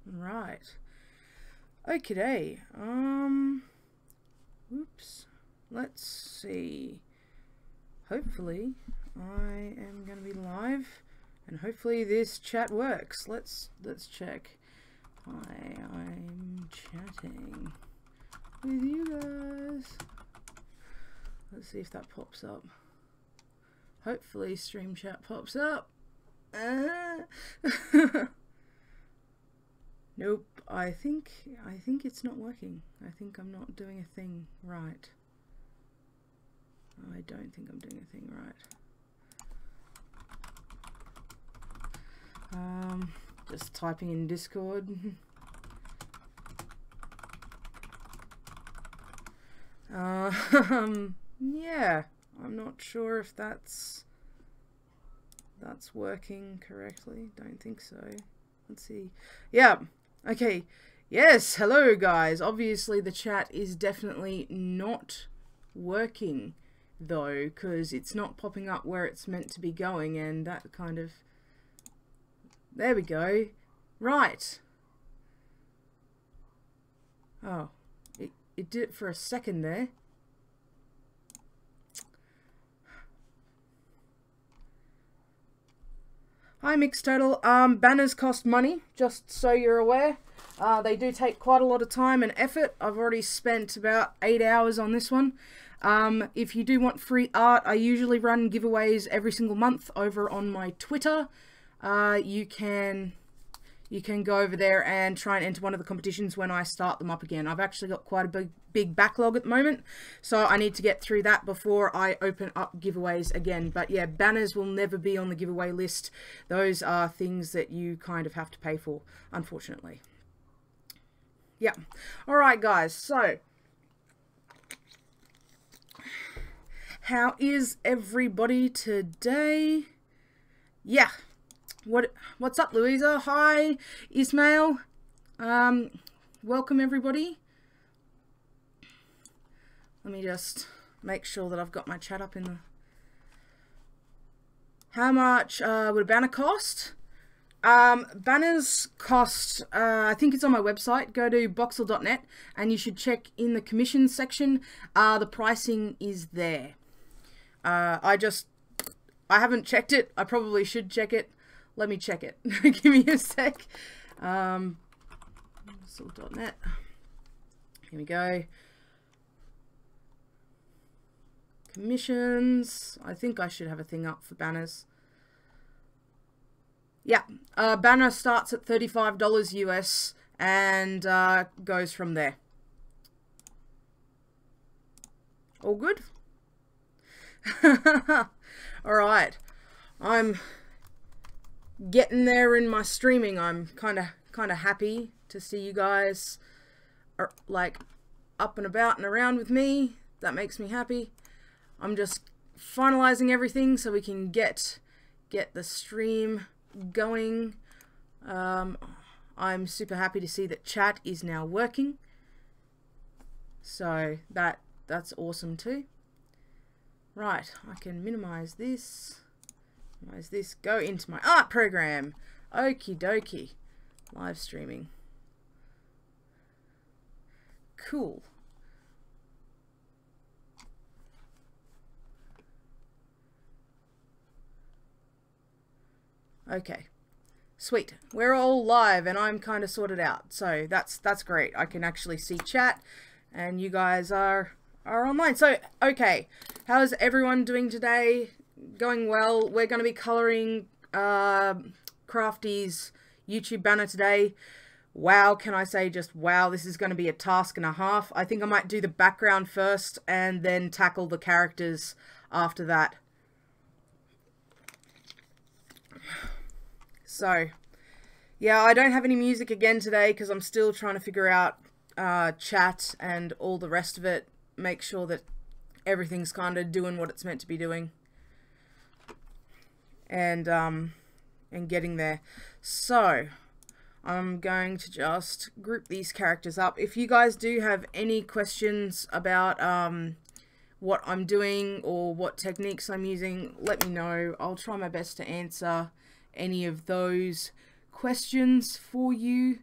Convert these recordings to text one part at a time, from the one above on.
Right. Okay. Oops. Let's see. Hopefully I am going to be live and hopefully this chat works. Let's check. Hi, I'm chatting with you guys. Let's see if that pops up. Hopefully stream chat pops up. Nope, I think it's not working. I think I'm not doing a thing right. I don't think I'm doing a thing right. Just typing in Discord. Yeah, I'm not sure if that's working correctly. Don't think so. Let's see. Yeah. Okay. Yes. Hello, guys. Obviously, the chat is definitely not working, though, because it's not popping up where it's meant to be going, and that kind of... There we go. Right. Oh. It did it for a second there. Hi Mixed Total. Banners cost money, just so you're aware. They do take quite a lot of time and effort. I've already spent about 8 hours on this one. If you do want free art, I usually run giveaways every single month over on my Twitter. You can go over there and try and enter one of the competitions when I start them up again. I've actually got quite a big backlog at the moment, so I need to get through that before I open up giveaways again. But yeah, banners will never be on the giveaway list. Those are things that you kind of have to pay for, unfortunately. Yeah. Alright guys, so how is everybody today? Yeah. What's up, Louisa? Hi, Ismail. Welcome, everybody. Let me just make sure that I've got my chat up in the... How much would a banner cost? Banners cost, I think it's on my website. Go to boxle.net and you should check in the commissions section. The pricing is there. I haven't checked it. I probably should check it. Let me check it. Give me a sec. Boxle.net. Here we go. Commissions. I think I should have a thing up for banners. Yeah, banner starts at $35 US and goes from there. All good? Alright. I'm getting there in my streaming. I'm kind of happy to see you guys are like up and about and around with me. That makes me happy. I'm just finalizing everything so we can get the stream going. I'm super happy to see that chat is now working. So that's awesome too. Right, I can minimize this. Minimize this. Go into my art program. Okie dokie. Live streaming. Cool. Okay, sweet. We're all live and I'm kind of sorted out, so that's great. I can actually see chat and you guys are online. So, okay, how's everyone doing today? Going well. We're going to be coloring Crafty's YouTube banner today. Wow, can I say just wow, this is going to be a task and a half. I think I might do the background first and then tackle the characters after that. So, yeah, I don't have any music again today because I'm still trying to figure out chat and all the rest of it. Make sure that everything's kind of doing what it's meant to be doing. And getting there. So, I'm going to just group these characters up. If you guys do have any questions about what I'm doing or what techniques I'm using, let me know. I'll try my best to answer any of those questions for you.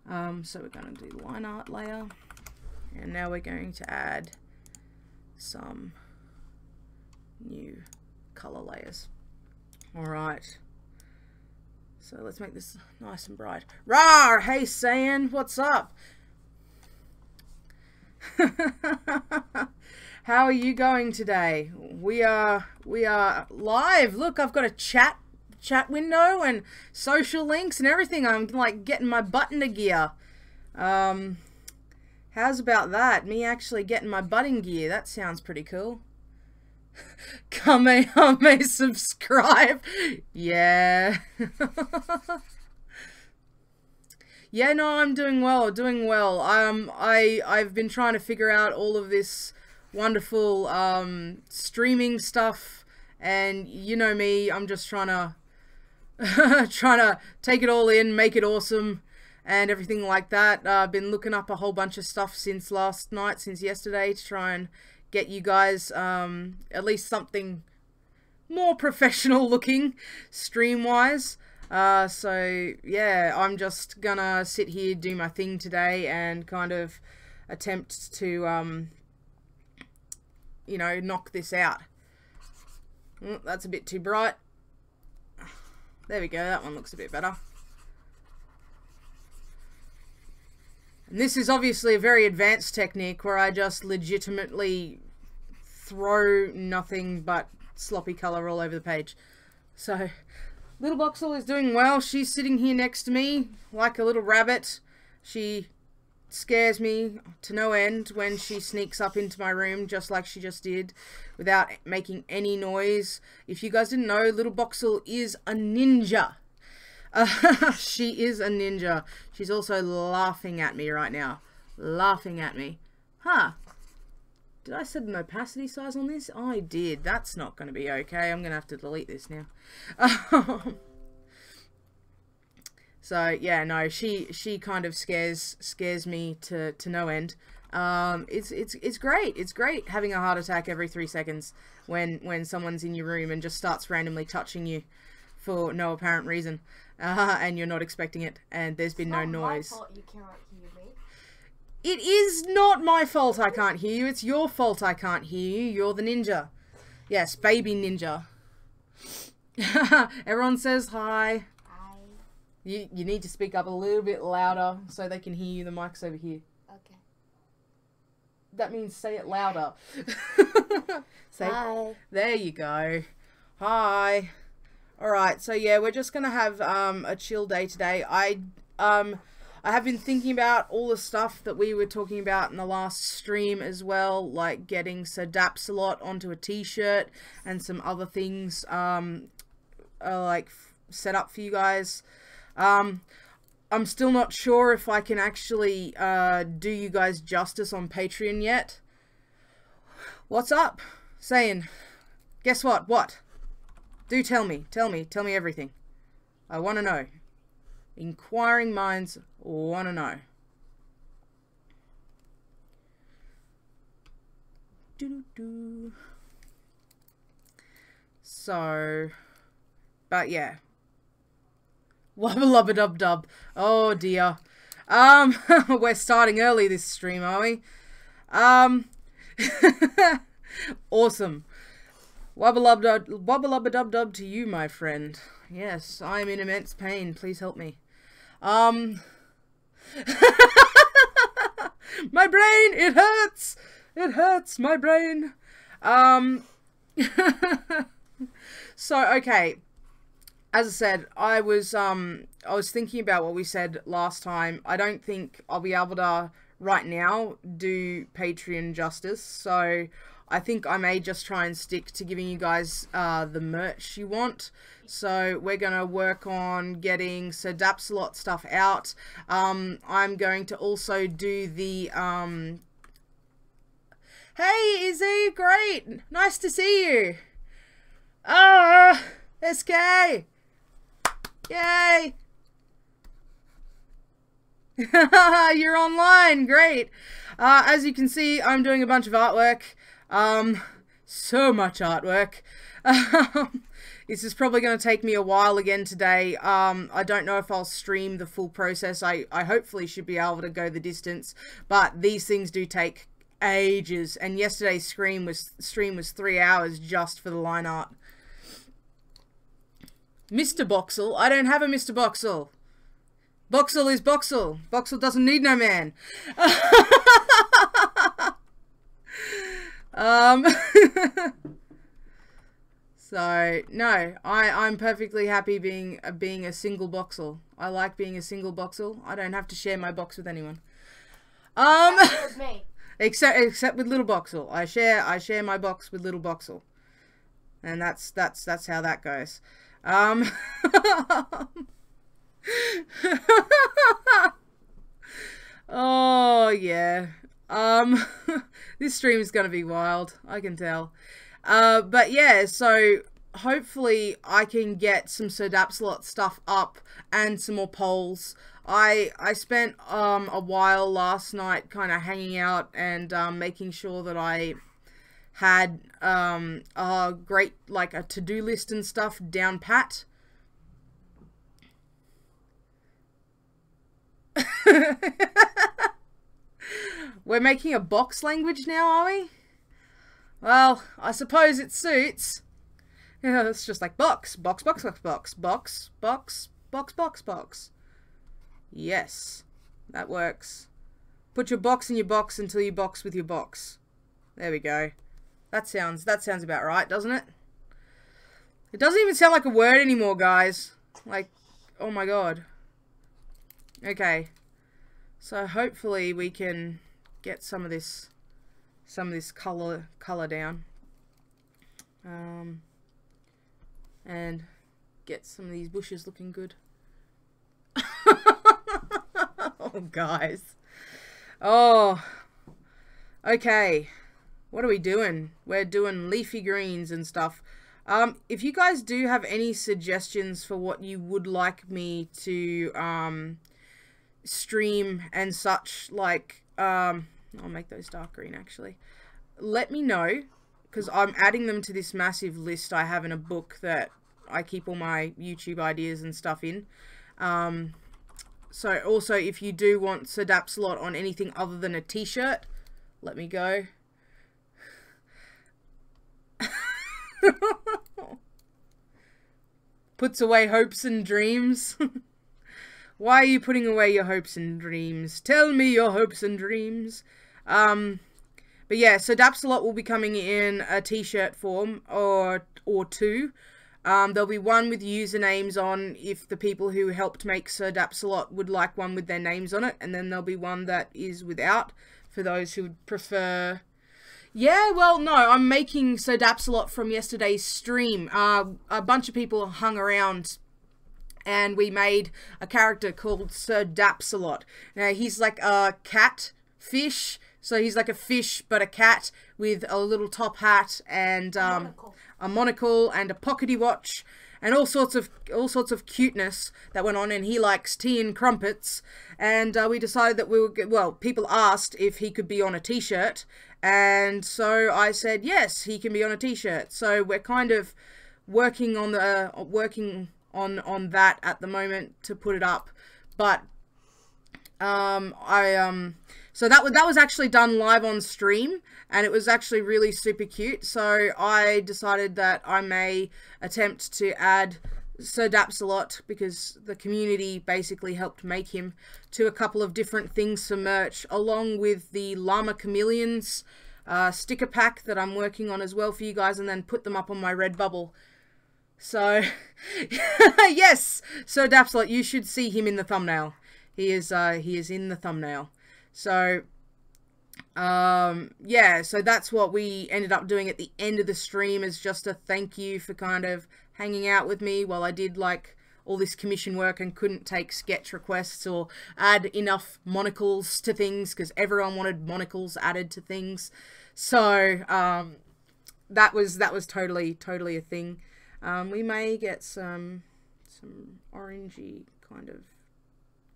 So we're going to do line art layer, and now we're going to add some new color layers. Alright, so let's make this nice and bright. Rawr! Hey Sayan, what's up? How are you going today? We are live. Look, I've got a chat window and social links and everything. I'm like getting my butt into gear. How's about that? Me actually getting my butt in gear. That sounds pretty cool. Kame subscribe. Yeah. Yeah, no, I'm doing well, I've been trying to figure out all of this wonderful streaming stuff, and you know me, I'm just trying to take it all in, make it awesome and everything like that. I've been looking up a whole bunch of stuff since last night, since yesterday, to try and get you guys at least something more professional looking stream wise. So yeah, I'm just gonna sit here, do my thing today, and kind of attempt to you know, knock this out. That's a bit too bright. There we go, that one looks a bit better. And this is obviously a very advanced technique where I just legitimately throw nothing but sloppy colour all over the page. So, little Boxle is doing well. She's sitting here next to me like a little rabbit. She scares me to no end when she sneaks up into my room just like she just did without making any noise. If you guys didn't know, little Boxle is a ninja. She is a ninja. She's also laughing at me right now. Laughing at me. Huh. Did I set an opacity size on this? I did. That's not going to be okay. I'm going to have to delete this now. So, yeah, no, she kind of scares me to no end. It's great. It's great having a heart attack every 3 seconds when someone's in your room and just starts randomly touching you for no apparent reason. And you're not expecting it, and there's been no noise. It's not my fault you cannot hear me. It is not my fault I can't hear you. It's your fault I can't hear you. You're the ninja. Yes, baby ninja. Everyone says hi. Hi. You need to speak up a little bit louder so they can hear you. The mic's over here. Okay. That means say it louder. Say, hi. There you go. Hi. Alright, so yeah, we're just gonna have a chill day today. I have been thinking about all the stuff that we were talking about in the last stream as well, like getting Sir Dapsalot onto a t-shirt and some other things like set up for you guys. I'm still not sure if I can actually do you guys justice on Patreon yet. What's up? Saying, guess what? What? Do tell me everything. I want to know. Inquiring minds want to know. Doo-doo-doo. So, but yeah. Wubba lubba dub dub. Oh dear. We're starting early this stream, are we? Awesome. Wubba dub dub to you, my friend. Yes, I am in immense pain. Please help me. My brain, it hurts. It hurts my brain. So okay. As I said, I was thinking about what we said last time. I don't think I'll be able to right now do Patreon justice, so I think I may just try and stick to giving you guys the merch you want. So we're going to work on getting Sir Dapsalot stuff out. I'm going to also do the... Hey, Izzy, great! Nice to see you! SK! Yay! You're online, great! As you can see, I'm doing a bunch of artwork. So much artwork. This is probably going to take me a while again today. I don't know if I'll stream the full process. I hopefully should be able to go the distance, but these things do take ages. And yesterday's stream was 3 hours just for the line art. Mr. Boxle? I don't have a Mr. Boxle. Boxle is Boxle. Boxle doesn't need no man. So no, I'm perfectly happy being a single Boxle. I like being a single Boxle. I don't have to share my box with anyone. With me. Except with little Boxle. I share my box with little Boxle. And that's how that goes. Oh yeah. This stream is gonna be wild, I can tell. But yeah, so hopefully I can get some Sir Dapslot stuff up and some more polls. I spent a while last night kind of hanging out and making sure that I had a great, like, a to-do list and stuff down pat. We're making a box language now, are we? Well, I suppose it suits. Yeah, it's just like box, box, box, box, box, box, box, box, box, box. Yes, that works. Put your box in your box until you box with your box. There we go. That sounds about right, doesn't it? It doesn't even sound like a word anymore, guys. Like, oh my god. Okay. So hopefully we can get some of this color down. And get some of these bushes looking good. Oh, guys. Oh. Okay. What are we doing? We're doing leafy greens and stuff. If you guys do have any suggestions for what you would like me to stream and such, like, I'll make those dark green actually. Let me know, because I'm adding them to this massive list I have in a book that I keep all my YouTube ideas and stuff in. So also, if you do want Sir Dapslot on anything other than a t-shirt, let me go. Puts away hopes and dreams. Why are you putting away your hopes and dreams? Tell me your hopes and dreams. But yeah, so Dapslot will be coming in a t-shirt form or two. There'll be one with usernames on if the people who helped make Sir Dapslot would like one with their names on it. And then there'll be one that is without for those who would prefer. Yeah, well, no, I'm making Sir Dapslot from yesterday's stream. A bunch of people hung around and we made a character called Sir Dapslot. Now, he's like a cat fish. So he's like a fish, but a cat with a little top hat and a monocle and a pockety watch and all sorts of cuteness that went on. And he likes tea and crumpets. And we decided that we would well, people asked if he could be on a t-shirt, and so I said yes, he can be on a t-shirt. So we're kind of working on on that at the moment to put it up, but so that was actually done live on stream, and it was actually really super cute. So I decided that I may attempt to add Sir Dapslot, because the community basically helped make him, to a couple of different things for merch, along with the Llama Chameleons sticker pack that I'm working on as well for you guys, and then put them up on my Redbubble. So yes, Sir Dapslot, you should see him in the thumbnail. He is in the thumbnail. So yeah, so that's what we ended up doing at the end of the stream, as just a thank you for kind of hanging out with me while I did like all this commission work and couldn't take sketch requests or add enough monocles to things, because everyone wanted monocles added to things. So that was totally a thing. We may get some orangey kind of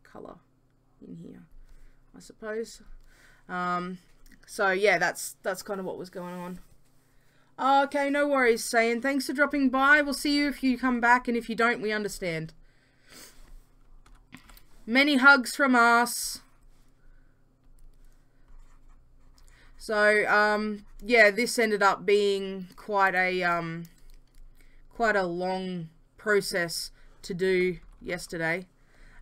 color in here, I suppose. So yeah, that's kind of what was going on. Okay, no worries, Sayin. Thanks for dropping by. We'll see you if you come back, and if you don't, we understand. Many hugs from us. So, yeah, this ended up being quite a long process to do yesterday.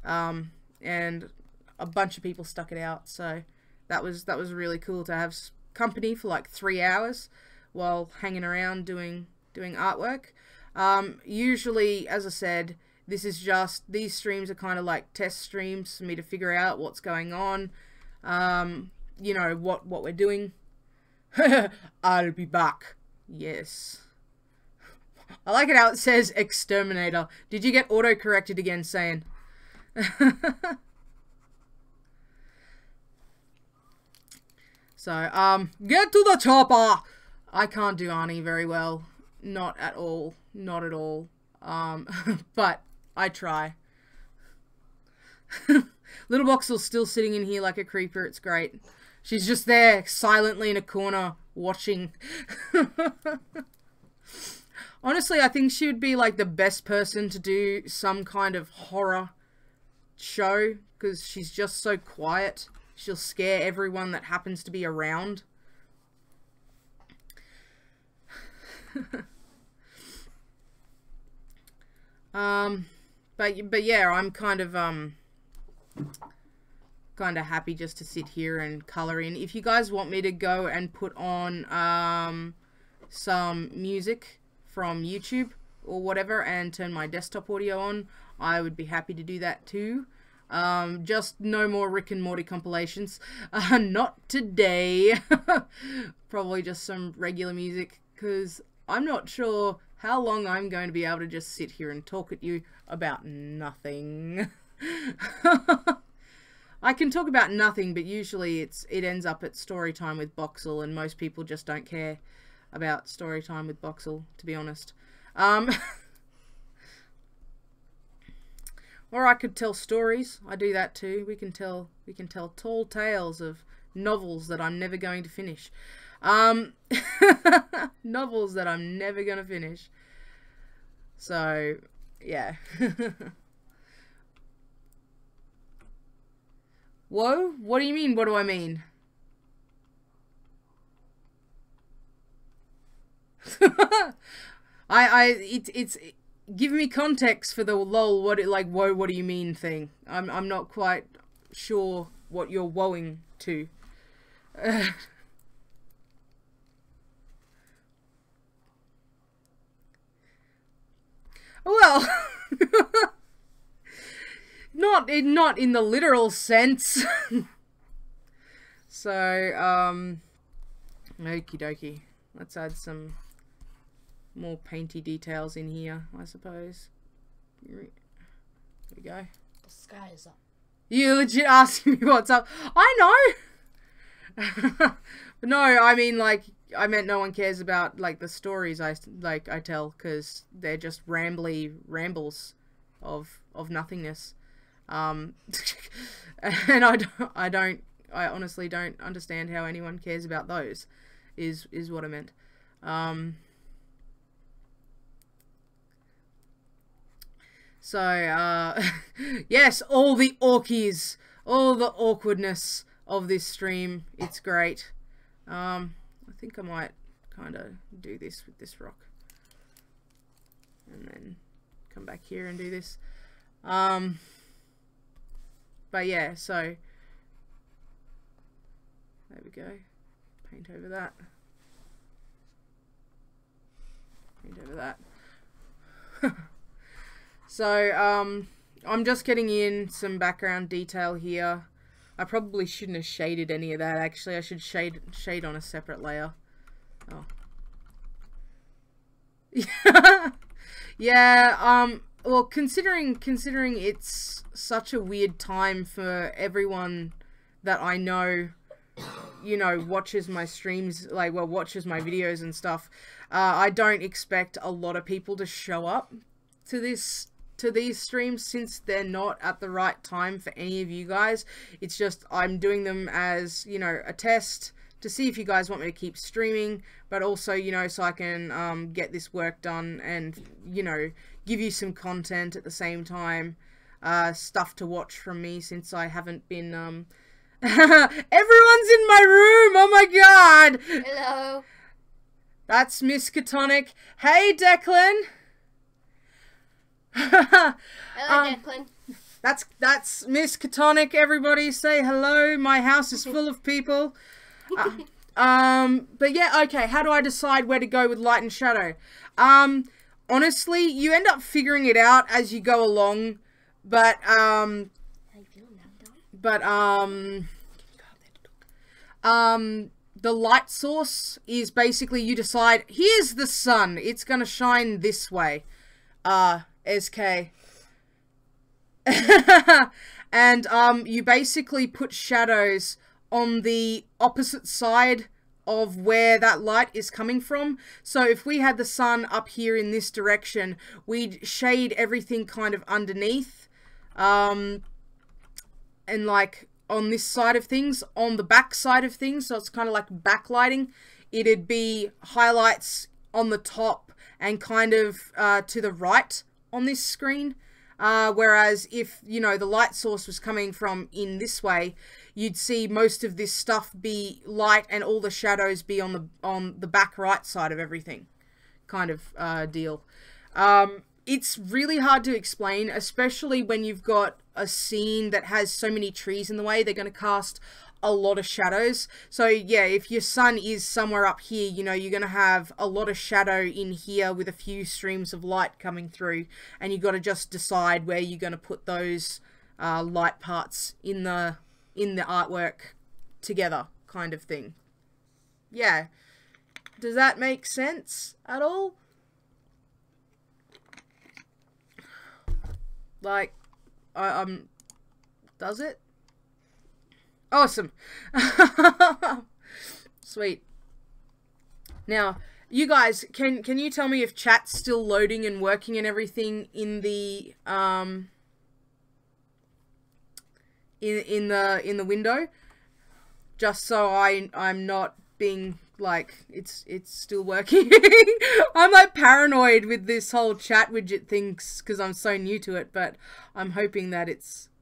And a bunch of people stuck it out, so that was really cool to have company for like 3 hours while hanging around doing artwork. Usually, as I said, these streams are kind of like test streams for me to figure out what's going on, you know, what we're doing. I'll be back. Yes. I like it how it says exterminator. Did you get auto-corrected again, saying? So, get to the chopper! I can't do Arnie very well. Not at all. Not at all. But I try. Little Boxle's still sitting in here like a creeper. It's great. She's just there, silently in a corner, watching. Honestly, I think she would be like the best person to do some kind of horror show, because she's just so quiet. She'll scare everyone that happens to be around. But yeah, I'm kind of happy just to sit here and color in. If you guys want me to go and put on some music from YouTube or whatever and turn my desktop audio on, I would be happy to do that too. Just no more Rick and Morty compilations. Not today. Probably just some regular music, because I'm not sure how long I'm going to be able to just sit here and talk at you about nothing. I can talk about nothing, but usually it ends up at story time with Boxle, and most people just don't care about story time with Boxle, to be honest. Or I could tell stories. I do that too. We can tell tall tales of novels that I'm never going to finish. Novels that I'm never going to finish. So, yeah. Whoa? What do you mean? What do I mean? It's give me context for the lol, whoa, what do you mean thing. I'm not quite sure what you're woeing to. Well, not in the literal sense. So, okie dokie. Let's add some more painty details in here, I suppose. There we go. The sky is up. You legit asking me what's up. I know! But no, I mean, like, I meant no one cares about, like, the stories I tell, because they're just rambles of nothingness. And I honestly don't understand how anyone cares about those, is what I meant. So, yes, all the orkies, all the awkwardness of this stream, it's great. I think I might kind of do this with this rock. And then come back here and do this. But yeah, so, there we go. Paint over that. Paint over that. So, I'm just getting in some background detail here. I probably shouldn't have shaded any of that, actually. I should shade on a separate layer. Oh. Yeah, well, considering it's such a weird time for everyone that I know, you know, watches my streams, like, well, watches my videos and stuff, I don't expect a lot of people to show up to these streams, since they're not at the right time for any of you guys. It's just I'm doing them as, you know, a test to see if you guys want me to keep streaming, but also, you know, so I can get this work done and, you know, give you some content at the same time, stuff to watch from me since I haven't been, everyone's in my room, oh my god! Hello. That's Miss Catonic. Hey, Declan! Hello, Declan. That's Miss Catonic, everybody say hello. My house is full of people. But yeah, okay, how do I decide where to go with light and shadow? Honestly, you end up figuring it out as you go along, but, the light source is basically you decide, here's the sun, it's gonna shine this way, SK. And, you basically put shadows on the opposite side of where that light is coming from. So if we had the sun up here in this direction, we'd shade everything kind of underneath, and like on this side of things, on the back side of things, so it's kind of like backlighting, it'd be highlights on the top and kind of to the right on this screen. Whereas if, you know, the light source was coming from in this way, you'd see most of this stuff be light and all the shadows be on the back right side of everything, kind of deal. It's really hard to explain, especially when you've got a scene that has so many trees in the way. They're going to cast a lot of shadows. So yeah, if your sun is somewhere up here, you know, you're going to have a lot of shadow in here with a few streams of light coming through, and you've got to just decide where you're going to put those light parts in the artwork together, kind of thing. Yeah. Does that make sense at all? Like, does it? Awesome. Sweet. Now, you guys, can you tell me if chat's still loading and working and everything in the in the window? Just so I'm not being like it's still working. I'm like paranoid with this whole chat widget thing because I'm so new to it, but I'm hoping that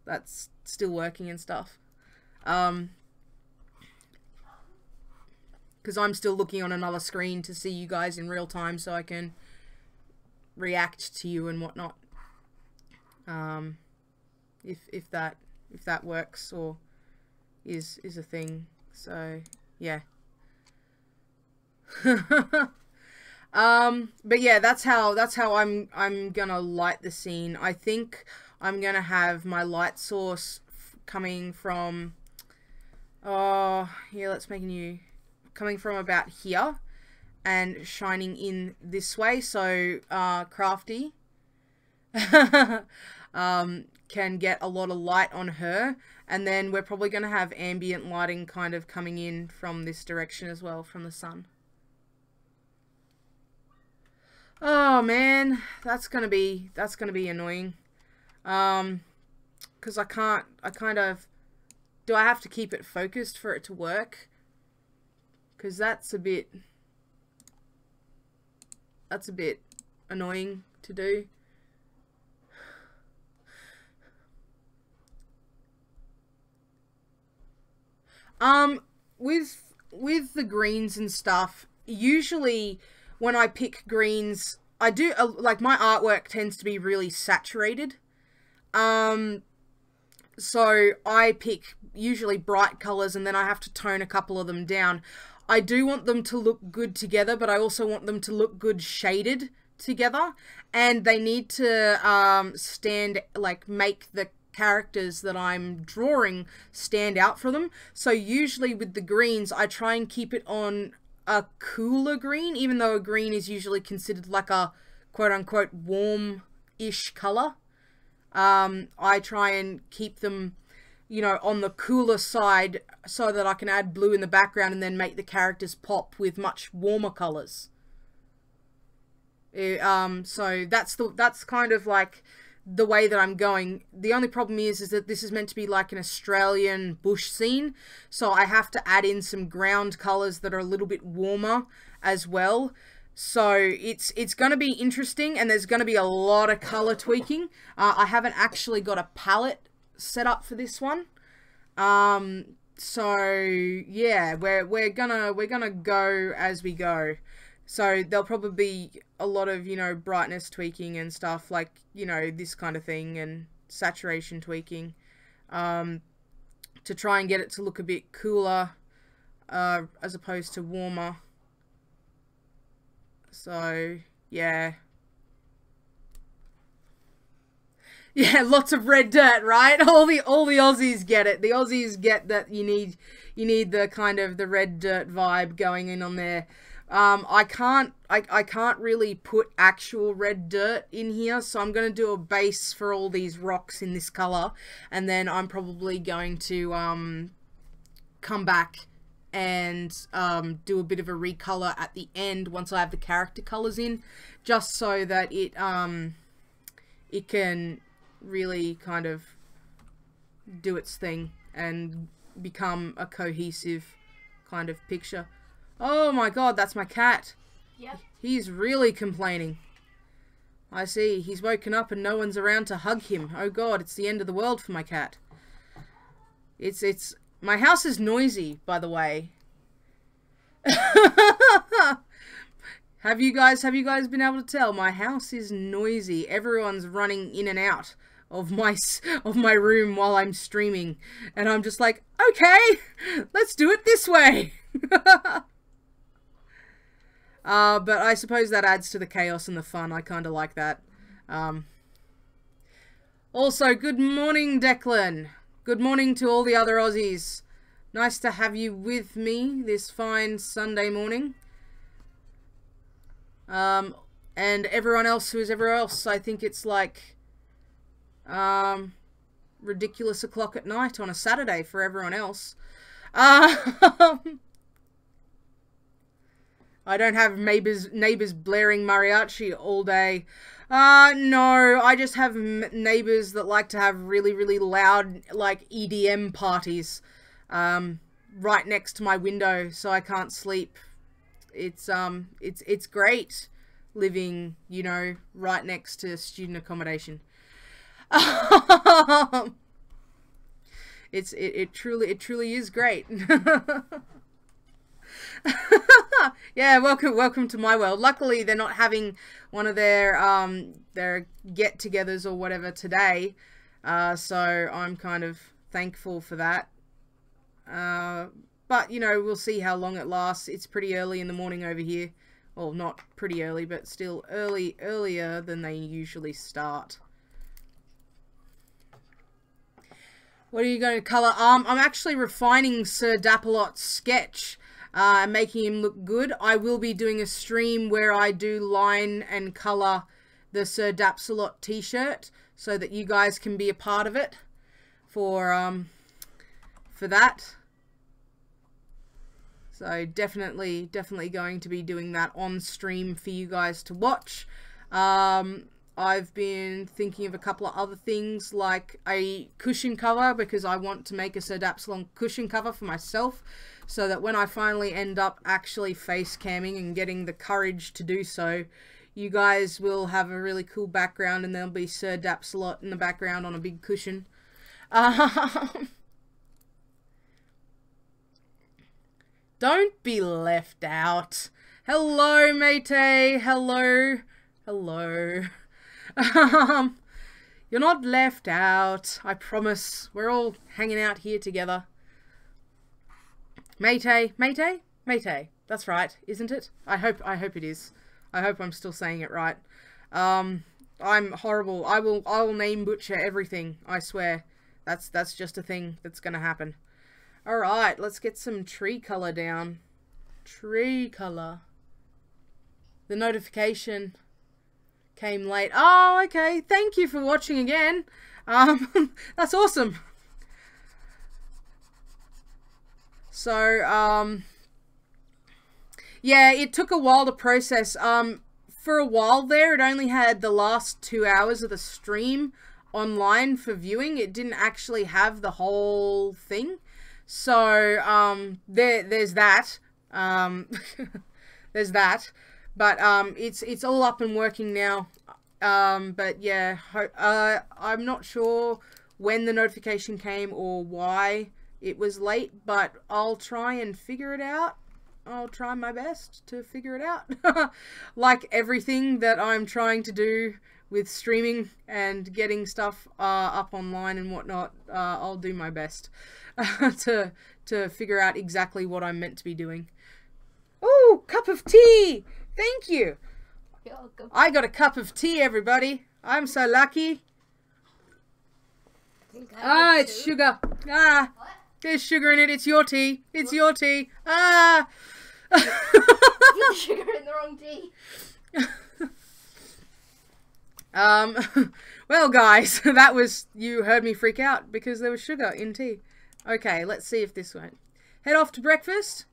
that's still working and stuff. Because I'm still looking on another screen to see you guys in real time so I can react to you and whatnot. If that works or is a thing. So yeah. But yeah, that's how I'm gonna light the scene. I think I'm gonna have my light source coming from, yeah, let's make a new, coming from about here and shining in this way. So Crafty can get a lot of light on her, and then we're probably gonna have ambient lighting kind of coming in from this direction as well, from the sun. Oh man, that's gonna be annoying. Because I kind of, do I have to keep it focused for it to work? Because that's a bit annoying to do. With the greens and stuff, usually when I pick greens, I do, like, my artwork tends to be really saturated. So I pick usually bright colors and then I have to tone a couple of them down. I do want them to look good together, but I also want them to look good shaded together, and they need to stand, like, make the characters that I'm drawing stand out for them. So usually with the greens, I try and keep it on a cooler green, even though a green is usually considered like a quote-unquote warm-ish color. I try and keep them, you know, on the cooler side so that I can add blue in the background and then make the characters pop with much warmer colors. So that's kind of like the way that I'm going. The only problem is that this is meant to be like an Australian bush scene, so I have to add in some ground colors that are a little bit warmer as well. So it's going to be interesting, and there's going to be a lot of color tweaking. I haven't actually got a palette set up for this one. So yeah, we're gonna go as we go. So there'll probably be a lot of, you know, brightness tweaking and stuff, like, you know, this kind of thing, and saturation tweaking, to try and get it to look a bit cooler, as opposed to warmer. So yeah. Yeah, lots of red dirt, right? All the Aussies get it. The Aussies get that you need the kind of the red dirt vibe going in on there. I can't really put actual red dirt in here, so I'm going to do a base for all these rocks in this color, and then I'm probably going to come back and do a bit of a recolor at the end once I have the character colors in, just so that it can really kind of do its thing and become a cohesive kind of picture. Oh my god, that's my cat. Yep. He's really complaining. I see. He's woken up and no one's around to hug him. Oh god, it's the end of the world for my cat. My house is noisy, by the way. Have you guys been able to tell? My house is noisy. Everyone's running in and out of my room while I'm streaming, and I'm just like, okay, let's do it this way. But I suppose that adds to the chaos and the fun. I kind of like that. Also, good morning, Declan. Good morning to all the other Aussies. Nice to have you with me this fine Sunday morning. And everyone else who is everywhere else. I think it's like ridiculous o'clock at night on a Saturday for everyone else. I don't have neighbors blaring mariachi all day. No, I just have neighbors that like to have really, really loud, like, EDM parties right next to my window, so I can't sleep. It's great living, you know, right next to student accommodation. It truly is great. Yeah, welcome to my world. Luckily, they're not having one of their get-togethers or whatever today, so I'm kind of thankful for that. But you know, we'll see how long it lasts. It's pretty early in the morning over here. Well, not pretty early, but still earlier than they usually start. What are you going to colour? I'm actually refining Sir Dapalot's sketch. Making him look good. I will be doing a stream where I do line and colour the Sir Dapsalot t-shirt, so that you guys can be a part of it for that. So definitely going to be doing that on stream for you guys to watch. I've been thinking of a couple of other things, like a cushion cover, because I want to make a Sir Dapsalon cushion cover for myself, so that when I finally end up actually face camming and getting the courage to do so, you guys will have a really cool background, and there'll be Sir Dapsalot in the background on a big cushion. Don't be left out. Hello, mate. Hello. You're not left out. I promise. We're all hanging out here together. Mate. That's right, isn't it? I hope it is. I hope I'm still saying it right. I'm horrible. I will name butcher everything, I swear. That's just a thing that's gonna happen. Alright, let's get some tree color down. Tree color. The notification came late. Oh, okay. Thank you for watching again. That's awesome. So, yeah, it took a while to process. for a while there, it only had the last 2 hours of the stream online for viewing. It didn't actually have the whole thing. So, there's that. There's that. But, it's all up and working now. But yeah, I'm not sure when the notification came or why it was late, but I'll try and figure it out. I'll try my best to figure it out. Like everything that I'm trying to do with streaming and getting stuff up online and whatnot, I'll do my best to figure out exactly what I'm meant to be doing. Oh, cup of tea! Thank you! You're welcome. I got a cup of tea, everybody. I'm so lucky. Ah, it's sugar. Ah, What? there's sugar in it. It's your tea. It's your tea. Ah. You put sugar in the wrong tea. Well, guys, that was, you heard me freak out because there was sugar in tea. Okay, let's see if this won't. Head off to breakfast.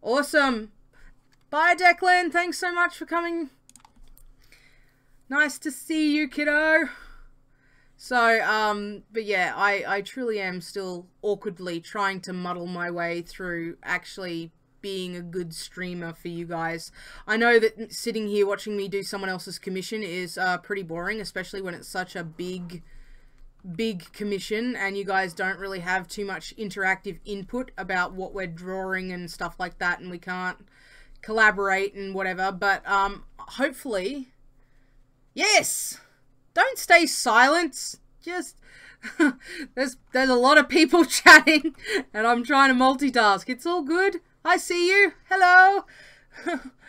Awesome. Bye, Declan. Thanks so much for coming. Nice to see you, kiddo. So, but yeah, I truly am still awkwardly trying to muddle my way through actually being a good streamer for you guys. I know that sitting here watching me do someone else's commission is pretty boring, especially when it's such a big commission and you guys don't really have too much interactive input about what we're drawing and stuff like that, and we can't collaborate and whatever. But hopefully, yes, don't stay silent. Just there's a lot of people chatting and I'm trying to multitask. It's all good. I see you. Hello.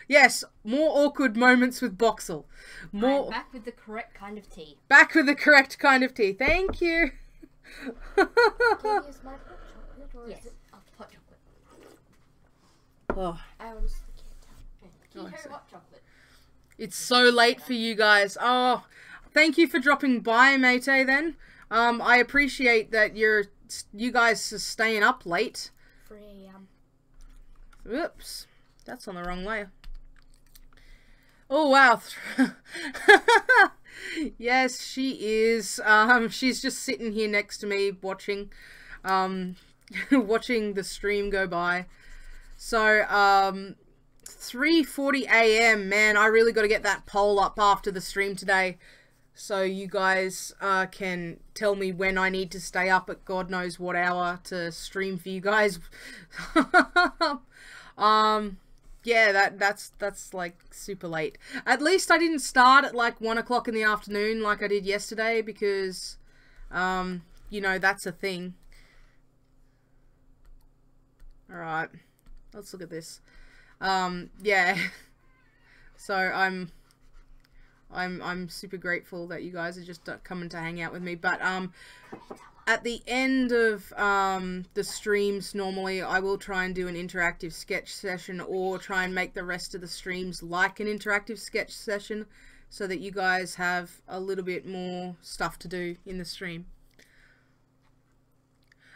Yes, more awkward moments with Boxle. More I'm back with the correct kind of tea. back with the correct kind of tea. Thank you. Can you use my hot chocolate or Yes. is it hot chocolate? Oh, I honestly can't tell. Keto I see. hot chocolate. it's so late for you guys. Oh, thank you for dropping by, mate. Then, I appreciate that you guys are staying up late. 3 a.m. Oops, that's on the wrong layer. Oh wow. Yes, she is. She's just sitting here next to me watching watching the stream go by. So 3:40 a.m. man, I really got to get that poll up after the stream today so you guys can tell me when I need to stay up at God knows what hour to stream for you guys. Yeah, that's like super late. At least I didn't start at like 1 o'clock in the afternoon like I did yesterday because, you know, that's a thing. Alright, let's look at this. Yeah, so I'm super grateful that you guys are just coming to hang out with me, but, at the end of the streams, normally I will try and do an interactive sketch session or try and make the rest of the streams like an interactive sketch session so that you guys have a little bit more stuff to do in the stream.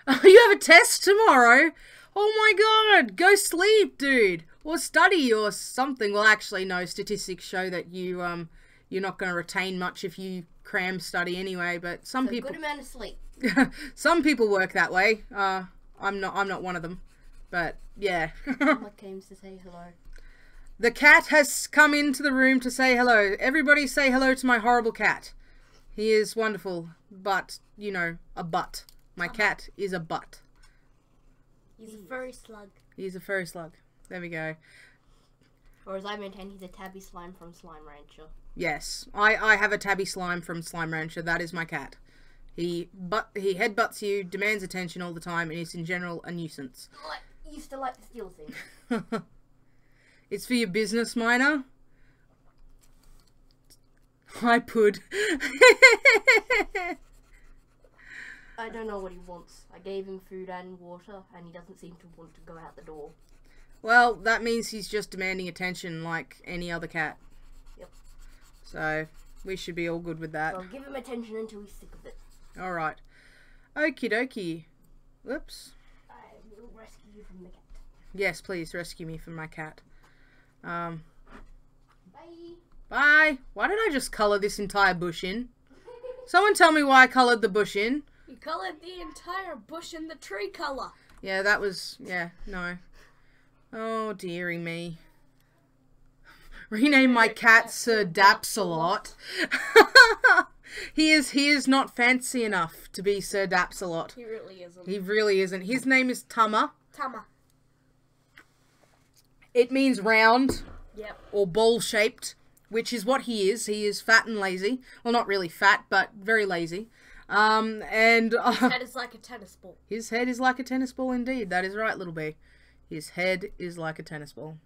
You have a test tomorrow? Oh my god, go sleep, dude. Or study or something. Well, actually, no, statistics show that you're not going to retain much if you cram study anyway, but some So people... good amount of sleep. Some people work that way. I'm not one of them. But yeah. Someone came to say hello. The cat has come into the room to say hello. Everybody say hello to my horrible cat. He is wonderful, but you know, a butt. My cat is a butt. He's a furry slug. He's a furry slug. There we go. Or as I maintain, he's a tabby slime from Slime Rancher. Yes, I have a tabby slime from Slime Rancher. That is my cat. He headbutts you, demands attention all the time, and is in general a nuisance. Used to like to steal things. It's for your business, Miner. Hi, Pud. I don't know what he wants. I gave him food and water, and he doesn't seem to want to go out the door. Well, that means he's just demanding attention like any other cat. Yep. So, we should be all good with that. Well, give him attention until he's sick of it. Alright. Okie dokie. Whoops. I will rescue you from the cat. Yes, please rescue me from my cat. Bye. Bye. Why did I just colour this entire bush in? Someone tell me why I coloured the bush in. You coloured the entire bush in the tree colour. Yeah, that was... Yeah, no. Oh, dearie me. Rename my cat Sir Dapsalot. He is not fancy enough to be Sir Dapsalot. He really isn't. He really isn't. His name is Tama. Tama. It means round. Yep. Or bowl-shaped, which is what he is. He is fat and lazy. Well, not really fat, but very lazy. And His head is like a tennis ball. His head is like a tennis ball indeed. That is right, little B. His head is like a tennis ball.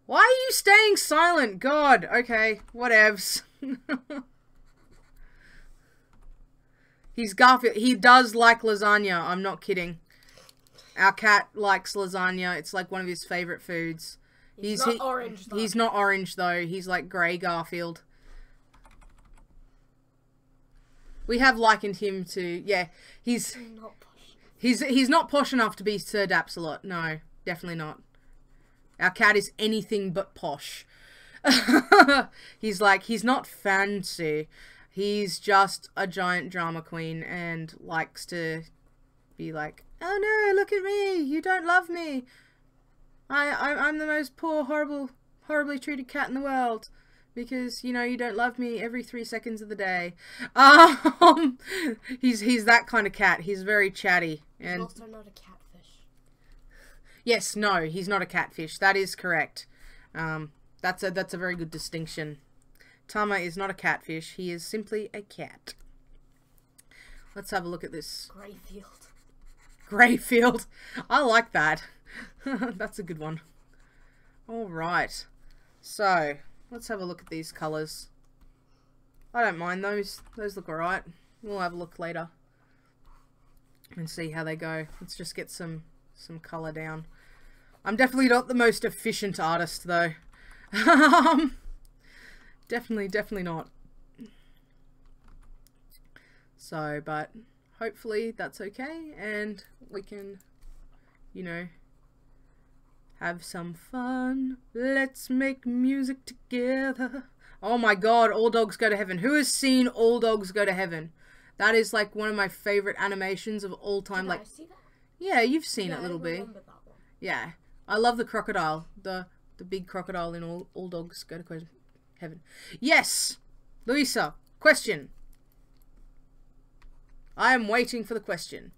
Why are you staying silent? God, okay, whatevs. He's Garfield. He does like lasagna. I'm not kidding. Our cat likes lasagna. It's like one of his favourite foods. He's not orange, though. He's not orange, though. He's like grey Garfield. We have likened him to... Yeah, he's not posh. He's not posh enough to be Sir Dapsalot. No, definitely not. Our cat is anything but posh. He's not fancy. He's just a giant drama queen and likes to be like, oh no, look at me, you don't love me. I'm the most poor, horribly treated cat in the world. Because, you know, you don't love me every 3 seconds of the day. He's that kind of cat. He's very chatty. And He's also not a catfish. Yes, no, he's not a catfish. That is correct. That's a very good distinction. Tama is not a catfish. He is simply a cat. Let's have a look at this. Greyfield. Greyfield. I like that. That's a good one. All right. So, let's have a look at these colours. I don't mind those. Those look alright. We'll have a look later. And see how they go. Let's just get some colour down. I'm definitely not the most efficient artist, though. Definitely not. So, but hopefully that's okay. And we can, you know, have some fun. Let's make music together. Oh my god, All Dogs Go to Heaven. Who has seen All Dogs Go to Heaven? That is like one of my favourite animations of all time. Did I see that? Yeah, you've seen it, Little I B. remember that one. Yeah. I love the crocodile. The big crocodile in All Dogs Go to Heaven. Yes! Louisa, question. I am waiting for the question.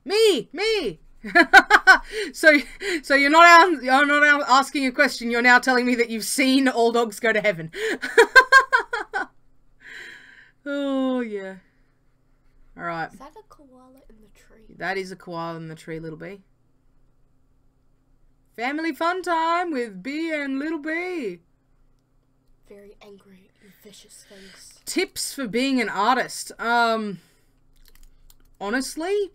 Me! So you're not asking a question, you're now telling me that you've seen All Dogs Go to Heaven. Oh, yeah. Alright. Is that a koala in the tree? That is a koala in the tree, Little B. Family fun time with B and Little B. Very angry and vicious things. Tips for being an artist. Honestly,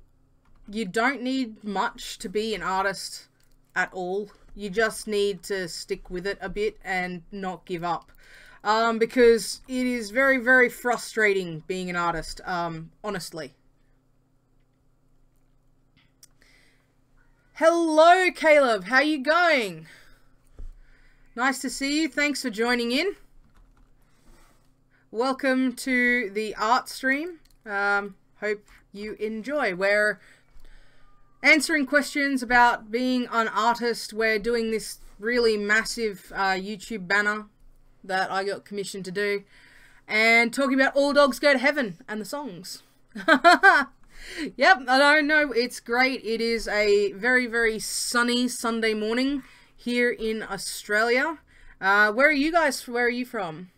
you don't need much to be an artist at all. You just need to stick with it a bit and not give up. Because it is very, very frustrating being an artist, honestly. Hello, Caleb. How you going? Nice to see you. Thanks for joining in. Welcome to the art stream. Hope you enjoy. We're answering questions about being an artist. We're doing this really massive YouTube banner that I got commissioned to do, and talking about All Dogs Go to Heaven and the songs. Yep, I know, it's great. It is a very, very sunny Sunday morning here in Australia. Where are you guys? Where are you from?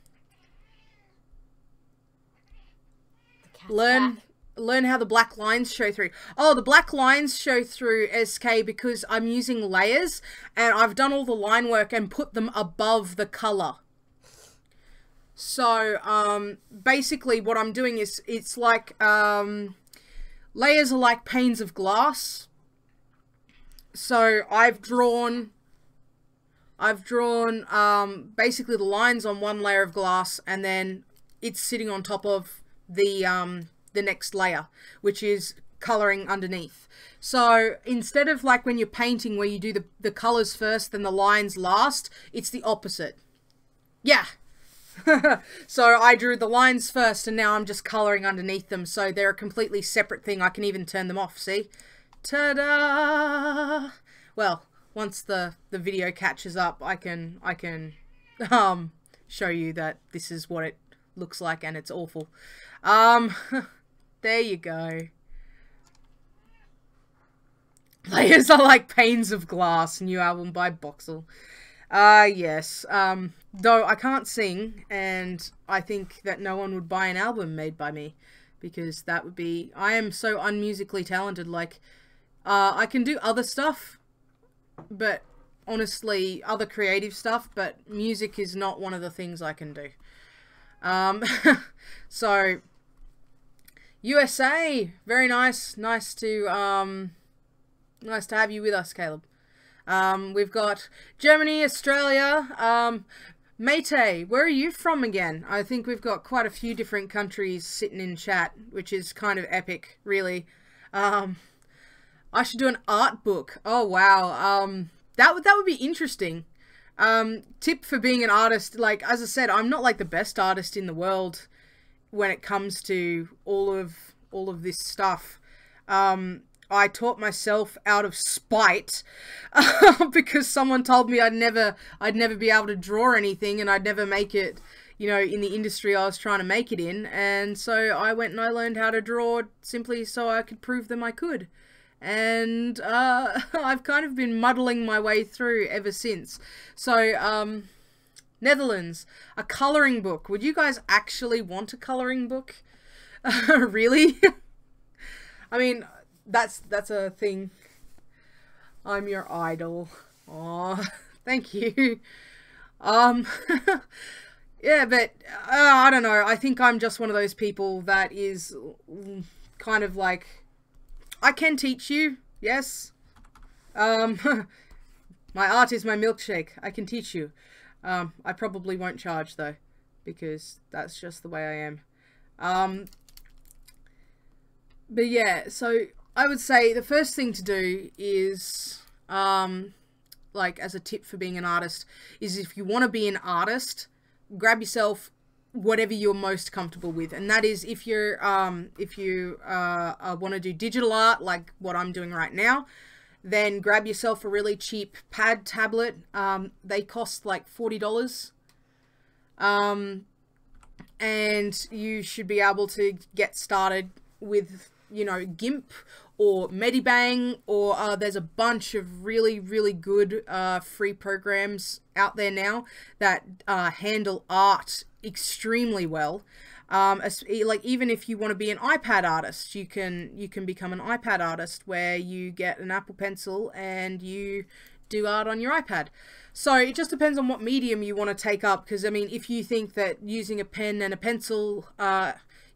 Learn how the black lines show through. Oh, the black lines show through, SK, because I'm using layers, and I've done all the line work and put them above the colour. So, basically what I'm doing is, it's like, layers are like panes of glass. So, I've drawn, basically the lines on one layer of glass, and then it's sitting on top of the next layer, which is colouring underneath. So, instead of like when you're painting where you do the colours first, then the lines last, it's the opposite. Yeah. So I drew the lines first, and now I'm just colouring underneath them, so they're a completely separate thing. I can even turn them off, see? Ta-da! Well, once the video catches up, I can show you that this is what it looks like, and it's awful. There you go. Layers are like panes of glass, new album by Boxle. Yes. Though I can't sing, and I think that no one would buy an album made by me, because that would be... I am so unmusically talented. Like, I can do other stuff, but honestly, other creative stuff, but music is not one of the things I can do. So, USA, very nice. Nice to have you with us, Caleb. Weve got Germany, Australia, Mayte, where are you from again? I think we've got quite a few different countries sitting in chat, which is kind of epic, really. I should do an art book. Oh, wow. That would be interesting. Tip for being an artist, like, as I said, I'm not like the best artist in the world when it comes to all of this stuff. I taught myself out of spite because someone told me I'd never be able to draw anything, and I'd never make it, you know, in the industry I was trying to make it in. And so I went and I learned how to draw simply so I could prove them I could. And I've kind of been muddling my way through ever since. So Netherlands, a colouring book. Would you guys actually want a colouring book? Really? I mean, that's a thing. I'm your idol. Aw, thank you. Yeah, but I don't know. I think I'm just one of those people that is kind of like, I can teach you, yes. My art is my milkshake. I can teach you. I probably won't charge though, because that's just the way I am. But yeah, so I would say the first thing to do is, like, as a tip for being an artist, is if you want to be an artist, grab yourself whatever you're most comfortable with. And that is, if you want to do digital art, like what I'm doing right now, then grab yourself a really cheap pad tablet. They cost like $40. And you should be able to get started with, you know, GIMP or Medibang, or there's a bunch of really, really good free programs out there now that handle art extremely well. Like, even if you want to be an iPad artist, you can become an iPad artist, where you get an Apple Pencil and you do art on your iPad. So it just depends on what medium you want to take up, because I mean, if you think that using a pen and a pencil,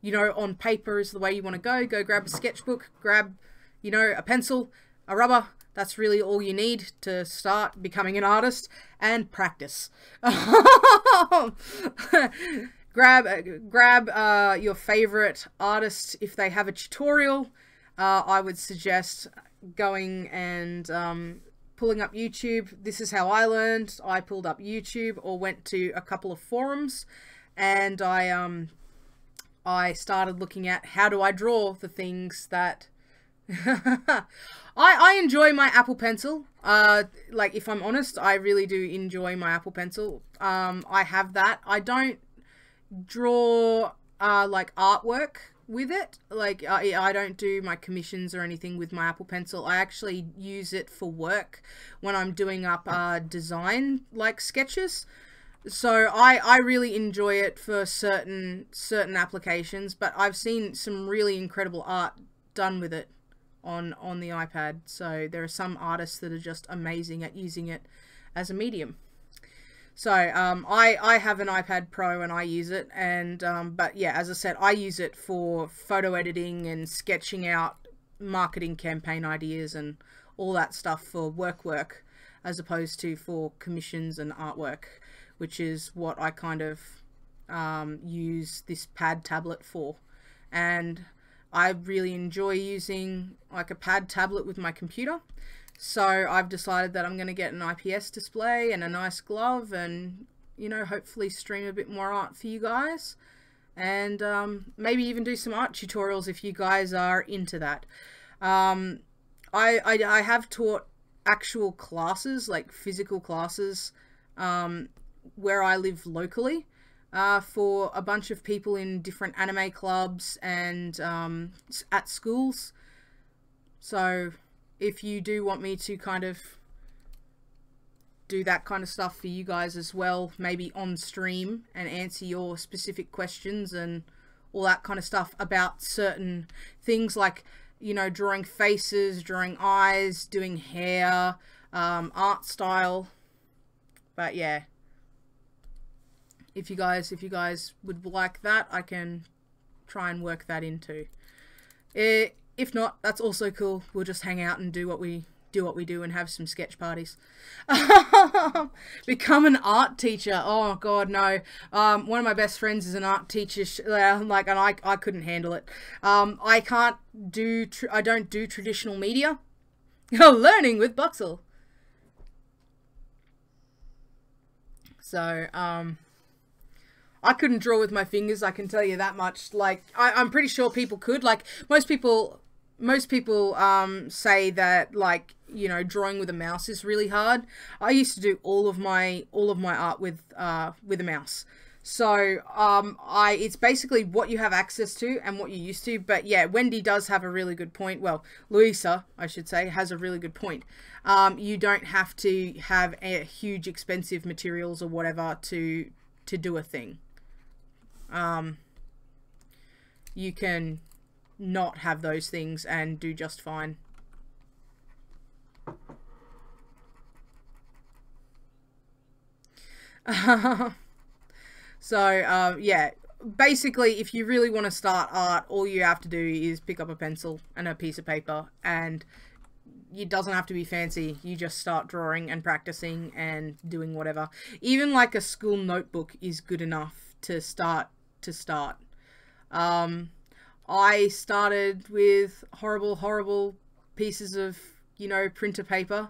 you know, on paper is the way you want to go grab a sketchbook, grab, you know, a pencil, a rubber. That's really all you need to start becoming an artist, and practice. Grab your favorite artist. If they have a tutorial, I would suggest going and pulling up YouTube. This is how I learned. I pulled up YouTube or went to a couple of forums, and I started looking at how do I draw the things that I enjoy my Apple Pencil. Like, if I'm honest, I really do enjoy my Apple Pencil. I have that. I don't draw like artwork with it. Like, I don't do my commissions or anything with my Apple Pencil. I actually use it for work when I'm doing up design, like, sketches. So I really enjoy it for certain applications, but I've seen some really incredible art done with it on the iPad. So there are some artists that are just amazing at using it as a medium. So I have an iPad Pro and I use it, and but yeah, as I said, I use it for photo editing and sketching out marketing campaign ideas and all that stuff for work, as opposed to for commissions and artwork, which is what I kind of use this pad tablet for. And I really enjoy using like a pad tablet with my computer. So I've decided that I'm going to get an IPS display and a nice glove, and you know, hopefully stream a bit more art for you guys. And maybe even do some art tutorials if you guys are into that. I have taught actual classes, like physical classes, where I live locally, for a bunch of people in different anime clubs and at schools. So if you do want me to kind of do that kind of stuff for you guys as well, maybe on stream, and answer your specific questions and all that kind of stuff about certain things, like, you know, drawing faces, drawing eyes, doing hair, art style. But yeah, if you guys would like that, I can try and work that into. If not, that's also cool. We'll just hang out and do what we do and have some sketch parties. Become an art teacher. Oh god, no. One of my best friends is an art teacher, like, and I couldn't handle it. I don't do traditional media. Learning with Boxle. So, I couldn't draw with my fingers, I can tell you that much. Like, I'm pretty sure people could. Like, most people say that, like, you know, drawing with a mouse is really hard. I used to do all of my art with a mouse. So it's basically what you have access to and what you're used to. But yeah, Wendy does have a really good point. Well, Louisa, I should say, has a really good point. You don't have to have a huge expensive materials or whatever to do a thing. You can not have those things and do just fine. So yeah, basically, if you really want to start art, all you have to do is pick up a pencil and a piece of paper, and it doesn't have to be fancy. You just start drawing and practicing and doing whatever. Even like a school notebook is good enough to start. I started with horrible pieces of, you know, printer paper,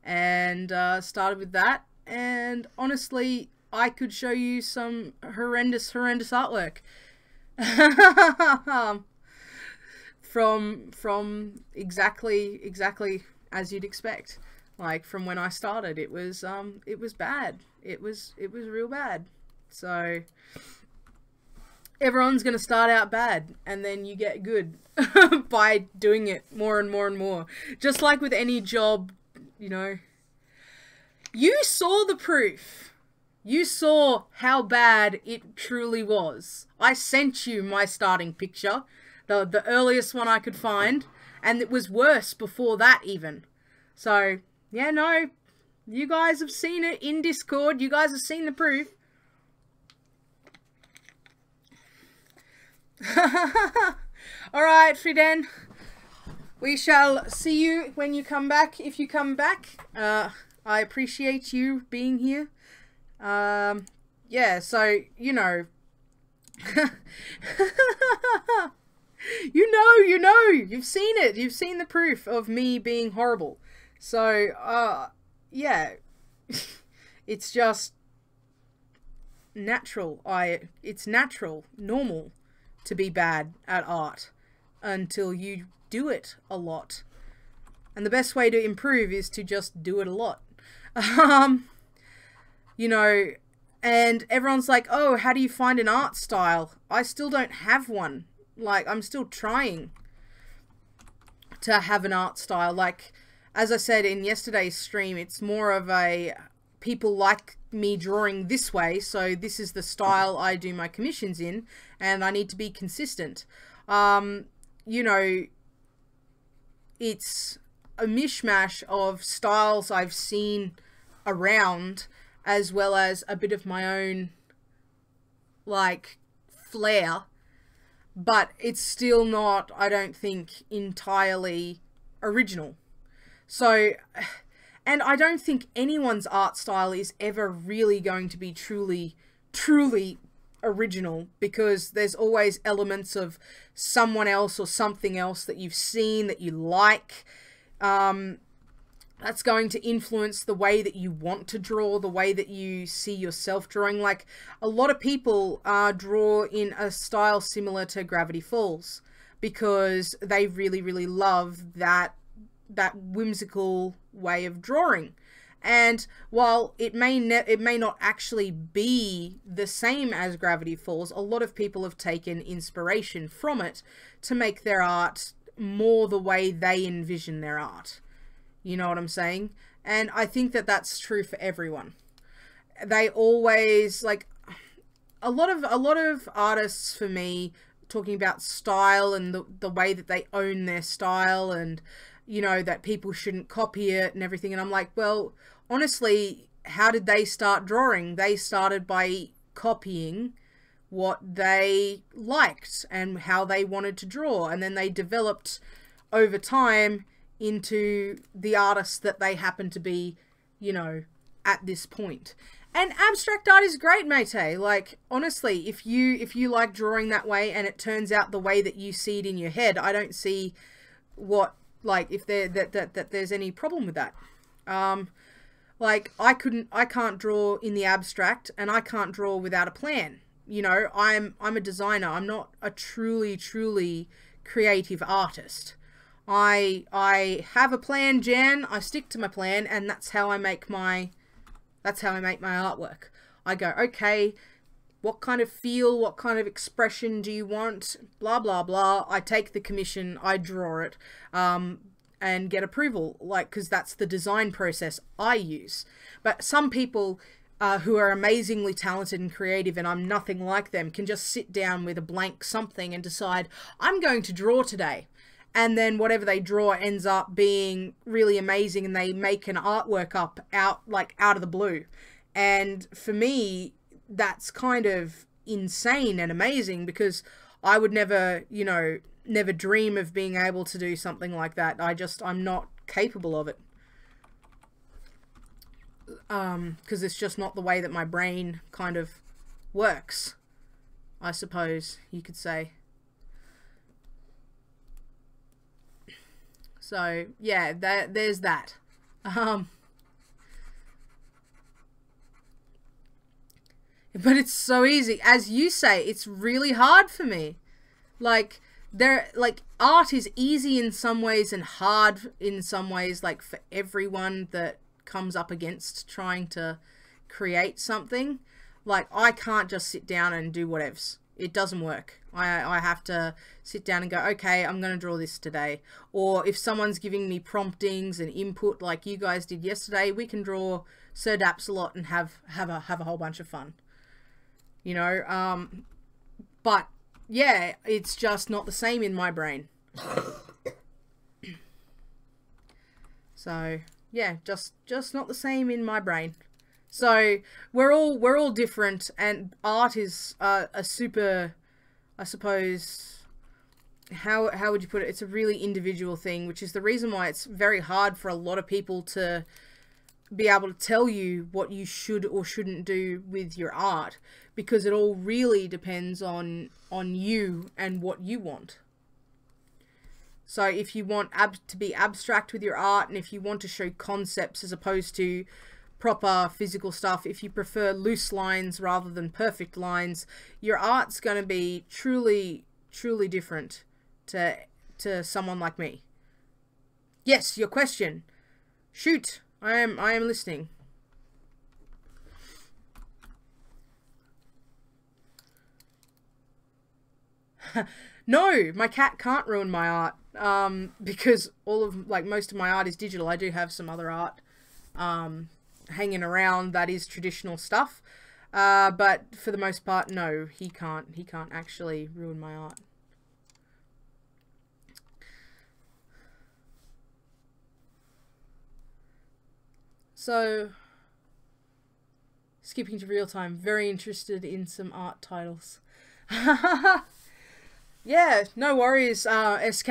and started with that, and honestly, I could show you some horrendous artwork from exactly as you'd expect. Like, from when I started, it was bad. It was real bad. So everyone's going to start out bad, and then you get good by doing it more and more and more. Just like with any job, you know. You saw the proof. You saw how bad it truly was. I sent you my starting picture, the earliest one I could find, and it was worse before that even. So, yeah, no, you guys have seen it in Discord. You guys have seen the proof. Alright, Friden. We shall see you when you come back, if you come back. I appreciate you being here. Yeah, so, you know. you know, you've seen it. You've seen the proof of me being horrible. So, yeah. It's just natural. It's natural, normal to be bad at art until you do it a lot. And the best way to improve is to just do it a lot. You know, and everyone's like, oh, how do you find an art style? I still don't have one. Like, I'm still trying to have an art style. Like, as I said in yesterday's stream, it's more of a, people like me drawing this way, so this is the style I do my commissions in, and I need to be consistent. You know, it's a mishmash of styles I've seen around, as well as a bit of my own, like, flair, but it's still not, I don't think, entirely original. So, and I don't think anyone's art style is ever really going to be truly original, because there's always elements of someone else or something else that you've seen that you like. That's going to influence the way that you want to draw, the way that you see yourself drawing. Like, a lot of people draw in a style similar to Gravity Falls because they really, really love that whimsical way of drawing. And while it may not actually be the same as Gravity Falls, a lot of people have taken inspiration from it to make their art more the way they envision their art. You know what I'm saying? And I think that that's true for everyone. They always, like, a lot of artists, for me, talking about style and the way that they own their style, and, you know, that people shouldn't copy it and everything. And I'm like, well, honestly, how did they start drawing? They started by copying what they liked and how they wanted to draw. And then they developed over time into the artists that they happen to be, you know, at this point. And abstract art is great, mate. Like, honestly, if you like drawing that way and it turns out the way that you see it in your head, I don't see what, like, if that there's any problem with that. Like, I can't draw in the abstract, and I can't draw without a plan. You know, I'm a designer. I'm not a truly creative artist. I have a plan, Jan. I stick to my plan, and that's how I make my artwork. I go, okay, what kind of feel, what kind of expression do you want? Blah blah blah. I take the commission, I draw it, and get approval, like, because that's the design process I use. But some people who are amazingly talented and creative, and I'm nothing like them, can just sit down with a blank something and decide, I'm going to draw today. And then whatever they draw ends up being really amazing, and they make an artwork out of the blue. And for me, that's kind of insane and amazing, because I would never, you know, never dream of being able to do something like that. I'm not capable of it. Because it's just not the way that my brain kind of works, I suppose you could say. So, yeah, there's that. But it's so easy. As you say, it's really hard for me. Like, art is easy in some ways and hard in some ways, like, for everyone that comes up against trying to create something. Like, I can't just sit down and do whatevs. It doesn't work. I have to sit down and go, okay, I'm going to draw this today. Or if someone's giving me promptings and input like you guys did yesterday, we can draw Sir Dapsalot and have a whole bunch of fun. You know, but yeah, it's just not the same in my brain. So, yeah, just not the same in my brain. So we're all different, and art is a super, I suppose, how would you put it? It's a really individual thing, which is the reason why it's very hard for a lot of people to be able to tell you what you should or shouldn't do with your art, because it all really depends on you and what you want. So if you want to be abstract with your art, and if you want to show concepts as opposed to proper physical stuff, if you prefer loose lines rather than perfect lines, your art's going to be truly different to someone like me. Yes, your question. Shoot, I am listening. No, my cat can't ruin my art, because most of my art is digital. I do have some other art hanging around that is traditional stuff, but for the most part, no, he can't actually ruin my art. So, skipping to real time, very interested in some art titles. Yeah, no worries, SK.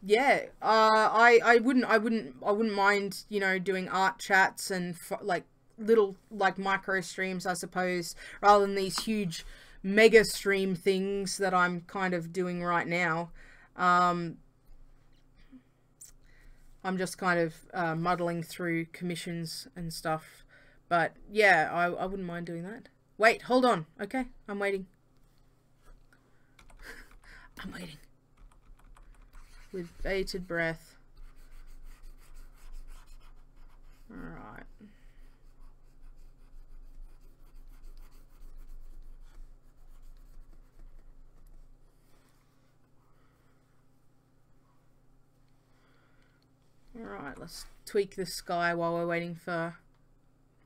Yeah, I wouldn't mind, you know, doing art chats and like little micro streams, I suppose, rather than these huge mega stream things that I'm kind of doing right now. I I'm just kind of muddling through commissions and stuff. But yeah, I wouldn't mind doing that. Wait, hold on. Okay, I'm waiting. I'm waiting. With bated breath. Alright. Alright, let's tweak the sky while we're waiting for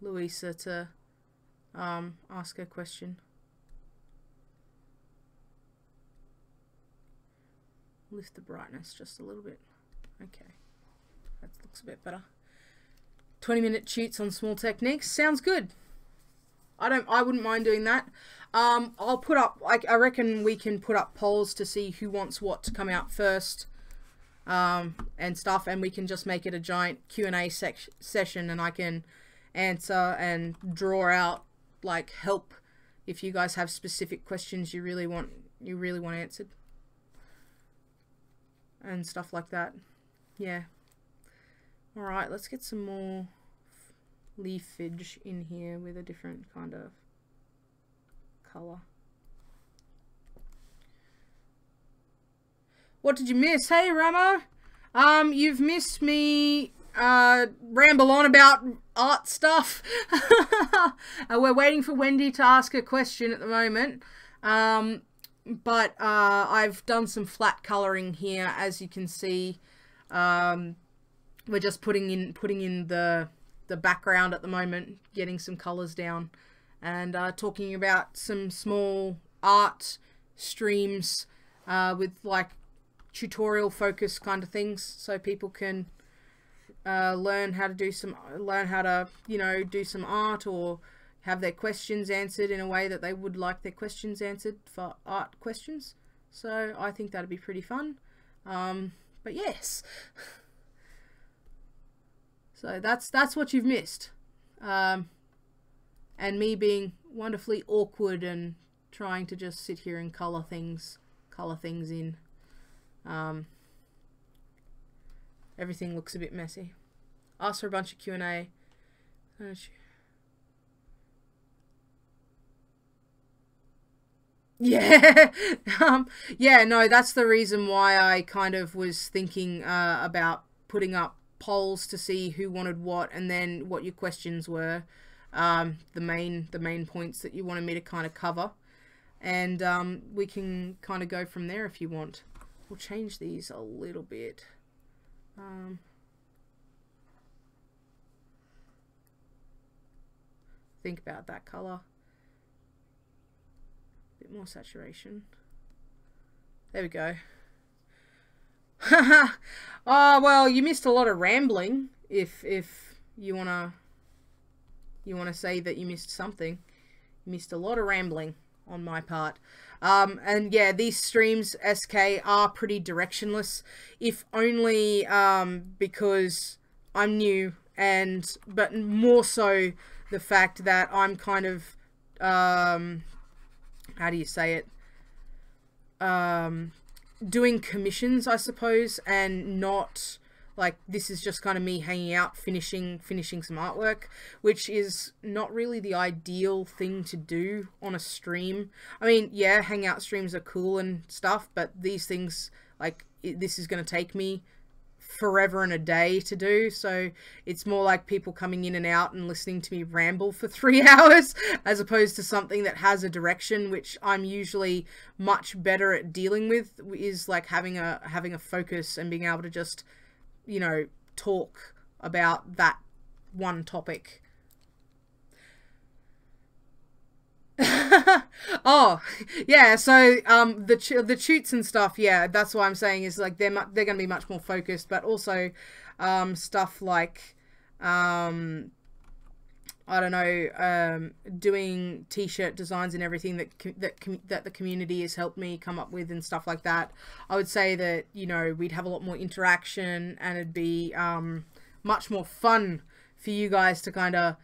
Louisa to ask her question. Lift the brightness just a little bit. Okay, that looks a bit better. 20-minute cheats on small techniques sounds good. I wouldn't mind doing that. I'll put up, I reckon we can put up polls to see who wants what to come out first, and stuff, and we can just make it a giant Q&A session, and I can answer and draw out like help if you guys have specific questions you really want answered and stuff like that. Yeah. All right, let's get some more leafage in here with a different kind of color. What did you miss? Hey, Ramo. You've missed me ramble on about art stuff. We're waiting for Wendy to ask a question at the moment. But I've done some flat coloring here, as you can see. We're just putting in the background at the moment, getting some colors down, and talking about some small art streams with like tutorial focus kind of things, so people can learn how to do some art, or have their questions answered in a way that they would like their questions answered for art questions. So I think that'd be pretty fun. But yes. So that's what you've missed. And me being wonderfully awkward and trying to just sit here and color things in. Everything looks a bit messy. Ask for a bunch of Q&A. Yeah. Yeah, no, that's the reason why I kind of was thinking about putting up polls to see who wanted what, and then what your questions were, the main points that you wanted me to kind of cover, and we can kind of go from there if you want. We'll change these a little bit. Think about that color. Bit more saturation. There we go. Oh, well, you missed a lot of rambling. If you wanna say that you missed something, you missed a lot of rambling on my part. And yeah, these streams, SK, are pretty directionless, if only because I'm new, but more so the fact that I'm kind of how do you say it? Doing commissions, I suppose, and not like, this is just kind of me hanging out, finishing some artwork, which is not really the ideal thing to do on a stream. I mean, yeah, hangout streams are cool and stuff, but these things, like, this is going to take me forever and a day to do, so it's more like people coming in and out and listening to me ramble for 3 hours, as opposed to something that has a direction, which I'm usually much better at dealing with, is like having a focus and being able to just, you know, talk about that one topic. Oh, yeah, so the shoots and stuff, yeah, that's what I'm saying, is like they're going to be much more focused, but also stuff like I don't know, doing t-shirt designs and everything that the community has helped me come up with and stuff like that. I would say that, you know, we'd have a lot more interaction, and it'd be much more fun for you guys to kind of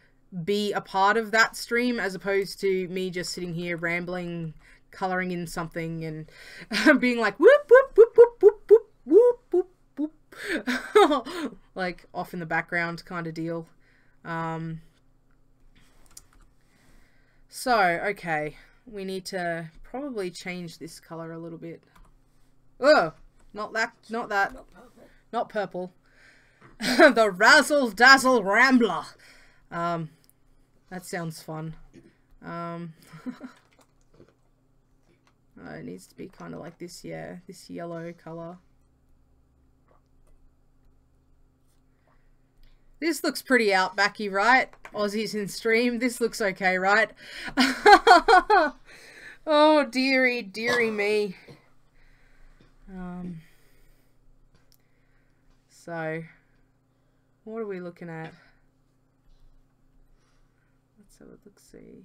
be a part of that stream, as opposed to me just sitting here rambling, coloring in something, and being like whoop whoop whoop whoop whoop whoop whoop whoop whoop. like off in the background kind of deal. So, okay, we need to probably change this color a little bit. Oh, not that, not that, not purple. The Razzle Dazzle Rambler. That sounds fun. It needs to be kind of like this, yeah, this yellow color. This looks pretty outbacky, right? Aussies in stream. This looks okay, right? Oh, dearie, dearie me. So, what are we looking at? Let's have a look, see.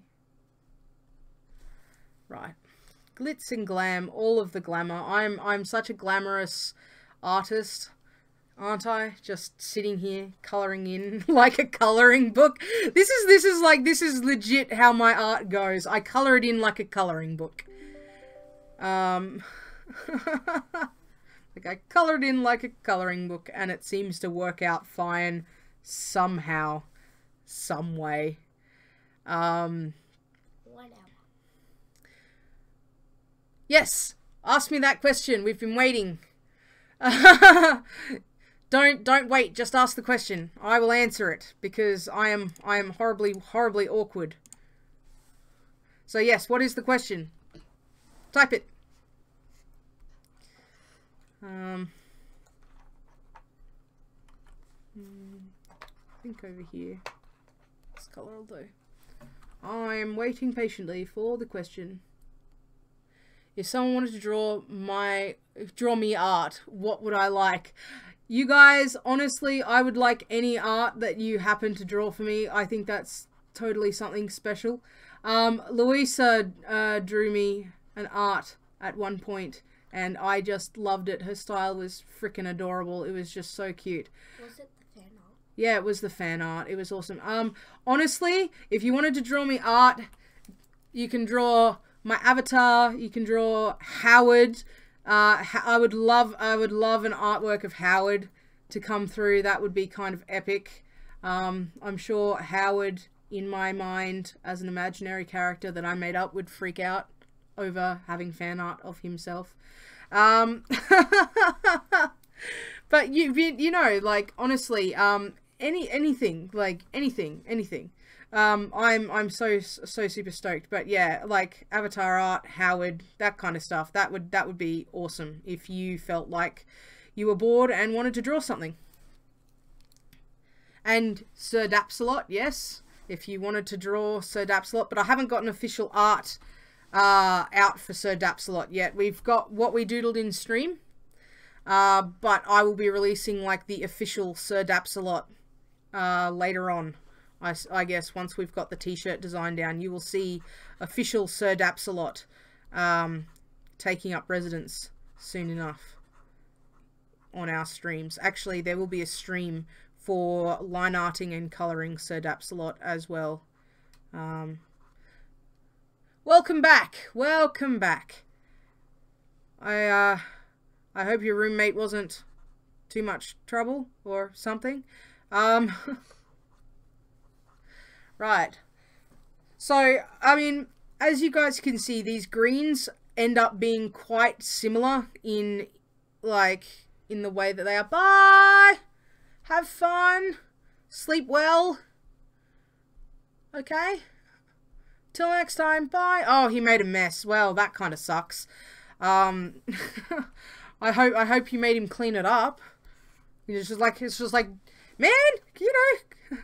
Right. Glitz and glam, all of the glamour. I'm such a glamorous artist, aren't I? Just sitting here coloring in like a coloring book. This is legit how my art goes. I color it in like a coloring book. Like I colored in like a coloring book, and it seems to work out fine somehow, some way. 1 hour. Yes, ask me that question. We've been waiting. Don't wait. Just ask the question. I will answer it because I am horribly awkward. So yes, what is the question? Type it. I think over here. This color will do. I'm waiting patiently for the question. If someone wanted to draw me art, what would I like? You guys, honestly, I would like any art that you happen to draw for me. I think that's totally something special. Louisa drew me an art at one point, and I just loved it. Her style was freaking adorable. It was just so cute. Was it the fan art? Yeah, it was the fan art. It was awesome. Honestly, if you wanted to draw me art, you can draw my avatar. You can draw Howard. I would love an artwork of Howard to come through. That would be kind of epic. I'm sure Howard, in my mind, as an imaginary character that I made up, would freak out over having fan art of himself. But you know, like, honestly, anything, like anything. I'm so super stoked. But yeah, like avatar art, Howard, that kind of stuff. That would be awesome if you felt like you were bored and wanted to draw something. And Sir Dapsalot, yes, if you wanted to draw Sir Dapsalot, but I haven't got an official art out for Sir Dapsalot yet. We've got what we doodled in stream, but I will be releasing like the official Sir Dapsalot later on. I guess once we've got the t-shirt design down, you will see official Sir Dapsalot taking up residence soon enough on our streams. Actually, there will be a stream for line arting and colouring Sir Dapsalot as well. Welcome back. Welcome back. I hope your roommate wasn't too much trouble or something. Right. So, I mean, as you guys can see, these greens end up being quite similar in the way that they are. Bye! Have fun. Sleep well. Okay? Till next time. Bye. Oh, he made a mess. Well, that kind of sucks. I hope you made him clean it up. It's just like, man, you know,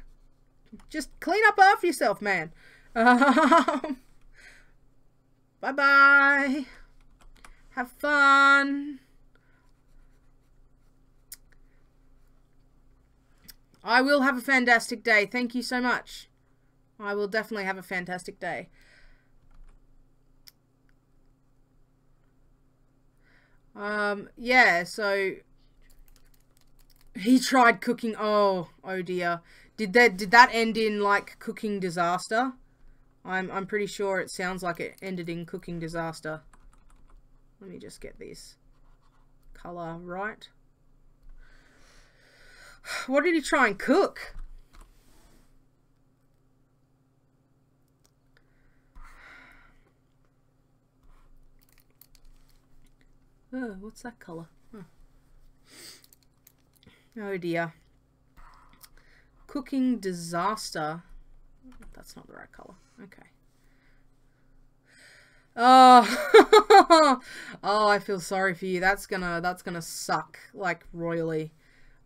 just clean up after yourself, man. Bye-bye. Have fun. I will have a fantastic day. Thank you so much. I will definitely have a fantastic day. Yeah, so he tried cooking. Oh dear. Did that end in like cooking disaster? I'm pretty sure it sounds like it ended in cooking disaster. Let me just get this color right. What did he try and cook? Oh, what's that colour? Oh. Oh dear. Cooking disaster. That's not the right colour. Okay. Oh, oh, I feel sorry for you. That's gonna suck like royally.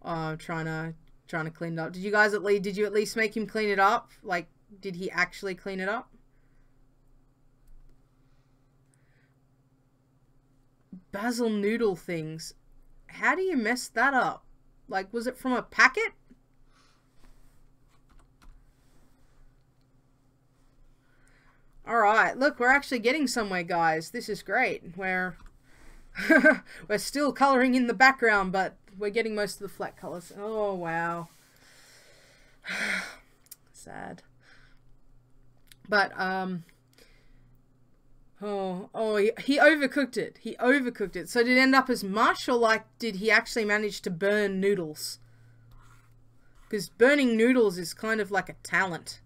Trying to clean it up. Did you at least make him clean it up? Like, did he actually clean it up? Basil noodle things. How do you mess that up? Like, was it from a packet? Alright, look, we're actually getting somewhere, guys. This is great. We're still colouring in the background, but we're getting most of the flat colours. Oh, wow. Sad. But, oh, he overcooked it. He overcooked it. So did it end up as mush, or like, did he actually manage to burn noodles? Because burning noodles is kind of like a talent.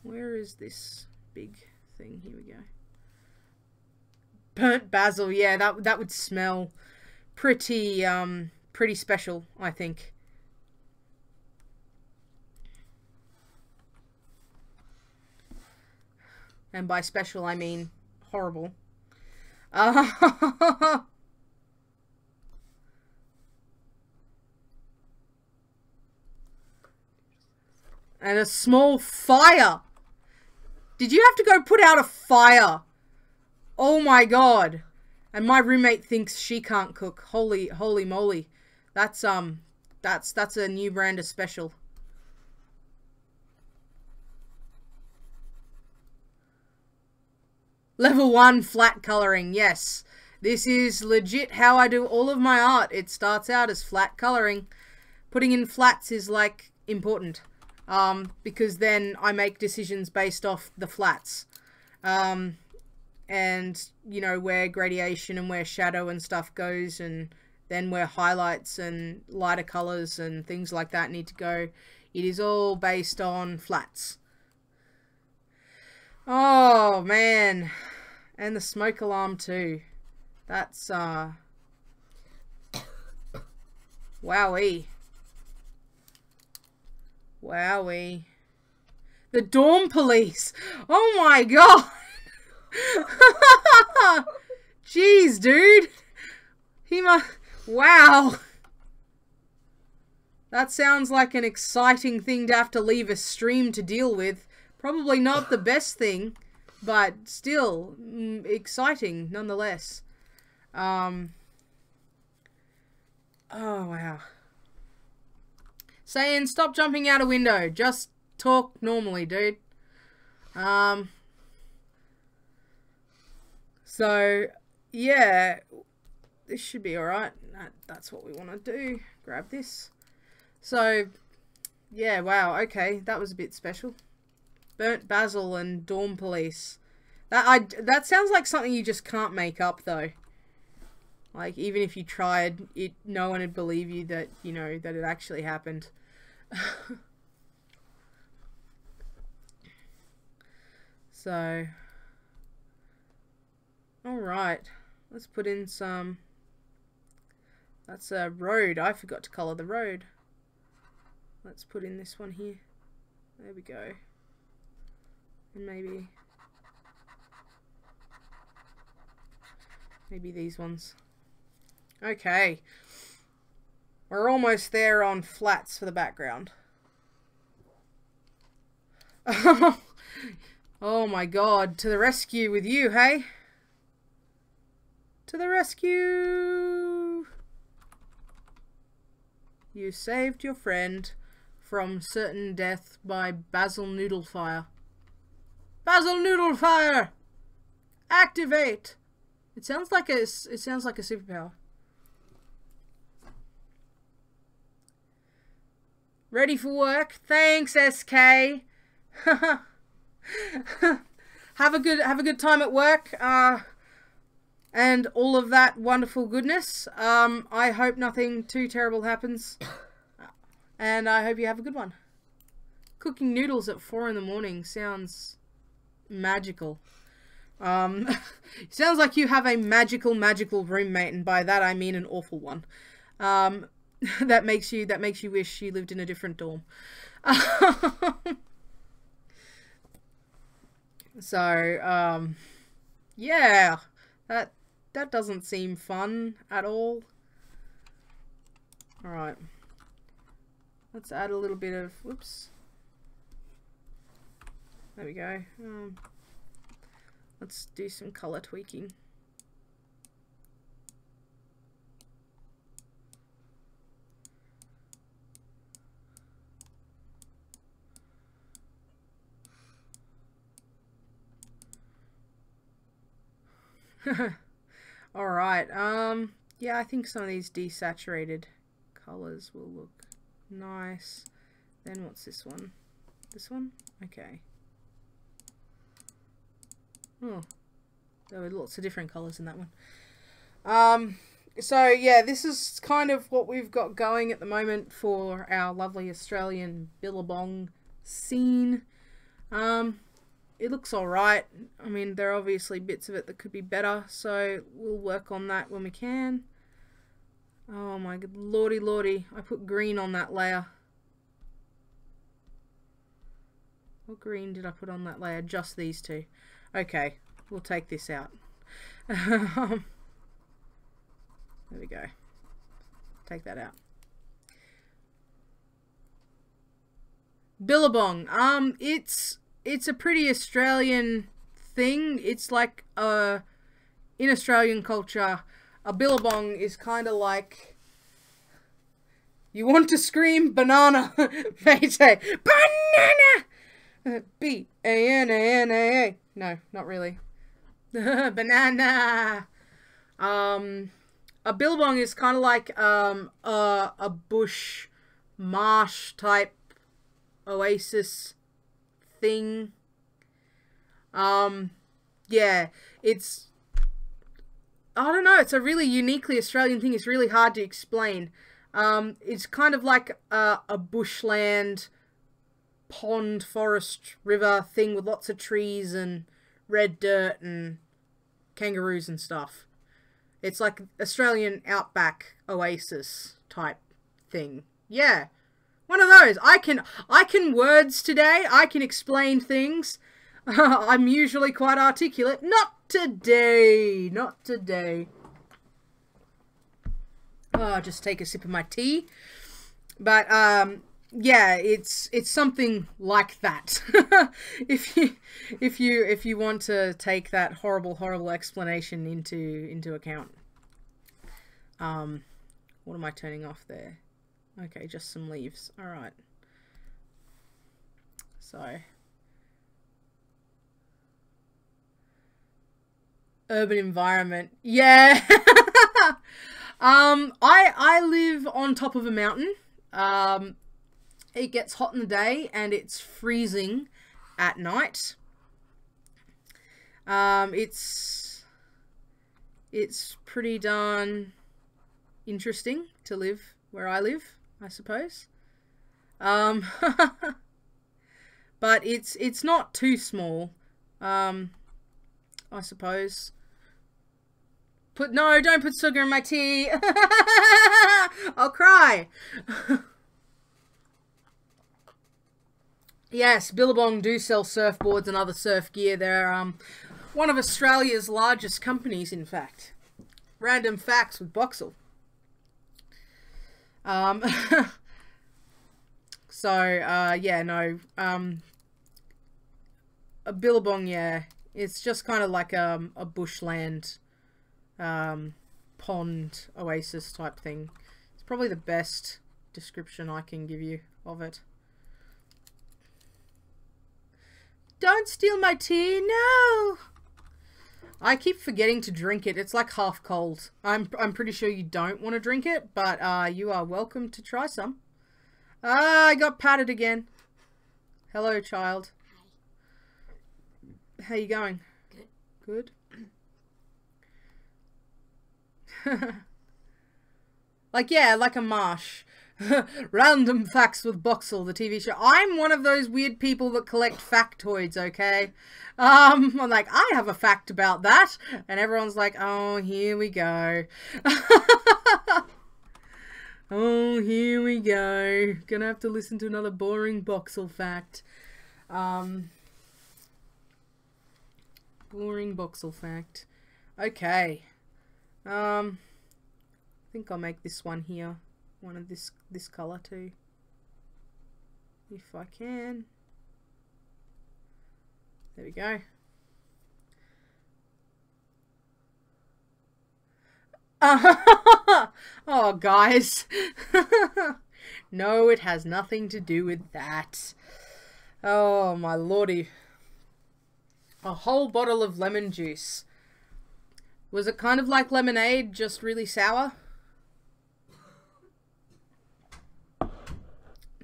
Where is this big thing? Here we go. Burnt basil. Yeah, that would smell pretty pretty special, I think. And by special, I mean horrible. And a small fire. Did you have to go put out a fire? Oh my god. And my roommate thinks she can't cook. Holy moly. That's a new brand of special. Level 1 flat coloring. Yes. This is legit how I do all of my art. It starts out as flat coloring. Putting in flats is like important. Because then I make decisions based off the flats. And, you know, where gradation and where shadow and stuff goes, and then where highlights and lighter colors and things like that need to go. It is all based on flats. Oh, man. And the smoke alarm too. That's, wowee. Wowee. The Dawn Police. Oh my god. Jeez, dude. He must... Wow. That sounds like an exciting thing to have to leave a stream to deal with. Probably not the best thing, but still exciting nonetheless. Oh, wow. Saying stop jumping out a window. Just talk normally, dude. So, yeah. This should be alright. That's what we want to do. Grab this. So, yeah, wow. Okay, that was a bit special. Burnt basil and Dawn Police. That sounds like something you just can't make up, though. Like, even if you tried, no one would believe you that, you know, that it actually happened. So, alright. Let's put in some... That's a road. I forgot to colour the road. Let's put in this one here. There we go. And maybe these ones. Okay. We're almost there on flats for the background. Oh my god. To the rescue with you, hey? To the rescue! You saved your friend from certain death by Basil Noodle Fire. Basil Noodle Fire! Activate! It sounds like a superpower. Ready for work? Thanks, SK. Have a good time at work. and all of that wonderful goodness. I hope nothing too terrible happens. And I hope you have a good one. Cooking noodles at 4 in the morning sounds magical. Sounds like you have a magical roommate, and by that I mean an awful one. That makes you wish you lived in a different dorm. So, yeah, that doesn't seem fun at all. All right. Let's add a little bit of, whoops. There we go. Let's do some color tweaking. All right. Yeah, I think some of these desaturated colors will look nice. Then what's this one? This one? Okay. Oh, there were lots of different colors in that one. So yeah, this is kind of what we've got going at the moment for our lovely Australian Billabong scene. It looks alright. I mean, there are obviously bits of it that could be better, so we'll work on that when we can. Oh my good lordy, I put green on that layer. What green did I put on that layer? Just these two. Okay, we'll take this out. There we go. Take that out. Billabong. It's a pretty Australian thing. It's like in Australian culture, a billabong is kind of like, you want to scream banana, they say banana. B-A-N-A-N-A-A. No, not really. Banana. A billabong is kind of like a bush marsh type oasis thing. Yeah, it's, I don't know, it's a really uniquely Australian thing. It's really hard to explain. It's kind of like a bushland, pond, forest, river thing with lots of trees and red dirt and kangaroos and stuff. It's like Australian outback oasis type thing. Yeah. One of those. I can words today. I can explain things. I'm usually quite articulate. Not today. Not today. Oh, just take a sip of my tea. But yeah, it's something like that. if you want to take that horrible explanation into account. What am I turning off there? Okay, just some leaves. All right. So, urban environment. Yeah. I live on top of a mountain. It gets hot in the day and it's freezing at night. It's pretty darn interesting to live where I live, I suppose. But it's not too small, I suppose. No, don't put sugar in my tea. I'll cry. Yes, Billabong do sell surfboards and other surf gear. They're one of Australia's largest companies, in fact. Random facts with Boxle. Yeah, no, a billabong, yeah, it's just kind of like a bushland, pond oasis type thing. It's probably the best description I can give you of it. Don't steal my tea, no! I keep forgetting to drink it. It's like half cold. I'm pretty sure you don't want to drink it, but you are welcome to try some. I got patted again. Hello, child. Hi. How you going? Good. Good? Like, yeah, like a marsh. Random facts with Boxle, the TV show. I'm one of those weird people that collect factoids, okay? I'm like, I have a fact about that. And everyone's like, oh, here we go. Oh, here we go. Gonna have to listen to another boring Boxle fact. Boring Boxle fact. Okay. I think I'll make this one here. One of this colour too. If I can. There we go. Oh, guys. No, it has nothing to do with that. Oh, my lordy. A whole bottle of lemon juice. Was it kind of like lemonade, just really sour?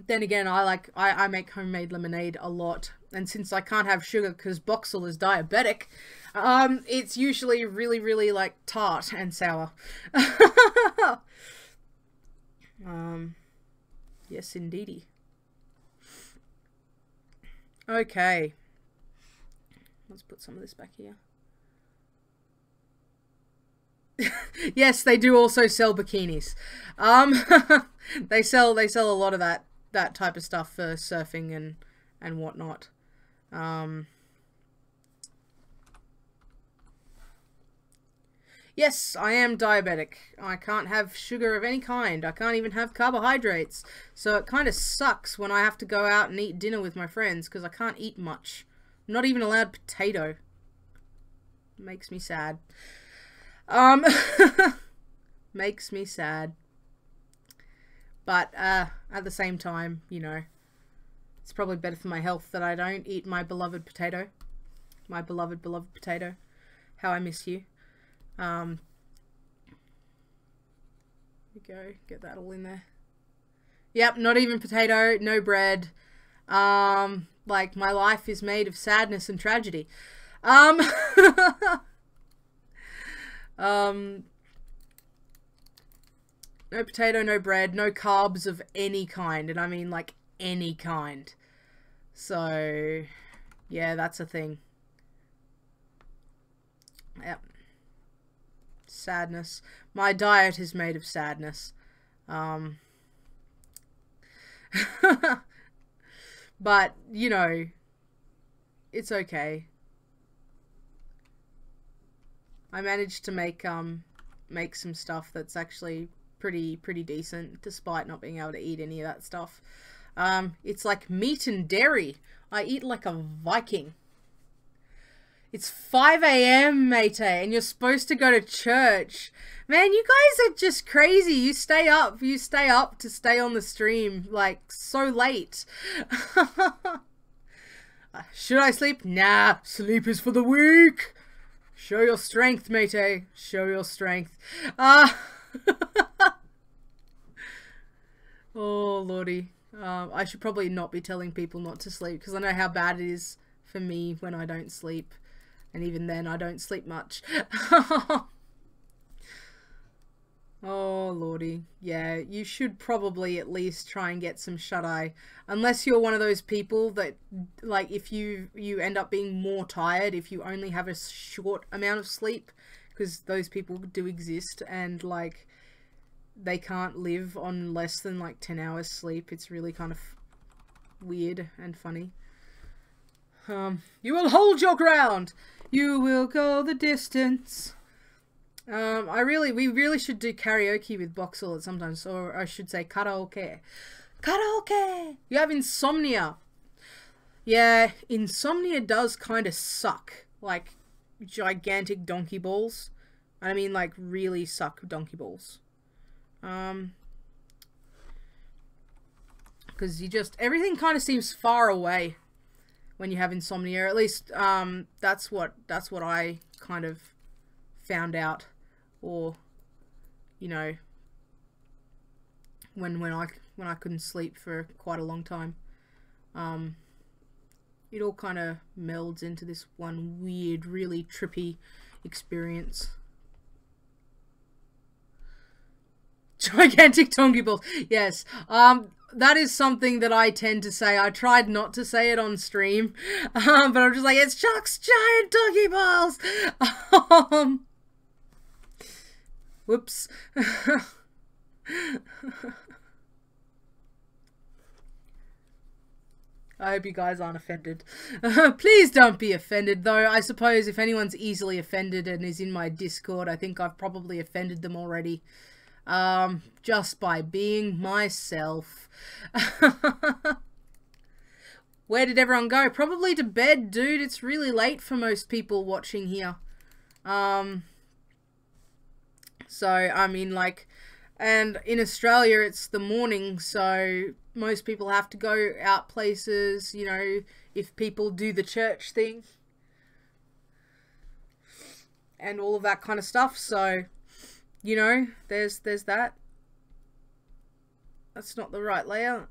Then again, I make homemade lemonade a lot. And since I can't have sugar because Boxle is diabetic, it's usually really, really like tart and sour. Yes, indeedy. Okay. Let's put some of this back here. Yes, they do also sell bikinis. They sell a lot of that type of stuff for surfing and whatnot. Yes, I am diabetic. I can't have sugar of any kind. I can't even have carbohydrates. So it kind of sucks when I have to go out and eat dinner with my friends because I can't eat much. I'm not even allowed potato. Makes me sad. Makes me sad. But at the same time, you know, it's probably better for my health that I don't eat my beloved potato. My beloved potato. How I miss you. There we go. Get that all in there. Yep, not even potato, no bread. Like, my life is made of sadness and tragedy. No potato, no bread, no carbs of any kind. And I mean, like, any kind. So, yeah, that's a thing. Yep. Sadness. My diet is made of sadness. But, you know, it's okay. I managed to make some stuff that's actually pretty decent, despite not being able to eat any of that stuff. It's like meat and dairy. I eat like a Viking. It's 5 AM, mate, and you're supposed to go to church. Man, you guys are just crazy. You stay up to stay on the stream, like, so late. Should I sleep? Nah, sleep is for the weak. Show your strength, mate. Show your strength. Oh, lordy. I should probably not be telling people not to sleep, because I know how bad it is for me when I don't sleep. And even then, I don't sleep much. Oh, lordy. Yeah, you should probably at least try and get some shut-eye. Unless you're one of those people that, like, if you end up being more tired if you only have a short amount of sleep. Because those people do exist, and, like, they can't live on less than, like, 10 hours sleep. It's really kind of weird and funny. You will hold your ground! You will go the distance. We really should do karaoke with Boxle sometimes, or I should say karaoke. Karaoke! You have insomnia. Yeah, insomnia does kind of suck. Like, gigantic donkey balls. I mean, like, really suck donkey balls. Because everything kind of seems far away when you have insomnia. Or at least, that's what I kind of found out. Or, you know, when I couldn't sleep for quite a long time. It all kind of melds into this one weird, really trippy experience. Gigantic donkey balls. Yes. That is something that I tend to say. I tried not to say it on stream, but I'm just like, it's Chuck's giant donkey balls. Whoops. I hope you guys aren't offended. Please don't be offended, though. I suppose if anyone's easily offended and is in my Discord, I think I've probably offended them already. Just by being myself. Where did everyone go? Probably to bed, dude. It's really late for most people watching here. So, I mean, like, and in Australia it's the morning, so most people have to go out places, you know, if people do the church thing. And all of that kind of stuff, so... You know, there's that. That's not the right layer.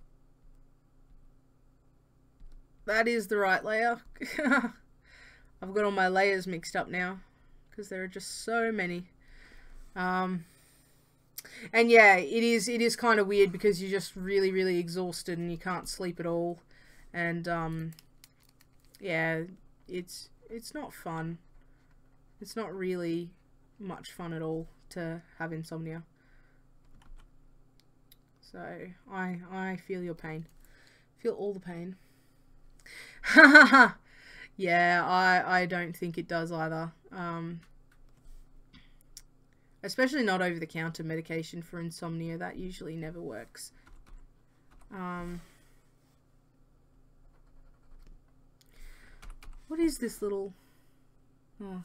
That is the right layer. I've got all my layers mixed up now because there are just so many. And yeah, it is kind of weird because you're just really exhausted and you can't sleep at all. And yeah, it's not fun. It's not really much fun at all to have insomnia. So I feel your pain. Feel all the pain. Yeah, I don't think it does either. Especially not over the counter medication for insomnia. That usually never works. What is this little... Oh,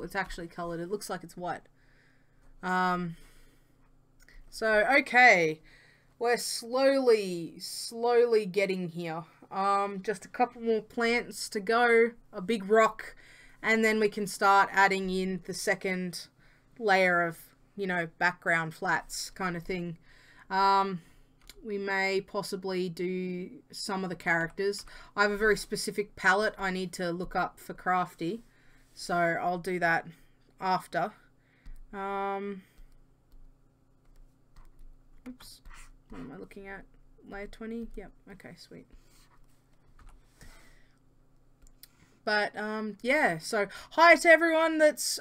it's actually coloured. It looks like it's white. So, okay. We're slowly getting here. Just a couple more plants to go, a big rock, and then we can start adding in the second layer of, you know, background flats kind of thing. We may possibly do some of the characters. I have a very specific palette I need to look up for Crafty, so I'll do that after. Oops, what am I looking at? Layer 20? Yep, okay, sweet. But, yeah, so, hi to everyone that's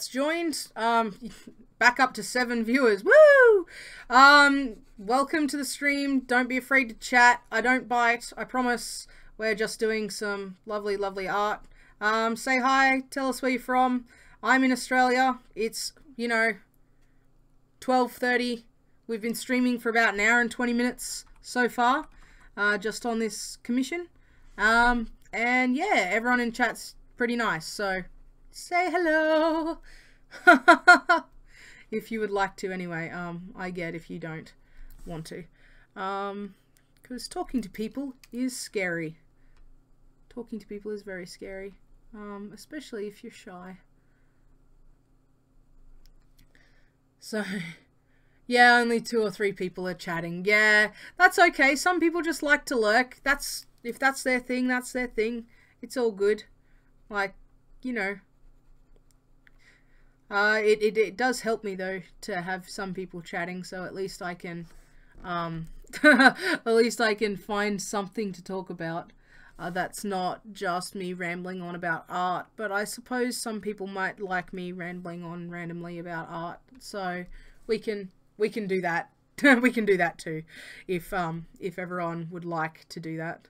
joined, back up to 7 viewers, woo! Welcome to the stream, don't be afraid to chat, I don't bite, I promise, we're just doing some lovely art. Say hi, tell us where you're from. I'm in Australia, it's, you know, 12:30, we've been streaming for about an hour and 20 minutes so far, just on this commission. And yeah, everyone in chat's pretty nice, so say hello. If you would like to anyway. I get if you don't want to. Because talking to people is scary. Talking to people is very scary. Especially if you're shy. So, yeah, only 2 or 3 people are chatting. Yeah, that's okay. Some people just like to lurk. If that's their thing, that's their thing. It's all good. Like, you know. It does help me, though, to have some people chatting, so at least I can, at least I can find something to talk about. That's not just me rambling on about art, but I suppose some people might like me rambling on randomly about art, so we can do that. We can do that too, if everyone would like to do that.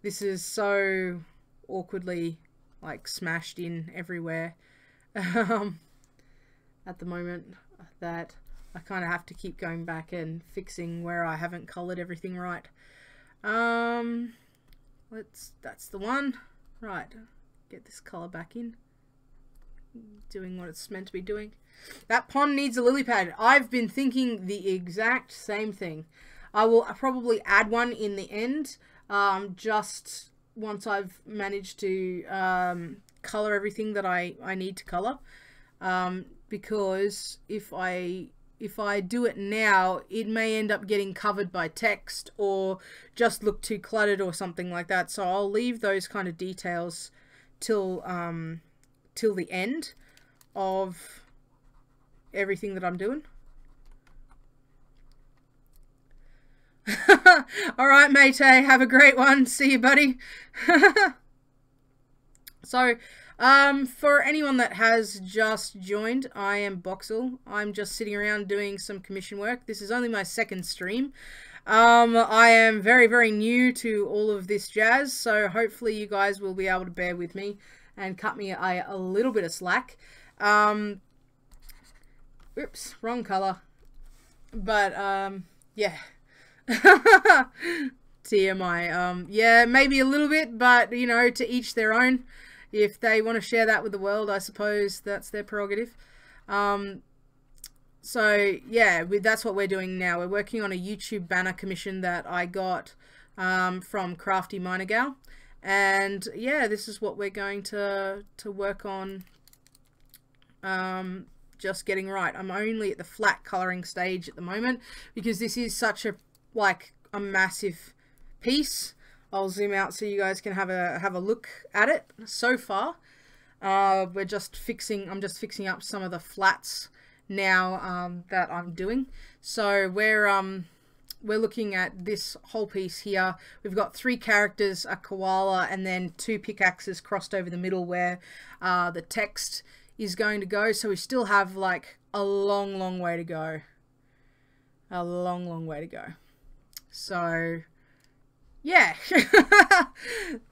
This is so awkwardly, like, smashed in everywhere at the moment that I kind of have to keep going back and fixing where I haven't coloured everything right. That's the one. Right, get this colour back in. Doing what it's meant to be doing. That pond needs a lily pad. I've been thinking the exact same thing. I will probably add one in the end, just once I've managed to colour everything that I need to colour, because if I do it now, it may end up getting covered by text or just look too cluttered or something like that. So I'll leave those kind of details till the end of everything that I'm doing. Alright, mate, have a great one. See you, buddy. So, for anyone that has just joined, I am Boxle. I'm just sitting around doing some commission work. This is only my second stream. I am very, very new to all of this jazz, so hopefully you guys will be able to bear with me and cut me a little bit of slack. Oops, wrong color. But, yeah. TMI. Yeah, maybe a little bit, but, you know, to each their own. If they want to share that with the world, I suppose that's their prerogative. So, yeah, that's what we're doing now. We're working on a YouTube banner commission that I got from Crafty Minergal. And, yeah, this is what we're going to work on just getting right. I'm only at the flat colouring stage at the moment because this is such a, like, a massive piece. I'll zoom out so you guys can have a look at it. So far, I'm just fixing up some of the flats now that I'm doing. So we're looking at this whole piece here. We've got 3 characters, a koala, and then 2 pickaxes crossed over the middle where the text is going to go. So we still have like a long way to go. A long way to go. So yeah.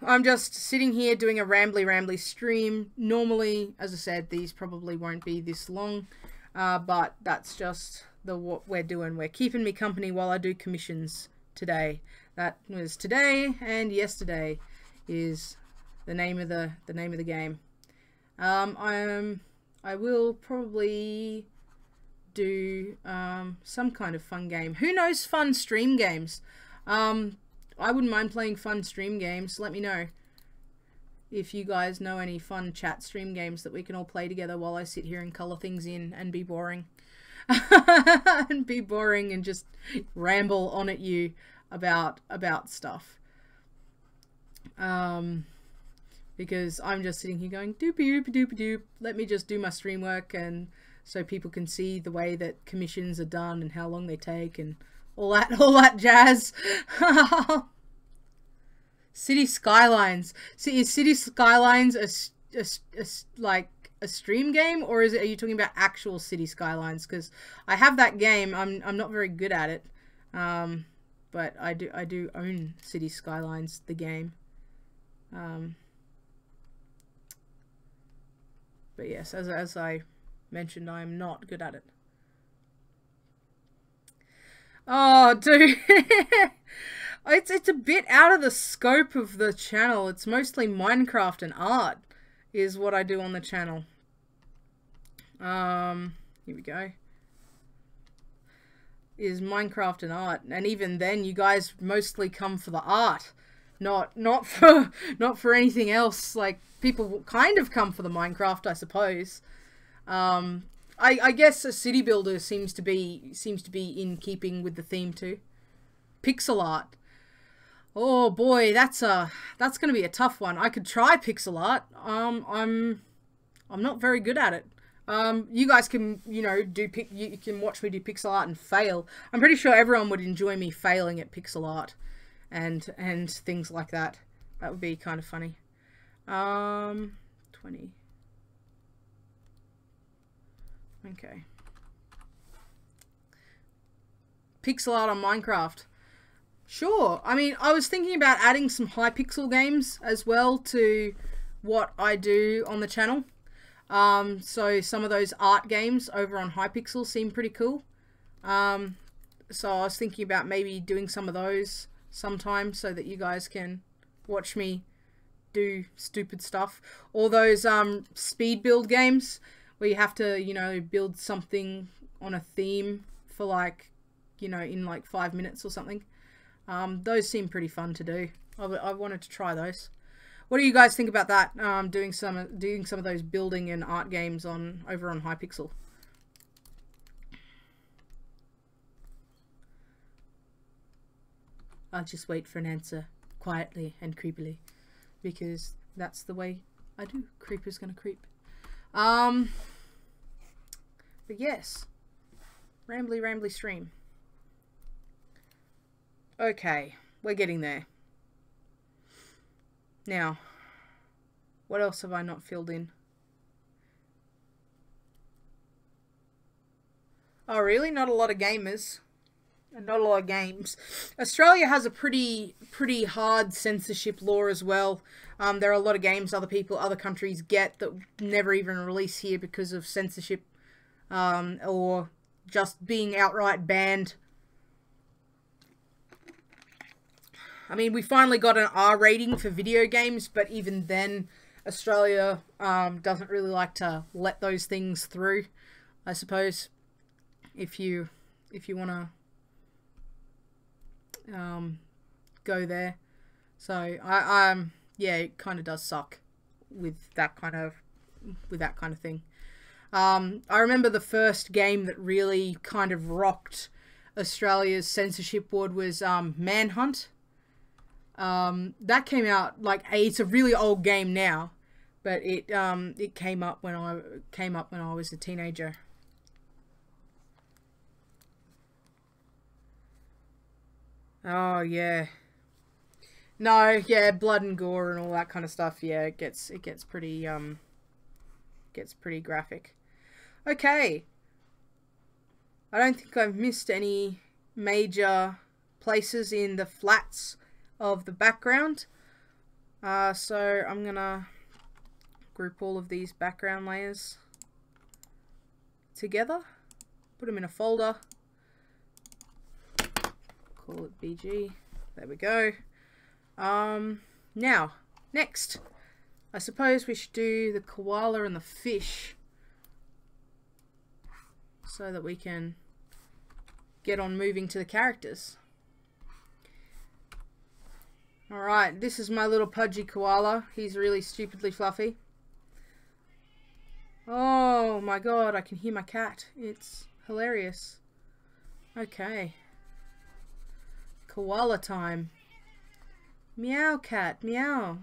I'm just sitting here doing a rambly stream. Normally, as I said, these probably won't be this long, but that's just what we're doing. We're keeping me company while I do commissions today. That was today, and yesterday is the name of the game. I will probably do some kind of fun game. Who knows fun stream games? I wouldn't mind playing fun stream games. Let me know if you guys know any fun chat stream games that we can all play together while I sit here and colour things in and be boring. And be boring and just ramble on at you about stuff. Because I'm just sitting here going doopy doopy doopy doop. Let me just do my stream work, and so people can see the way that commissions are done and how long they take and all that jazz. City Skylines. See, is City Skylines like a stream game, or are you talking about actual City Skylines? Because I have that game. I'm not very good at it, but I do own City Skylines, the game. But yes, as I mentioned, I am not good at it. Oh, dude. It's a bit out of the scope of the channel. It's mostly Minecraft and art is what I do on the channel. Here we go. Is Minecraft and art. And even then, you guys mostly come for the art. Not for anything else. Like, people kind of come for the Minecraft, I suppose. I guess a city builder seems to be in keeping with the theme too. Pixel art. Oh boy, that's gonna be a tough one. I could try pixel art. I'm not very good at it. You guys can, you know, you can watch me do pixel art and fail. I'm pretty sure everyone would enjoy me failing at pixel art and things like that. That would be kind of funny. 20. Okay. Pixel art on Minecraft. Sure. I mean, I was thinking about adding some Hypixel games as well to what I do on the channel. So some of those art games over on Hypixel seem pretty cool. So I was thinking about maybe doing some of those sometime so that you guys can watch me do stupid stuff. Or those speed build games where you have to, you know, build something on a theme for like, you know, in like 5 minutes or something. Those seem pretty fun to do. I wanted to try those. What do you guys think about that? Doing some of those building and art games over on Hypixel. I'll just wait for an answer quietly and creepily, because that's the way I do. Creeper's gonna creep. But yes, rambly stream. Okay, we're getting there. Now, what else have I not filled in? Oh, really? Not a lot of gamers. And not a lot of games. Australia has a pretty hard censorship law as well. There are a lot of games other countries get that never even release here because of censorship, or just being outright banned. I mean, we finally got an R rating for video games, but even then, Australia doesn't really like to let those things through, I suppose. If you want to go there. So yeah, it kind of does suck with that kind of thing. I remember the first game that really kind of rocked Australia's censorship board was Manhunt. That came out, like, it's a really old game now, but it came up when I was a teenager. Oh yeah. No, yeah, blood and gore and all that kind of stuff. Yeah, it gets pretty graphic. Okay. I don't think I've missed any major places in the flats of the background. So I'm gonna group all of these background layers together, put them in a folder, call it BG. There we go. Now, next, I suppose we should do the koala and the fish so that we can get on moving to the characters. Alright, this is my little pudgy koala. He's really stupidly fluffy. Oh my god, I can hear my cat. It's hilarious. Okay. Koala time. Meow, cat, meow.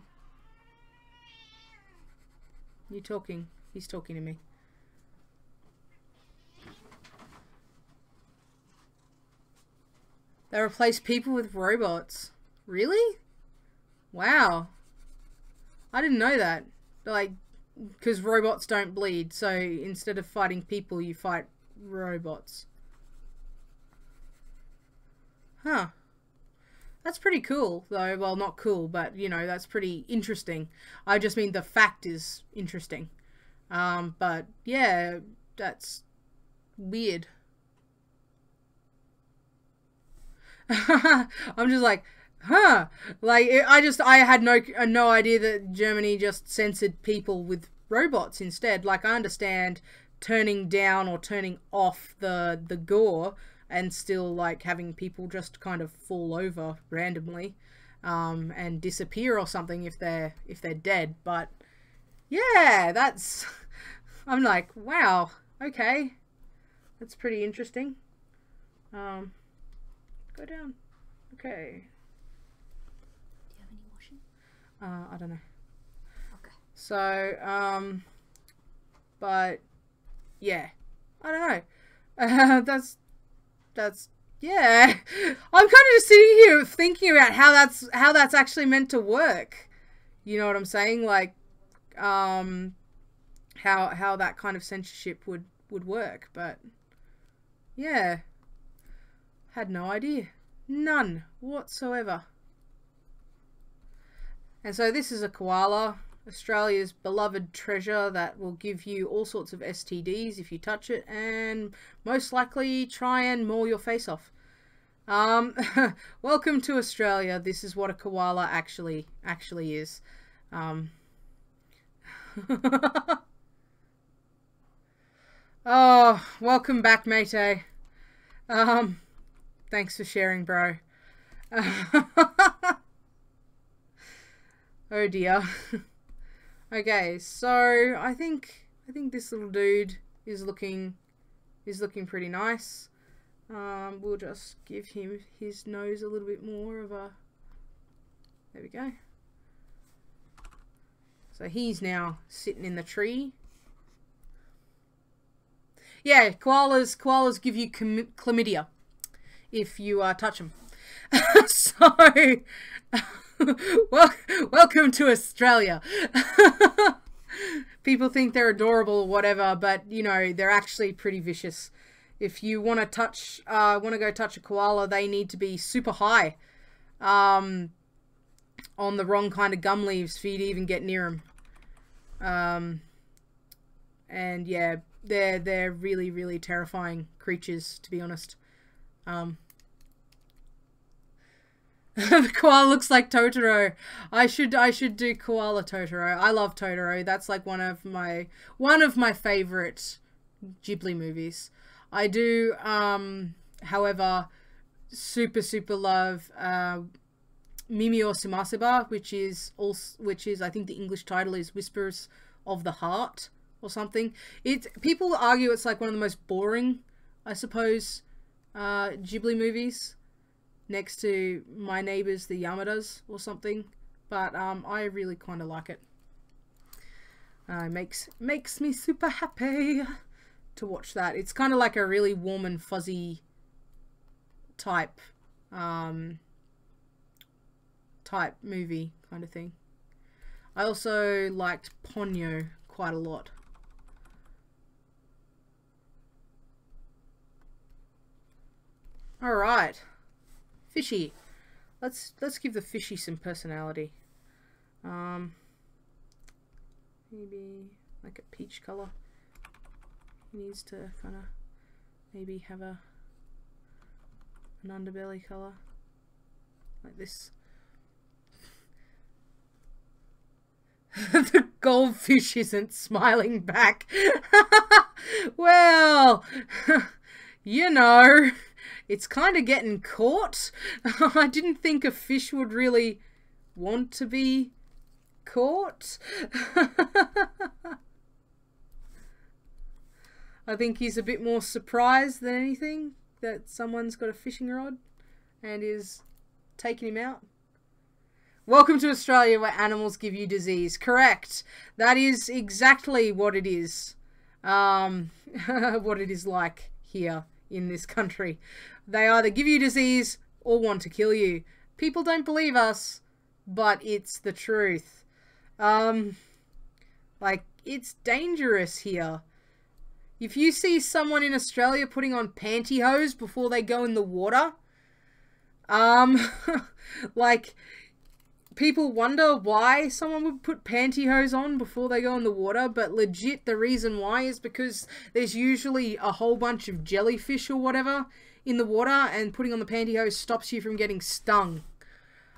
You talking? He's talking to me. They replace people with robots. Really? Wow. I didn't know that. Like, because robots don't bleed, so instead of fighting people, you fight robots. Huh. That's pretty cool, though. Well, not cool, but, you know, that's pretty interesting. I just mean the fact is interesting. But, yeah, that's weird. I'm just like, huh. Like, I had no idea that Germany just censored people with robots instead. Like, I understand turning down or turning off the gore, and still, like, having people just kind of fall over randomly and disappear or something if they're dead. But yeah, that's, I'm like, wow, okay, that's pretty interesting. Go down. Okay. Do you have any washing? I don't know. Okay. So but yeah, I don't know. That's yeah. I'm kind of just sitting here thinking about how that's actually meant to work. You know what I'm saying? Like, how that kind of censorship would work. But yeah, had no idea, none whatsoever. And so this is a koala, Australia's beloved treasure that will give you all sorts of STDs if you touch it, and most likely try and maul your face off. Welcome to Australia. This is what a koala actually is. Oh, welcome back, mate. Thanks for sharing, bro. Oh dear. Okay, so I think this little dude is looking pretty nice. We'll just give him his nose a little bit more of a. There we go. So he's now sitting in the tree. Yeah, koalas give you chlamydia if you touch them. So, well, welcome to Australia. People think they're adorable or whatever, but you know, they're actually pretty vicious. If you want to go touch a koala, they need to be super high, on the wrong kind of gum leaves for you to even get near them. And yeah, they're really, really terrifying creatures, to be honest. The koala looks like Totoro. I should do koala Totoro. I love Totoro. That's like one of my favorite Ghibli movies. I do, however, super love Mimio Sumaseba, which is I think the English title is Whispers of the Heart or something. People argue it's like one of the most boring, I suppose, Ghibli movies, next to My Neighbors the Yamadas or something, but I really kind of like it. Makes me super happy to watch that. It's kind of like a really warm and fuzzy type movie kind of thing. I also liked Ponyo quite a lot. All right. Fishy. Let's give the fishy some personality. Maybe like a peach color. He needs to kind of maybe have an underbelly color like this. The goldfish isn't smiling back. Well, you know, it's kind of getting caught. I didn't think a fish would really want to be caught. I think he's a bit more surprised than anything that someone's got a fishing rod and is taking him out. Welcome to Australia, where animals give you disease. Correct. That is exactly what it is. What it is like here in this country. They either give you disease or want to kill you. People don't believe us, but it's the truth. Like, it's dangerous here. If you see someone in Australia putting on pantyhose before they go in the water, like, people wonder why someone would put pantyhose on before they go in the water, but legit the reason why is because there's usually a whole bunch of jellyfish or whatever in the water, and putting on the pantyhose stops you from getting stung.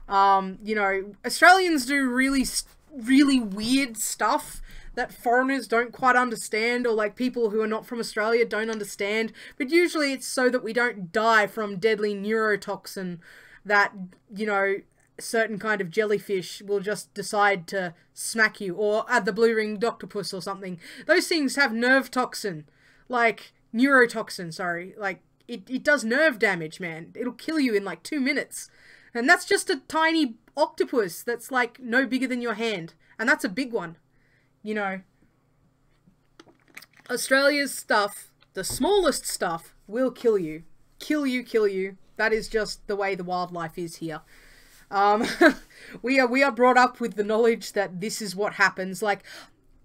You know, Australians do really weird stuff that foreigners don't quite understand, or like people who are not from Australia don't understand, but usually it's so that we don't die from deadly neurotoxin that, you know, certain kind of jellyfish will just decide to smack you, or the blue-ringed octopus or something. Those things have nerve toxin, like neurotoxin, sorry, like it does nerve damage, man. It'll kill you in like 2 minutes. And that's just a tiny octopus that's like no bigger than your hand, and that's a big one. You know, Australia's stuff, the smallest stuff, will kill you. Kill you. That is just the way the wildlife is here. We are brought up with the knowledge that this is what happens. Like,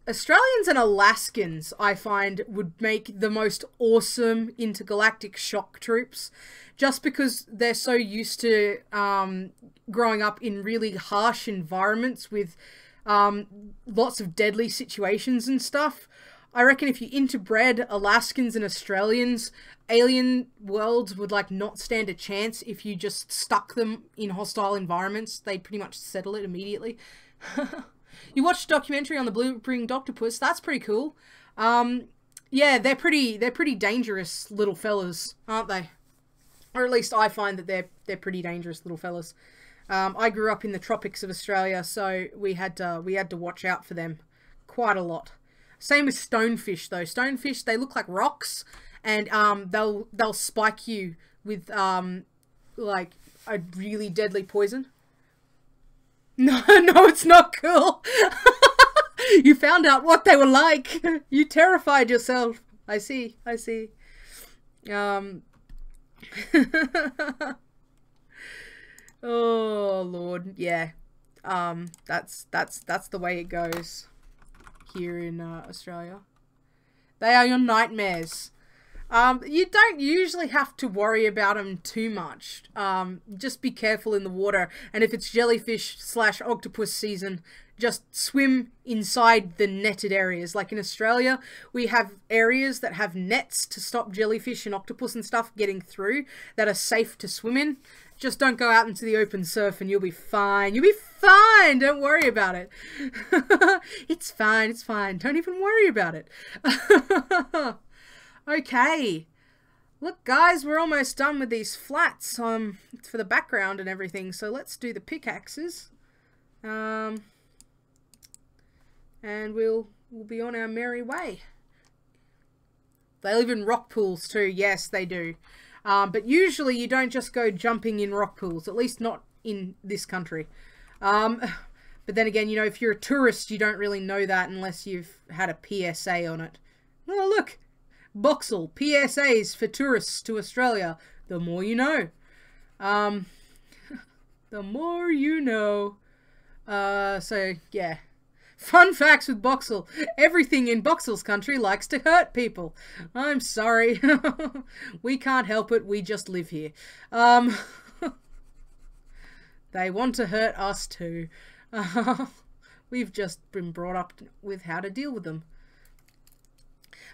Australians and Alaskans, I find, would make the most awesome intergalactic shock troops, just because they're so used to growing up in really harsh environments with lots of deadly situations and stuff. I reckon if you interbred Alaskans and Australians, alien worlds would like not stand a chance if you just stuck them in hostile environments. They'd pretty much settle it immediately. You watched a documentary on the blue-ringed octopus. That's pretty cool. Yeah, they're pretty dangerous little fellas, aren't they? Or at least I find that they're pretty dangerous little fellas. I grew up in the tropics of Australia, so we had to watch out for them quite a lot. Same with stonefish, though. Stonefish, they look like rocks, and they'll spike you with like a really deadly poison. No, it's not cool. You found out what they were like. You terrified yourself. I see. Oh Lord, yeah. That's the way it goes here in Australia. They are your nightmares. You don't usually have to worry about them too much. Just be careful in the water, and if it's jellyfish / octopus season, just swim inside the netted areas. Like in Australia, we have areas that have nets to stop jellyfish and octopus and stuff getting through that are safe to swim in. Just don't go out into the open surf and you'll be fine. You'll be fine. Don't worry about it. It's fine. It's fine. Don't even worry about it. Okay. Look, guys, we're almost done with these flats for the background and everything. So let's do the pickaxes. And we'll be on our merry way. They live in rock pools too. Yes, they do. But usually you don't just go jumping in rock pools, at least not in this country. But then again, you know, if you're a tourist, you don't really know that unless you've had a PSA on it. Oh, look. Boxle, PSAs for tourists to Australia. The more you know. The more you know. So, yeah. Fun facts with Boxle. Everything in Boxle's country likes to hurt people. I'm sorry. We can't help it. We just live here. They want to hurt us too. We've just been brought up with how to deal with them.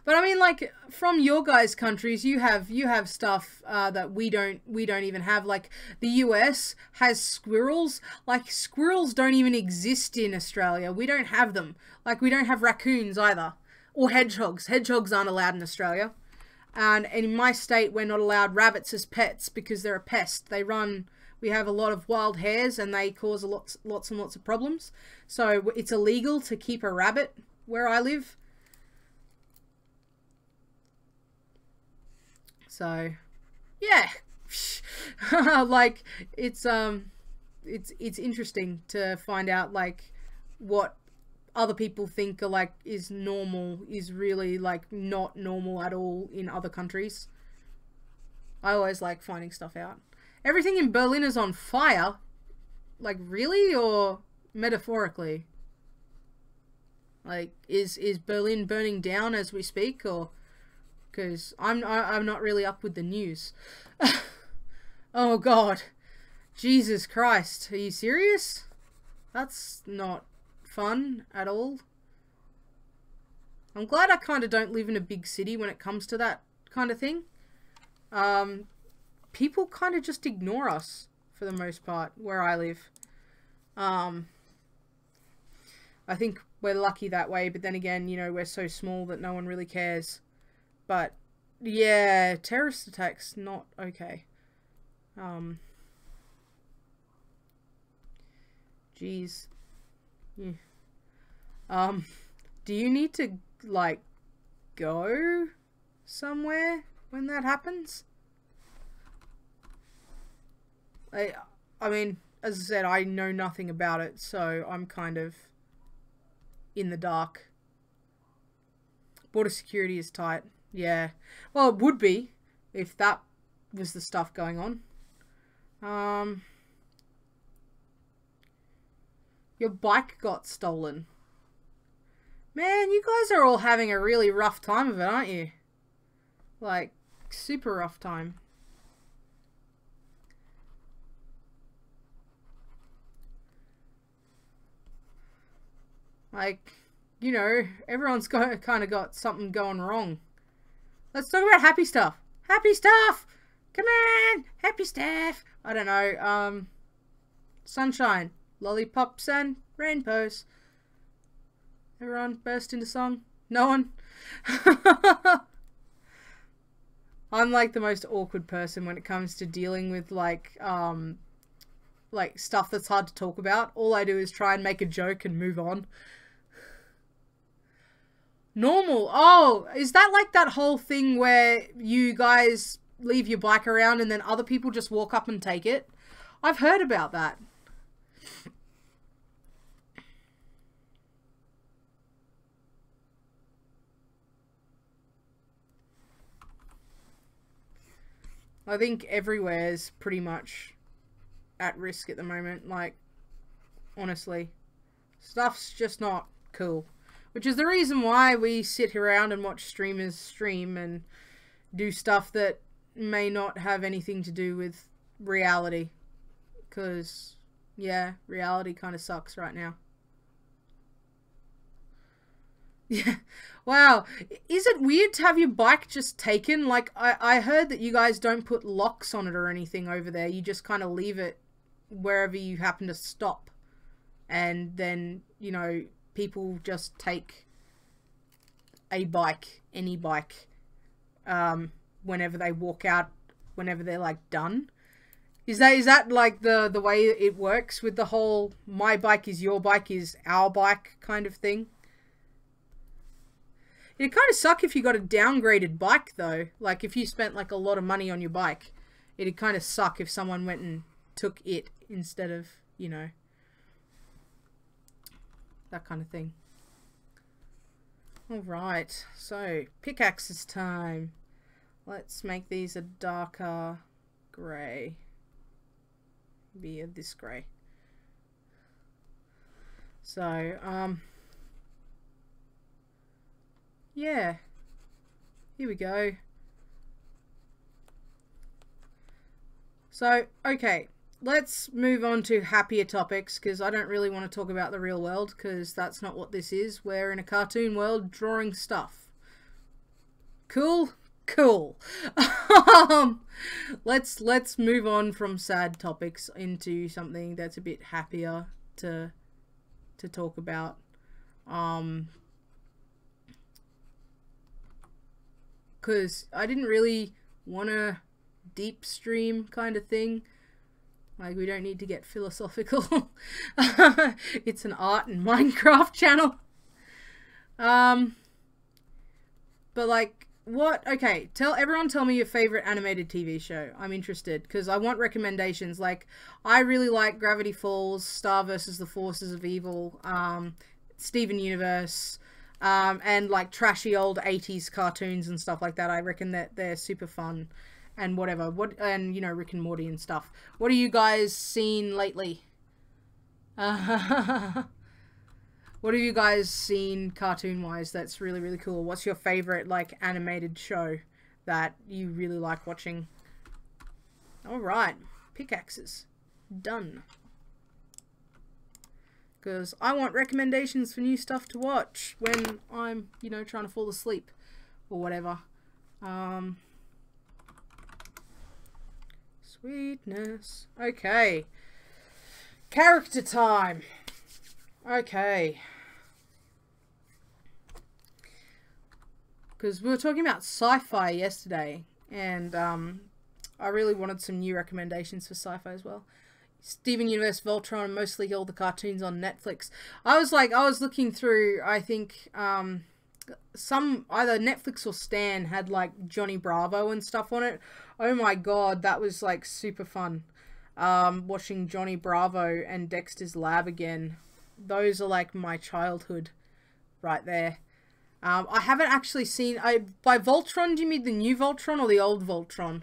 But I mean, like, from your guys' countries, you have stuff that we don't even have. Like, the US has squirrels. Like, squirrels don't even exist in Australia. We don't have them. Like, we don't have raccoons either. Or hedgehogs. Hedgehogs aren't allowed in Australia. And in my state, we're not allowed rabbits as pets because they're a pest. We have a lot of wild hares and they cause lots and lots of problems. So it's illegal to keep a rabbit where I live. So, yeah, like, it's interesting to find out, like, what other people think are, like, is normal is really, like, not normal at all in other countries. I always like finding stuff out. Everything in Berlin is on fire. Like, really? Or metaphorically? Like, is Berlin burning down as we speak, or... Because I'm not really up with the news. Oh God, Jesus Christ, are you serious? That's not fun at all. I'm glad I kind of don't live in a big city when it comes to that kind of thing. People kind of just ignore us for the most part where I live. I think we're lucky that way, but then again, you know, we're so small that no one really cares. But, yeah, terrorist attacks, not okay. Jeez. Yeah. Do you need to, like, go somewhere when that happens? I mean, as I said, I know nothing about it, so I'm kind of in the dark. Border security is tight. Yeah. Well, it would be if that was the stuff going on. Your bike got stolen. Man, you guys are all having a really rough time of it, aren't you? Like, super rough time. Like, you know, everyone's kind of got something going wrong. Let's talk about happy stuff. Happy stuff! Come on! Happy stuff! I don't know, sunshine, lollipops and rainbows. Everyone burst into song? No one? I'm like the most awkward person when it comes to dealing with like stuff that's hard to talk about. All I do is try and make a joke and move on. Normal. Oh, is that like that whole thing where you guys leave your bike around and then other people just walk up and take it? I've heard about that. I think everywhere is pretty much at risk at the moment. Like, honestly, stuff's just not cool. Which is the reason why we sit around and watch streamers stream and do stuff that may not have anything to do with reality. Because, yeah, reality kind of sucks right now. Yeah. Wow. Is it weird to have your bike just taken? Like, I heard that you guys don't put locks on it or anything over there. You just kind of leave it wherever you happen to stop. And then, you know, people just take a bike, any bike, whenever they walk out, whenever they're, like, done. Is that like the way it works with the whole my bike is your bike is our bike kind of thing? It'd kind of suck if you got a downgraded bike, though. Like, if you spent, like, a lot of money on your bike, it'd kind of suck if someone went and took it instead of, you know, that kind of thing. Alright, so, pickaxes time. Let's make these a darker grey. Be of this grey. So, yeah, here we go. So, okay, let's move on to happier topics, because I don't really want to talk about the real world, because that's not what this is. We're in a cartoon world drawing stuff. Cool? Cool. Let's move on from sad topics into something that's a bit happier to talk about. Because I didn't really want a deep stream kind of thing. Like, we don't need to get philosophical. It's an art and Minecraft channel. But like, what? Okay, everyone tell me your favorite animated TV show. I'm interested, because I want recommendations. Like, I really like Gravity Falls, Star vs. the Forces of Evil, Steven Universe, and like trashy old 80s cartoons and stuff like that. I reckon that they're super fun and whatever. And you know, Rick and Morty and stuff. What have you guys seen lately? What have you guys seen cartoon wise that's really, really cool? What's your favorite like animated show that you really like watching? Alright, pickaxes. Done. Because I want recommendations for new stuff to watch when I'm, you know, trying to fall asleep or whatever. Sweetness. Okay. Character time. Okay. Because we were talking about sci-fi yesterday, and I really wanted some new recommendations for sci-fi as well. Steven Universe, Voltron, and mostly all the cartoons on Netflix. I was looking through, I think, some, either Netflix or Stan had, like, Johnny Bravo and stuff on it. Oh my god, that was, like, super fun. Watching Johnny Bravo and Dexter's Lab again. Those are, like, my childhood right there. I haven't actually seen... by Voltron, do you mean the new Voltron or the old Voltron?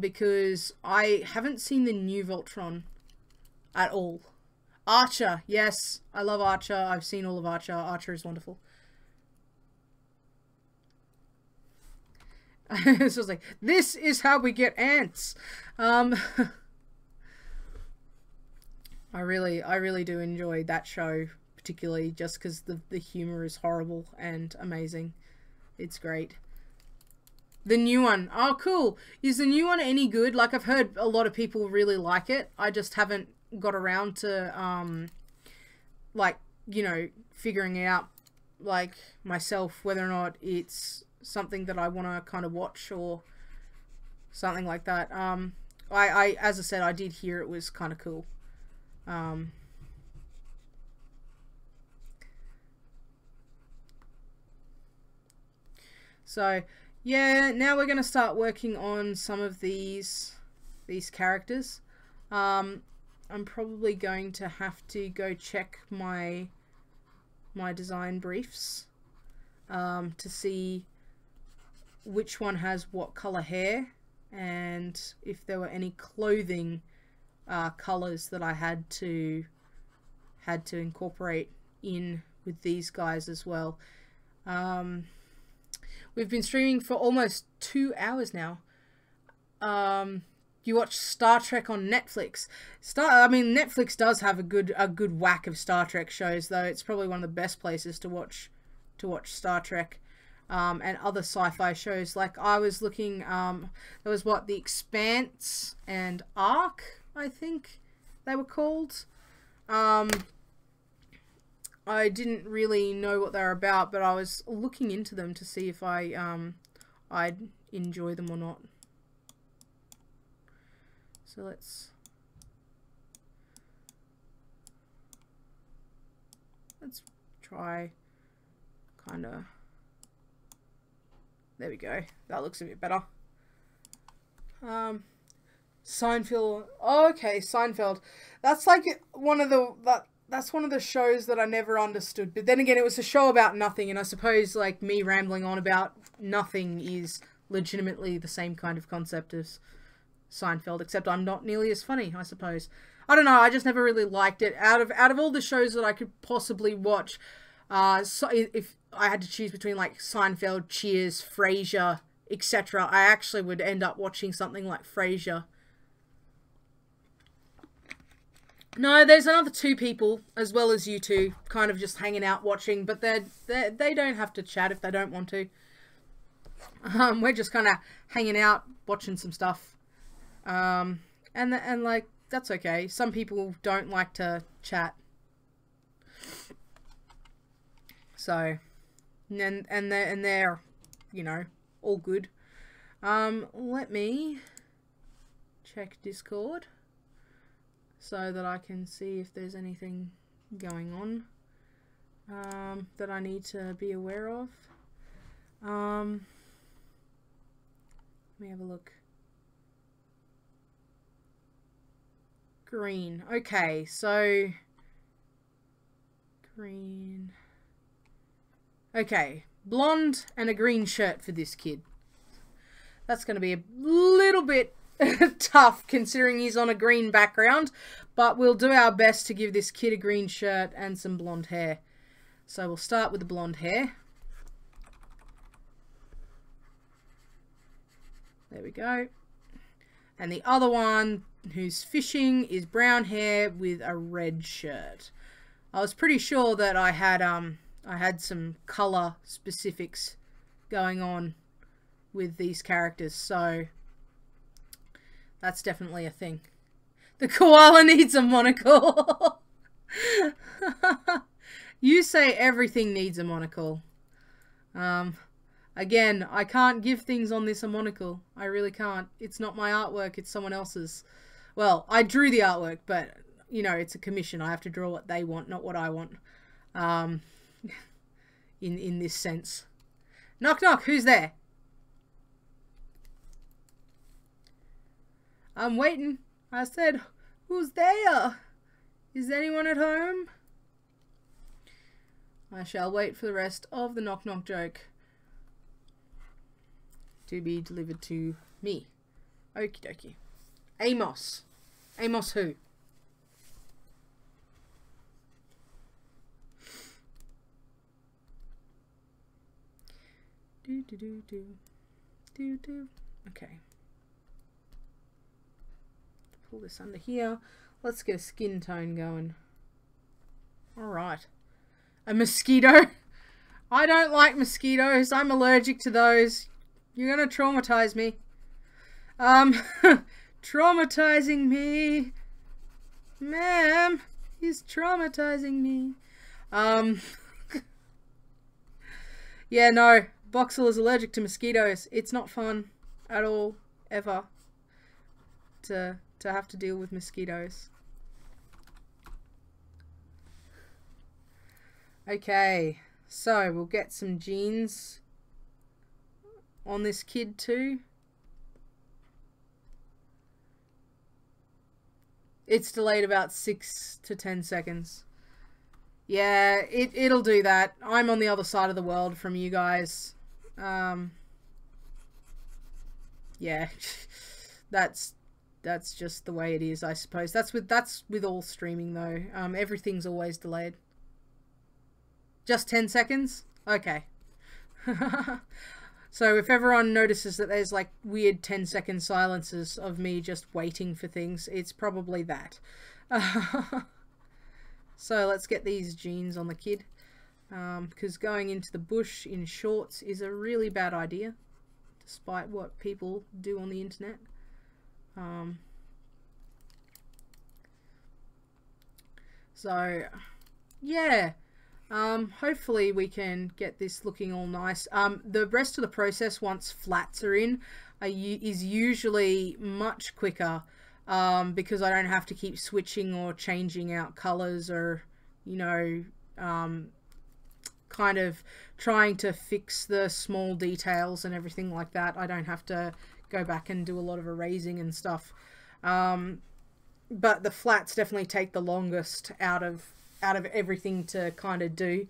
Because I haven't seen the new Voltron at all. Archer, yes. I love Archer. I've seen all of Archer. Archer is wonderful. It's just like, this is how we get ants. I really do enjoy that show, particularly just because the humor is horrible and amazing. It's great. The new one. Oh, cool. Is the new one any good? Like, I've heard a lot of people really like it. I just haven't got around to, like, you know, figuring out, like, myself whether or not it's something that I want to kind of watch or something like that. As I said, I did hear it was kind of cool. So, yeah, now we're going to start working on some of these characters. I'm probably going to have to go check my design briefs to see which one has what color hair and if there were any clothing colors that I had to incorporate in with these guys as well. We've been streaming for almost 2 hours now. You watch Star Trek on Netflix. I mean, Netflix does have a good whack of Star Trek shows, though. It's probably one of the best places to watch Star Trek. And other sci-fi shows. Like, I was looking, there was The Expanse and Ark, I think they were called. I didn't really know what they were about, but I was looking into them to see if I'd enjoy them or not. So let's try kind of. There we go. That looks a bit better. Seinfeld. Oh, okay, Seinfeld. That's like that's one of the shows that I never understood. But then again, it was a show about nothing, and I suppose like me rambling on about nothing is legitimately the same kind of concept as Seinfeld, except I'm not nearly as funny, I suppose. I don't know. I just never really liked it. Out of all the shows that I could possibly watch, so if I had to choose between like Seinfeld, Cheers, Frasier, etc., I actually would end up watching something like Frasier. No, there's another 2 people as well as you two, kind of just hanging out watching, but they don't have to chat if they don't want to. We're just kind of hanging out, watching some stuff, and like that's okay. Some people don't like to chat, so and they're you know all good. Let me check Discord so that I can see if there's anything going on that I need to be aware of. Let me have a look. Green. Okay, so green. Okay, blonde and a green shirt for this kid. That's going to be a little bit tough considering he's on a green background, but we'll do our best to give this kid a green shirt and some blonde hair. So we'll start with the blonde hair. There we go. And the other one who's fishing is brown hair with a red shirt. I was pretty sure that I had some color specifics going on with these characters, so that's definitely a thing. The koala needs a monocle. You say everything needs a monocle. Again, I can't give things on this a monocle. I really can't. It's not my artwork, it's someone else's. Well, I drew the artwork, but, you know, it's a commission. I have to draw what they want, not what I want. In this sense. Knock knock, who's there? I'm waiting. I said, who's there? Is anyone at home? I shall wait for the rest of the knock knock joke to be delivered to me. Okie dokie. Amos. Amos who? Do do do do do do. Okay. Pull this under here. Let's get a skin tone going. Alright. A mosquito? I don't like mosquitoes. I'm allergic to those. You're gonna traumatize me. Traumatizing me. Ma'am, he's traumatizing me. Yeah, no. Boxle is allergic to mosquitoes. It's not fun at all, ever, to have to deal with mosquitoes. Okay, so we'll get some jeans on this kid too. It's delayed about 6 to 10 seconds. Yeah, it'll do that. I'm on the other side of the world from you guys. Yeah, that's that's just the way it is, I suppose. That's with all streaming though. Everything's always delayed. Just 10 seconds? Okay. So if everyone notices that there's like weird 10-second silences of me just waiting for things, it's probably that. So let's get these jeans on the kid, because going into the bush in shorts is a really bad idea, despite what people do on the internet. So yeah, hopefully we can get this looking all nice. The rest of the process, once flats are in, is usually much quicker, because I don't have to keep switching or changing out colors, or, you know, kind of trying to fix the small details and everything like that. I don't have to go back and do a lot of erasing and stuff. But the flats definitely take the longest out of everything to kind of do.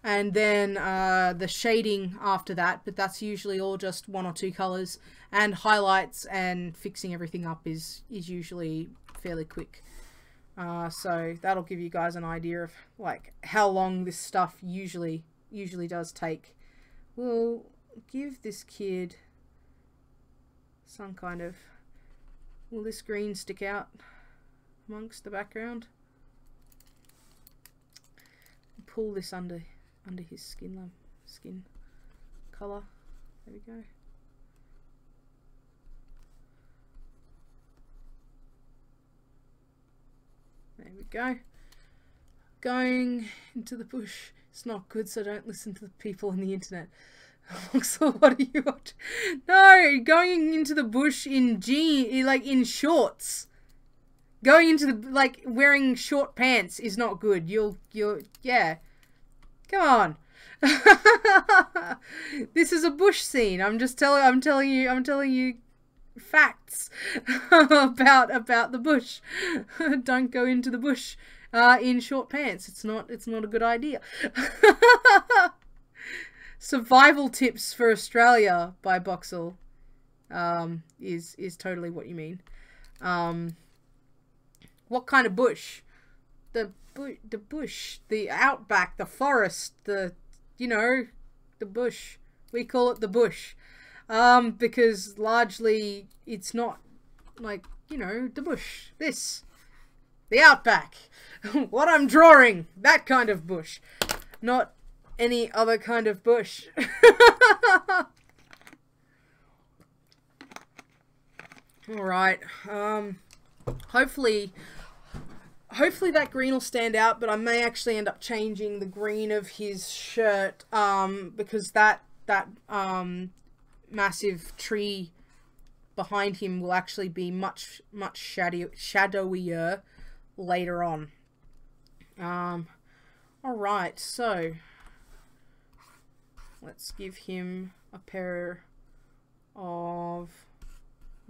And then the shading after that, but that's usually all just 1 or 2 colors, and highlights and fixing everything up is usually fairly quick. So that'll give you guys an idea of like how long this stuff usually does take. We'll give this kid some kind of, will this green stick out amongst the background? Pull this under his skin color. There we go. There we go. Going into the bush. It's not good, so don't listen to the people on the internet. Boxle, what are you watching? No, going into the bush in in shorts. Going into the, like, wearing short pants is not good. Yeah. Come on. This is a bush scene. I'm telling you facts about the bush. Don't go into the bush in short pants. It's not a good idea. Survival tips for Australia by Boxle is totally what you mean. What kind of bush? The bush, the outback, the forest, the bush. We call it the bush, because largely it's not like, the bush. The outback. What I'm drawing, that kind of bush, not any other kind of bush. All right. Hopefully that green will stand out, but I may actually end up changing the green of his shirt, because that massive tree behind him will actually be much shadowier later on. Alright, so let's give him a pair of,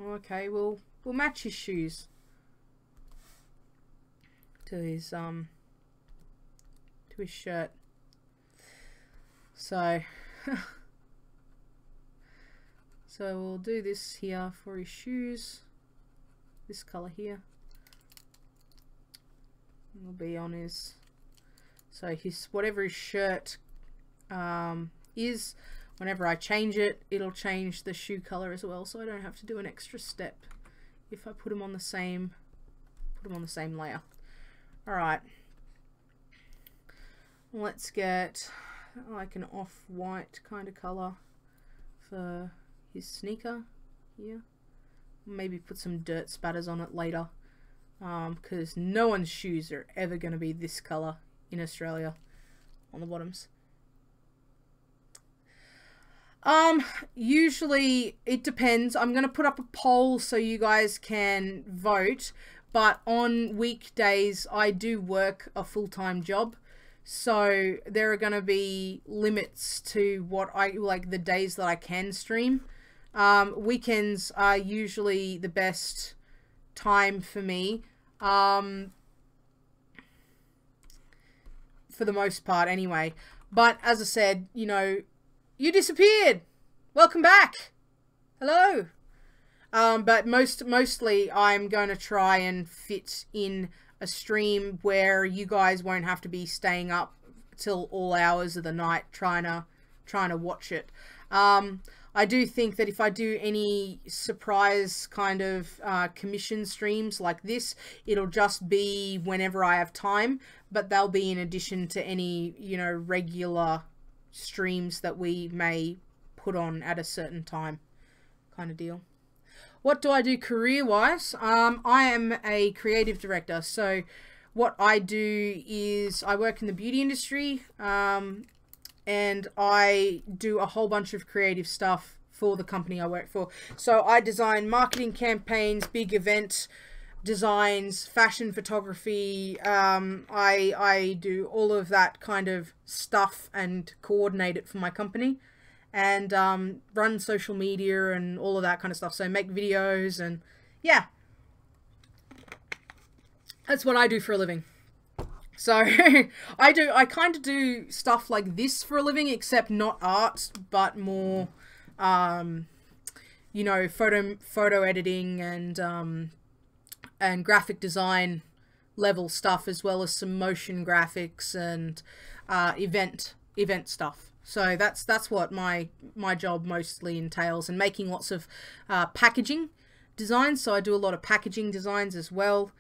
okay, we'll match his shoes to his shirt. So so we'll do this here for his shoes, this color here. Will be on his, so his, whatever his shirt is, whenever I change it, it'll change the shoe color as well, so I don't have to do an extra step if I put them on the same layer. Alright, let's get like an off-white kind of color for his sneaker here. Maybe put some dirt spatters on it later, because no one's shoes are ever going to be this color in Australia on the bottoms. Usually it depends. I'm going to put up a poll so you guys can vote, but on weekdays I do work a full-time job, so there are going to be limits to what I like, the days that I can stream. Weekends are usually the best time for me, for the most part anyway. But as I said, you disappeared. Welcome back. Hello. But mostly I'm going to try and fit in a stream where you guys won't have to be staying up till all hours of the night trying to watch it. I do think that if I do any surprise kind of commission streams like this, it'll just be whenever I have time, but they'll be in addition to any, you know, regular streams that we may put on at a certain time, kind of deal. What do I do career-wise? I am a creative director, so what I do is I work in the beauty industry, and I do a whole bunch of creative stuff for the company I work for. So I design marketing campaigns, big event designs, fashion photography. I do all of that kind of stuff and coordinate it for my company, and run social media and all of that kind of stuff. So make videos, and yeah, that's what I do for a living. So I kind of do stuff like this for a living, except not art, but more, you know, photo editing and graphic design level stuff, as well as some motion graphics and event stuff. So that's what my job mostly entails, and making lots of packaging designs. So I do a lot of packaging designs as well.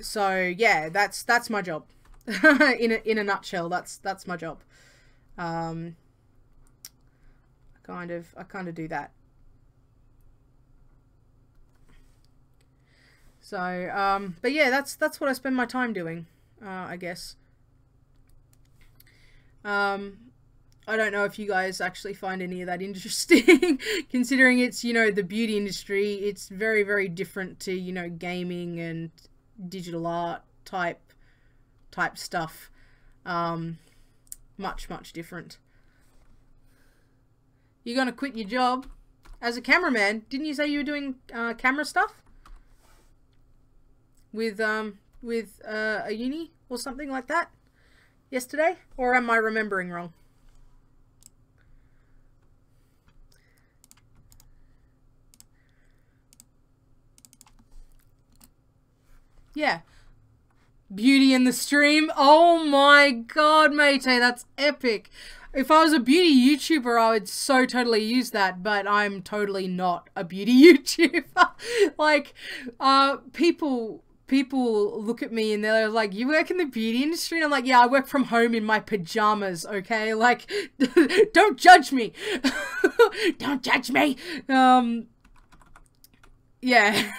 So yeah, that's my job. in a nutshell, that's my job. I kind of do that. So but yeah, that's what I spend my time doing, I guess. I don't know if you guys actually find any of that interesting, considering it's, you know, the beauty industry. It's very, very different to, you know, gaming and digital art type stuff. Much different. You're gonna quit your job as a cameraman? Didn't you say you were doing camera stuff with a uni or something like that yesterday? Or am I remembering wrong? Yeah. Beauty in the stream. Oh my god, mate, that's epic. If I was a beauty YouTuber, I would so totally use that, but I'm totally not a beauty YouTuber. Like, people look at me and they're like, you work in the beauty industry? And I'm like, yeah, I work from home in my pajamas, okay? Like, don't judge me. Don't judge me. Yeah.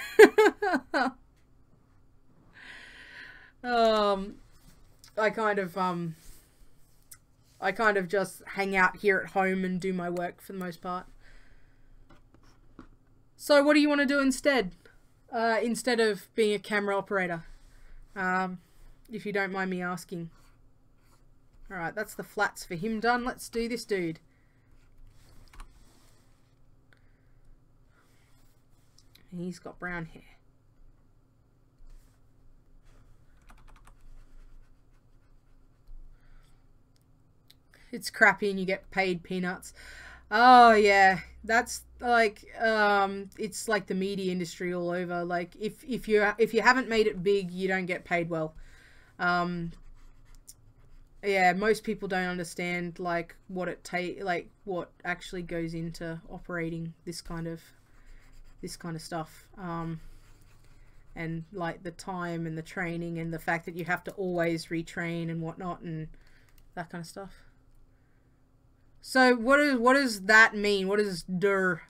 I kind of just hang out here at home and do my work for the most part. So what do you want to do instead? Instead of being a camera operator? If you don't mind me asking. Alright, that's the flats for him done. Let's do this dude. He's got brown hair. It's crappy and you get paid peanuts. Oh yeah, that's like it's like the media industry all over. Like if you haven't made it big, you don't get paid well. Yeah, most people don't understand like what what actually goes into operating this kind of stuff. And like the time and the training and the fact that you have to always retrain and whatnot and that kind of stuff. So what does that mean? What does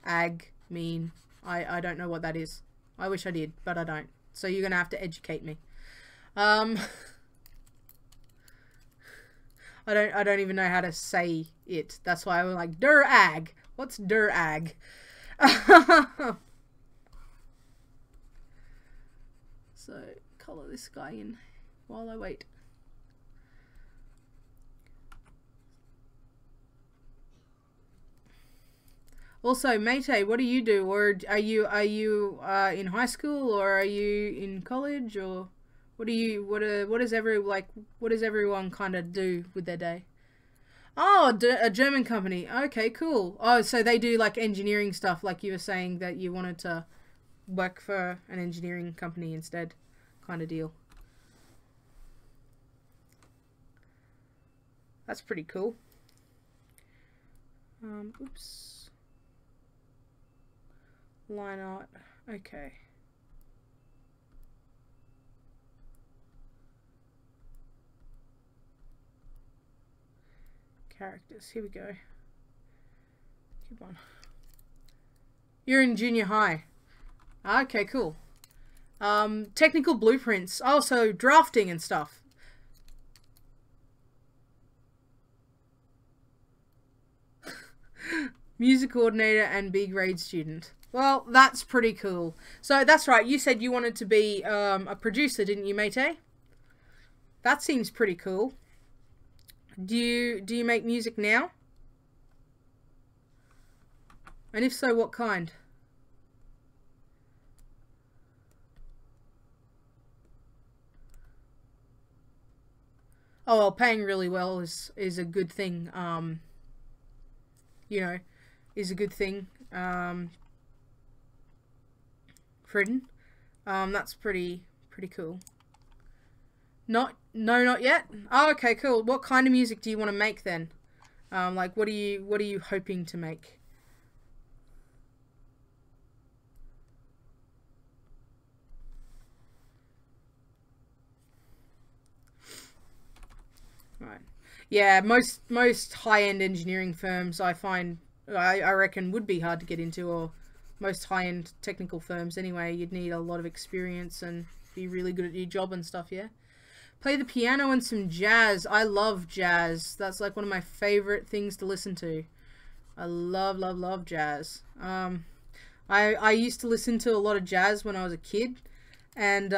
ag mean? I don't know what that is. I wish I did, but I don't. So you're gonna have to educate me. I don't even know how to say it. That's why I'm like ag. What's ag? So color this guy in while I wait. Also, Mate, what do you do? Or are you in high school, or are you in college, or what does everyone kind of do with their day? Oh, a German company. Okay, cool. Oh, so they do like engineering stuff, like you were saying that you wanted to work for an engineering company instead, kind of deal. That's pretty cool. Oops. Line art. Okay. Characters. Here we go. Keep on. You're in junior high. Okay, cool. Technical blueprints. Also, drafting and stuff. Music coordinator and B grade student. Well, that's pretty cool. So that's right. You said you wanted to be a producer, didn't you, mate? That seems pretty cool. Do you make music now? And if so, what kind? Oh well, paying really well is a good thing. You know, is a good thing. Fridden. That's pretty cool. No, not yet. Oh, okay, cool. What kind of music do you want to make then? Like, what are you hoping to make? Right. Yeah, most high-end engineering firms I find I reckon would be hard to get into, or most high-end technical firms anyway. You'd need a lot of experience and be really good at your job and stuff, yeah. Play the piano and some jazz. I love jazz. That's like one of my favorite things to listen to. I love jazz. I used to listen to a lot of jazz when I was a kid, and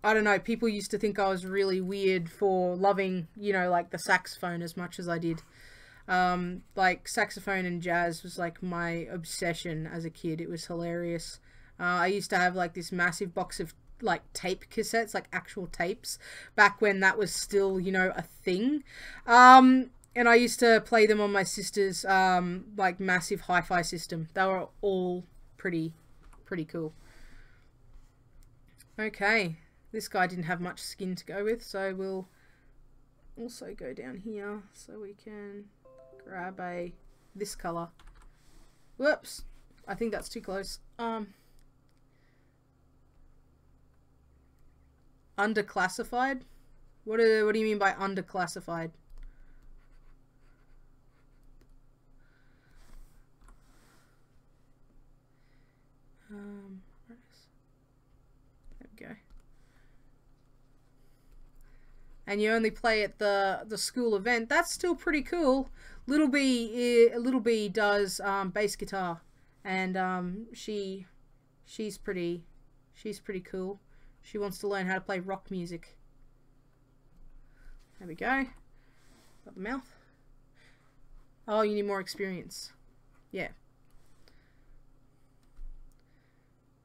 I don't know, people used to think I was really weird for loving, you know, like the saxophone as much as I did. Like saxophone and jazz was like my obsession as a kid. It was hilarious. I used to have like this massive box of like tape cassettes, like actual tapes, back when that was still, you know, a thing. And I used to play them on my sister's like massive hi-fi system. They were all pretty cool. Okay, this guy didn't have much skin to go with, so we'll also go down here so we can grab this color. Whoops, I think that's too close. Underclassified? What do you mean by underclassified? There we go. And you only play at the school event. That's still pretty cool. Little B does bass guitar, and she's pretty cool. She wants to learn how to play rock music. There we go. Got the mouth. Oh, you need more experience. Yeah.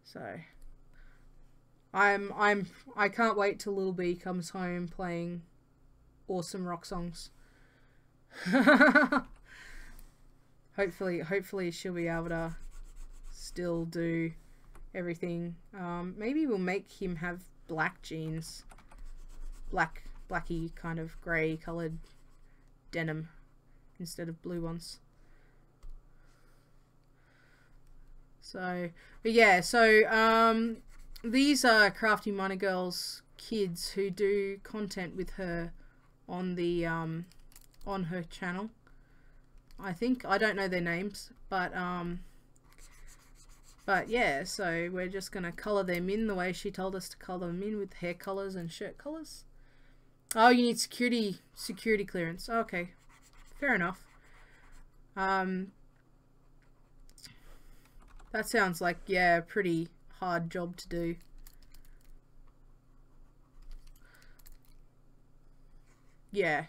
So I can't wait till Little B comes home playing awesome rock songs. Hopefully she'll be able to still do everything. Maybe we'll make him have black jeans, blacky kind of grey coloured denim instead of blue ones. So, but yeah, so these are Crafty Minergal's kids who do content with her on the on her channel. I think, I don't know their names, but yeah, so we're just gonna colour them in the way she told us to colour them in, with hair colours and shirt colours. Oh, you need security clearance. Okay, fair enough. That sounds like, yeah, a pretty hard job to do. Yeah.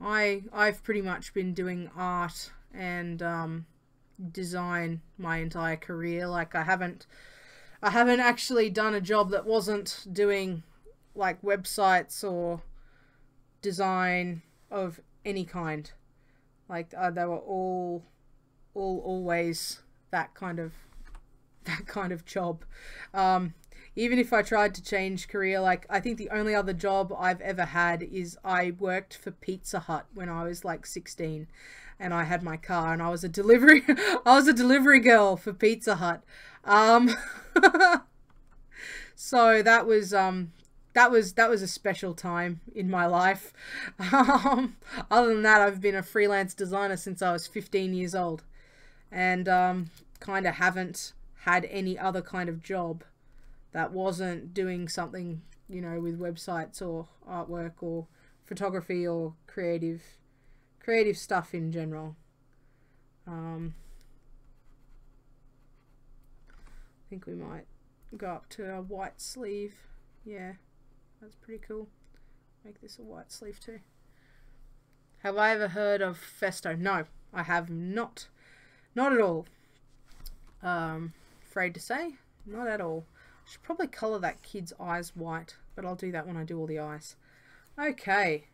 I've pretty much been doing art and design my entire career. Like I haven't actually done a job that wasn't doing like websites or design of any kind. Like they were all always that kind of job. Even if I tried to change career, like I think the only other job I've ever had is I worked for Pizza Hut when I was like 16, and I had my car and I was a delivery girl for Pizza Hut. So that was a special time in my life. Other than that, I've been a freelance designer since I was 15 years old, and kind of haven't had any other kind of job that wasn't doing something, you know, with websites or artwork or photography or creative stuff in general. I think we might go up to a white sleeve. Yeah, that's pretty cool. Make this a white sleeve too. Have I ever heard of Festo? No, I have not. Not at all. Afraid to say, not at all. I should probably colour that kid's eyes white, but I'll do that when I do all the eyes. Okay.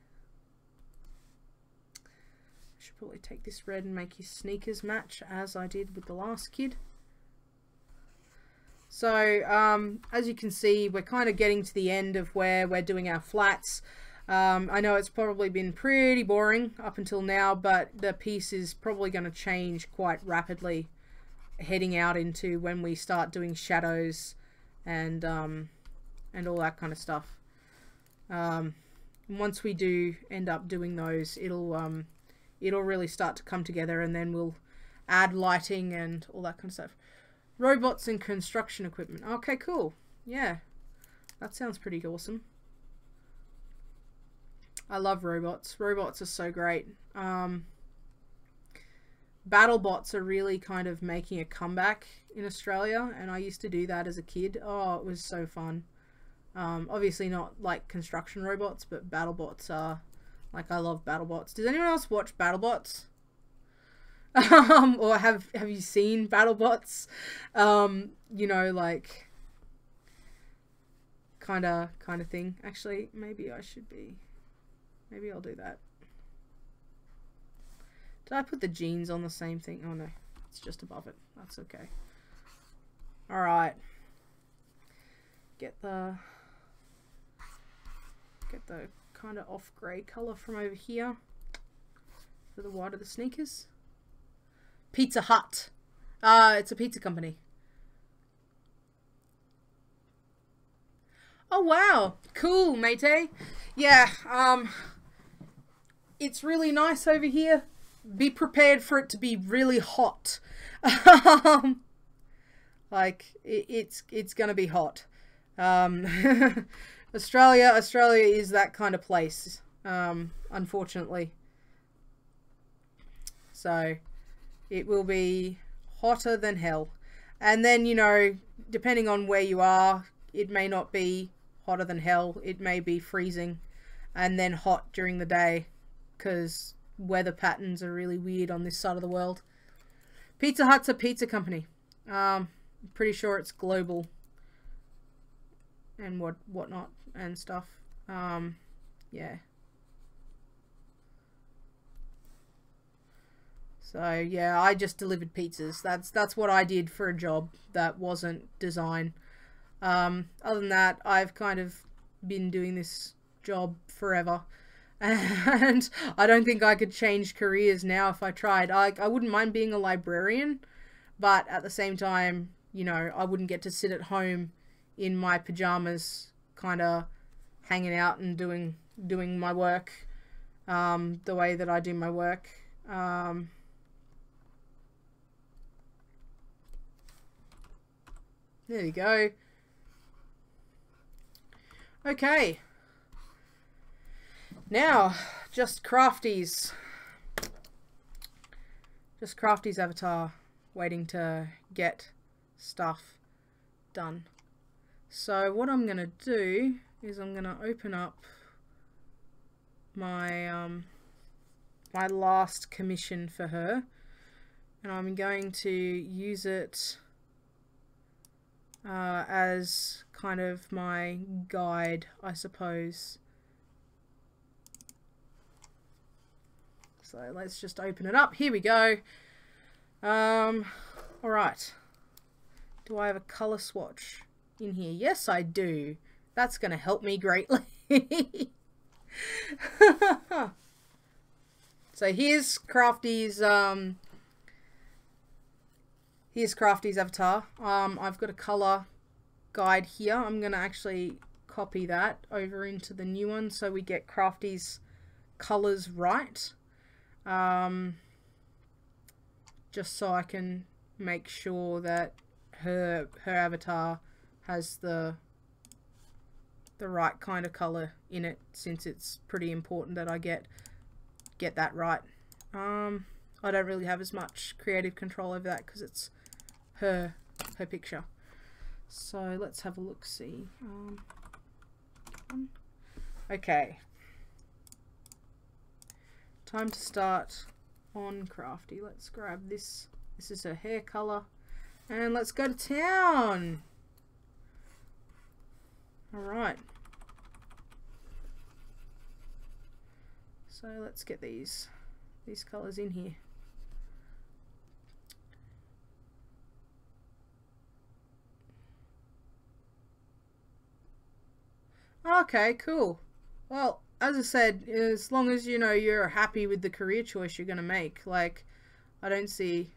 I should probably take this red and make his sneakers match, as I did with the last kid. So, as you can see, we're kind of getting to the end of where we're doing our flats. I know it's probably been pretty boring up until now, but the piece is probably going to change quite rapidly heading out into when we start doing shadows and all that kind of stuff. Once we do end up doing those, it'll really start to come together, and then we'll add lighting and all that kind of stuff. Robots and construction equipment. Okay, cool. Yeah, that sounds pretty awesome. I love robots. Robots are so great. BattleBots are really kind of making a comeback in Australia, and I used to do that as a kid. Oh, it was so fun. Obviously not like construction robots, but BattleBots are, like, I love BattleBots. Does anyone else watch BattleBots? Or have you seen BattleBots? You know, like kind of thing. Actually, maybe I'll do that. Did I put the jeans on the same thing? Oh no, it's just above it. That's okay. Alright. Get the kind of off grey colour from over here for the white of the sneakers. Pizza Hut. It's a pizza company. Oh wow, cool, mate. Yeah, it's really nice over here. Be prepared for it to be really hot. Like it's gonna be hot. Australia is that kind of place, unfortunately. So it will be hotter than hell. And then, you know, depending on where you are, it may not be hotter than hell. It may be freezing and then hot during the day, because weather patterns are really weird on this side of the world. Pizza Hut's a pizza company. I'm pretty sure it's global and whatnot and stuff. Yeah. So yeah, I just delivered pizzas. That's what I did for a job that wasn't design. Other than that, I've kind of been doing this job forever, and I don't think I could change careers now if I tried. I wouldn't mind being a librarian, but at the same time, you know, I wouldn't get to sit at home in my pajamas, kind of hanging out and doing my work the way that I do my work. There you go. Okay. Now, just Crafty's avatar, waiting to get stuff done. So what I'm gonna do is I'm gonna open up my my last commission for her, and I'm going to use it as kind of my guide, I suppose. So let's just open it up. Here we go. Alright. Do I have a colour swatch in here? Yes, I do. That's going to help me greatly. So here's Crafty's avatar. I've got a colour guide here. I'm going to actually copy that over into the new one so we get Crafty's colours right. Just so I can make sure that her avatar has the right kind of colour in it, since it's pretty important that I get that right. I don't really have as much creative control over that because it's her picture. So let's have a look, see. Okay. Time to start on Crafty. Let's grab this. This is her hair colour. And let's go to town. Alright. So let's get these colours in here. Okay, cool. Well, as I said, as long as you know you're happy with the career choice you're gonna make, like, I don't see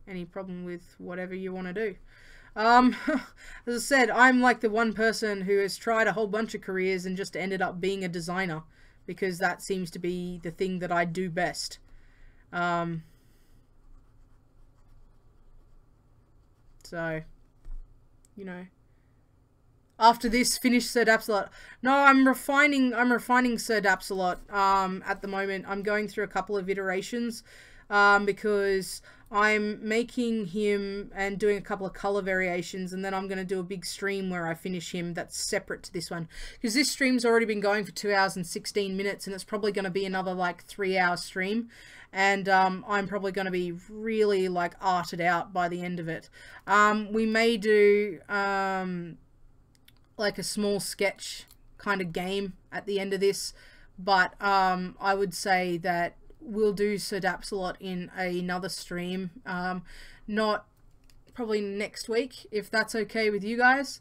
any problem with whatever you want to do. As I said, I'm like the one person who has tried a whole bunch of careers and just ended up being a designer, because that seems to be the thing that I do best. So, you know, after this, finish Sir Dapsolot. No, I'm refining Sir Dapsolot at the moment. I'm going through a couple of iterations because I'm making him and doing a couple of color variations, and then I'm going to do a big stream where I finish him that's separate to this one, because this stream's already been going for 2 hours and 16 minutes, and it's probably going to be another like 3-hour stream, and I'm probably going to be really like arted out by the end of it. We may do like a small sketch kind of game at the end of this, but I would say that we'll do Sir Dapsolot in another stream, not probably next week, if that's okay with you guys,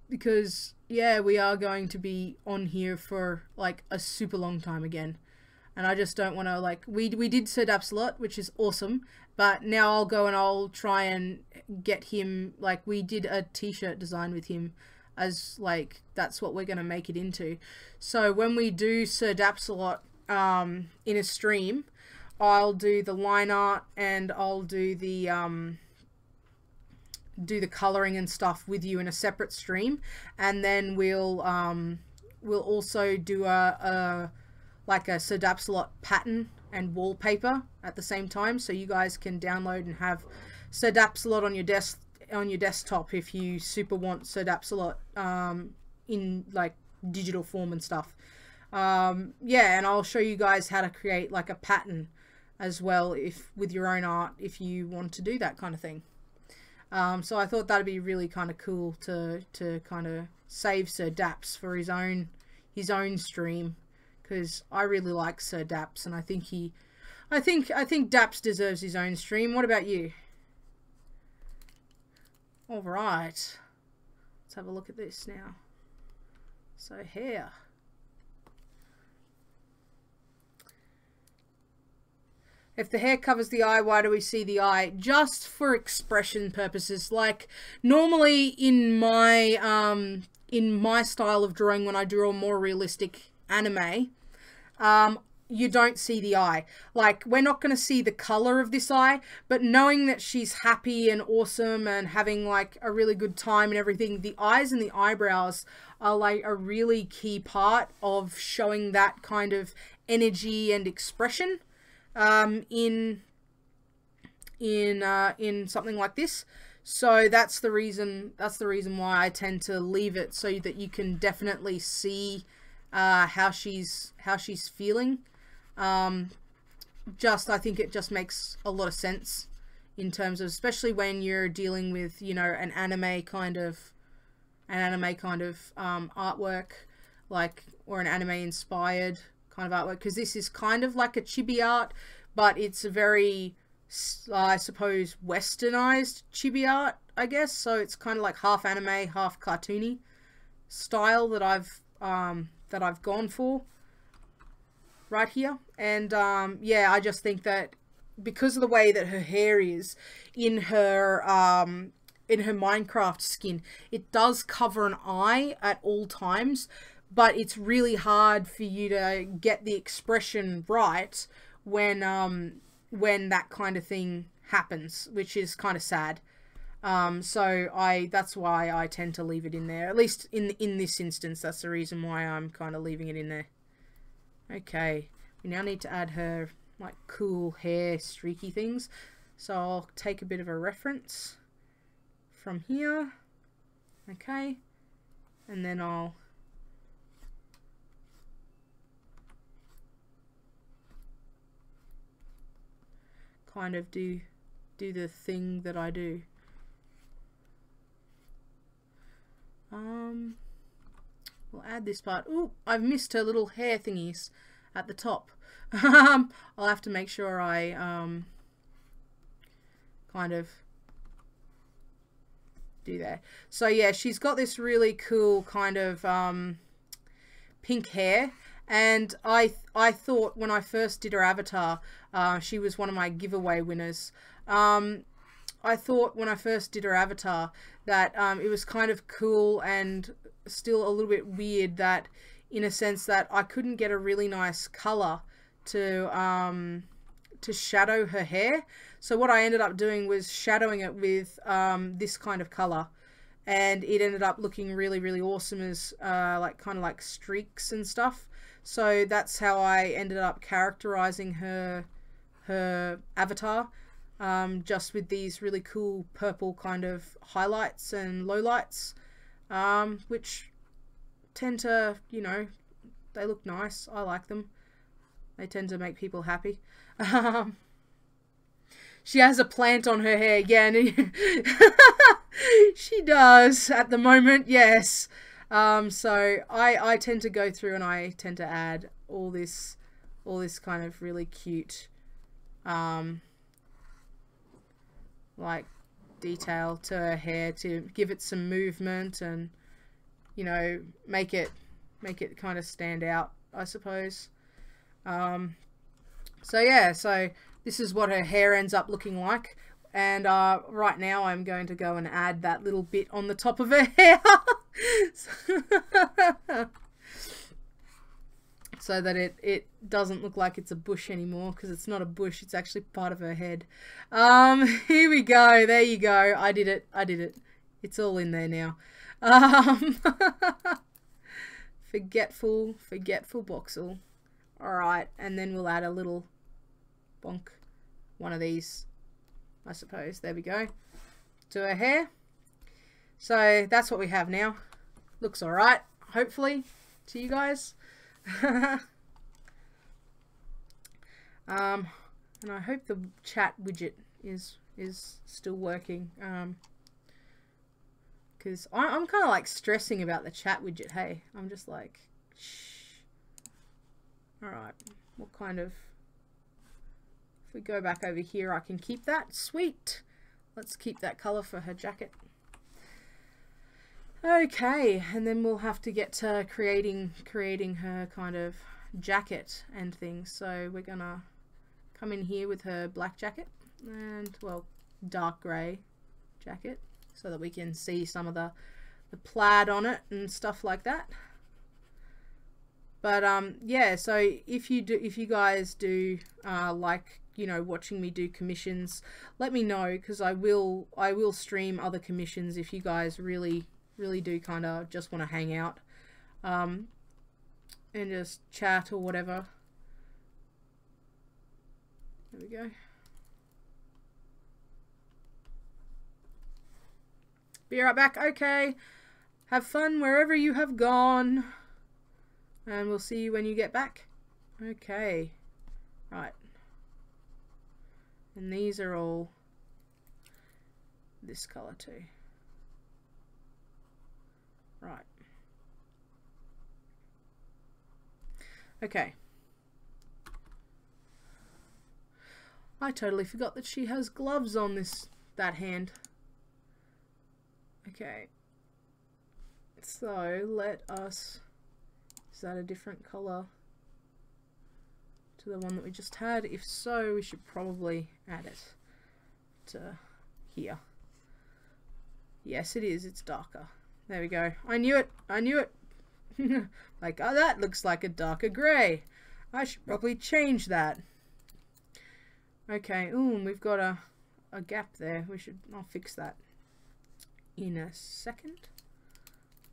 because yeah, we are going to be on here for like a super long time again, and I just don't want to, like, we did Sir Dapsolot, which is awesome, but now I'll go and I'll try and get him, like, we did a t-shirt design with him, as like that's what we're going to make it into. So when we do Sir Dapsolot in a stream, I'll do the line art and I'll do the coloring and stuff with you in a separate stream, and then we'll also do like a Sir Dapsolot pattern and wallpaper at the same time, so you guys can download and have Sir Dapsolot on your desktop if you super want Sir Dapsolot in like digital form and stuff. Yeah, and I'll show you guys how to create like a pattern as well, if with your own art, if you want to do that kind of thing. So I thought that'd be really kind of cool to kind of save Sir Daps for his own stream, because I really like Sir Daps, and I think Daps deserves his own stream. What about you? All right, let's have a look at this now. So hair. If the hair covers the eye, why do we see the eye? Just for expression purposes. Like, normally in my style of drawing, when I draw more realistic anime, you don't see the eye. Like, we're not going to see the color of this eye, but knowing that she's happy and awesome and having like a really good time and everything, the eyes and the eyebrows are like a really key part of showing that kind of energy and expression in something like this. So that's the reason why I tend to leave it, so that you can definitely see how she's feeling. I think it just makes a lot of sense in terms of, especially when you're dealing with, you know, an anime kind of artwork, like, or an anime inspired kind of artwork, because this is kind of like a chibi art, but it's a very, I suppose, westernized chibi art, I guess. So it's kind of like half anime, half cartoony style that I've gone for right here. And yeah, I just think that because of the way that her hair is in her Minecraft skin, it does cover an eye at all times, but it's really hard for you to get the expression right when that kind of thing happens, which is kind of sad. So that's why I tend to leave it in there. At least in this instance, that's the reason why I'm kind of leaving it in there. Okay, we now need to add her like cool hair streaky things. So I'll take a bit of a reference from here. Okay, and then I'll kind of do the thing that I do. We'll add this part. Ooh, I've missed her little hair thingies at the top. I'll have to make sure I kind of do that. So yeah, she's got this really cool kind of pink hair, and I thought when I first did her avatar, she was one of my giveaway winners. I thought when I first did her avatar that it was kind of cool and still a little bit weird that, in a sense, that I couldn't get a really nice color to shadow her hair. So what I ended up doing was shadowing it with this kind of color, and it ended up looking really, really awesome as like kind of like streaks and stuff. So that's how I ended up characterizing her avatar, just with these really cool purple kind of highlights and lowlights, which tend to, you know, they look nice. I like them. They tend to make people happy. She has a plant on her hair. Yeah, and she does at the moment, yes. So I tend to go through and I tend to add all this kind of really cute like detail to her hair to give it some movement and, you know, make it kind of stand out, I suppose. So yeah, so this is what her hair ends up looking like, and right now I'm going to go and add that little bit on the top of her hair so that it doesn't look like it's a bush anymore, because it's not a bush, it's actually part of her head. Here we go, there you go, I did it, it's all in there now. Forgetful Boxle. Alright, and then we'll add a little bonk, one of these, I suppose, there we go, to her hair. So that's what we have now. Looks alright, hopefully, to you guys. And I hope the chat widget is still working, because I'm kind of like stressing about the chat widget. Hey, I'm just like, shh. Alright, what kind of, if we go back over here, I can keep that. Sweet. Let's keep that color for her jacket. Okay, and then we'll have to get to creating her kind of jacket and things. So we're gonna come in here with her black jacket and, well, dark grey jacket, so that we can see some of the plaid on it and stuff like that. But yeah, so if you guys do like, you know, watching me do commissions, let me know, because I will stream other commissions if you guys really do kind of just want to hang out and just chat or whatever. There we go. Be right back. Okay, have fun wherever you have gone, and we'll see you when you get back. Okay, right, and these are all this colour too. Right. Okay. I totally forgot that she has gloves on that hand. Okay. So let us, is that a different colour to the one that we just had? If so, we should probably add it to here. Yes, it is. It's darker. There we go. I knew it. I knew it. Like, oh, that looks like a darker grey. I should probably change that. Okay. Ooh, we've got a gap there. I'll fix that in a second.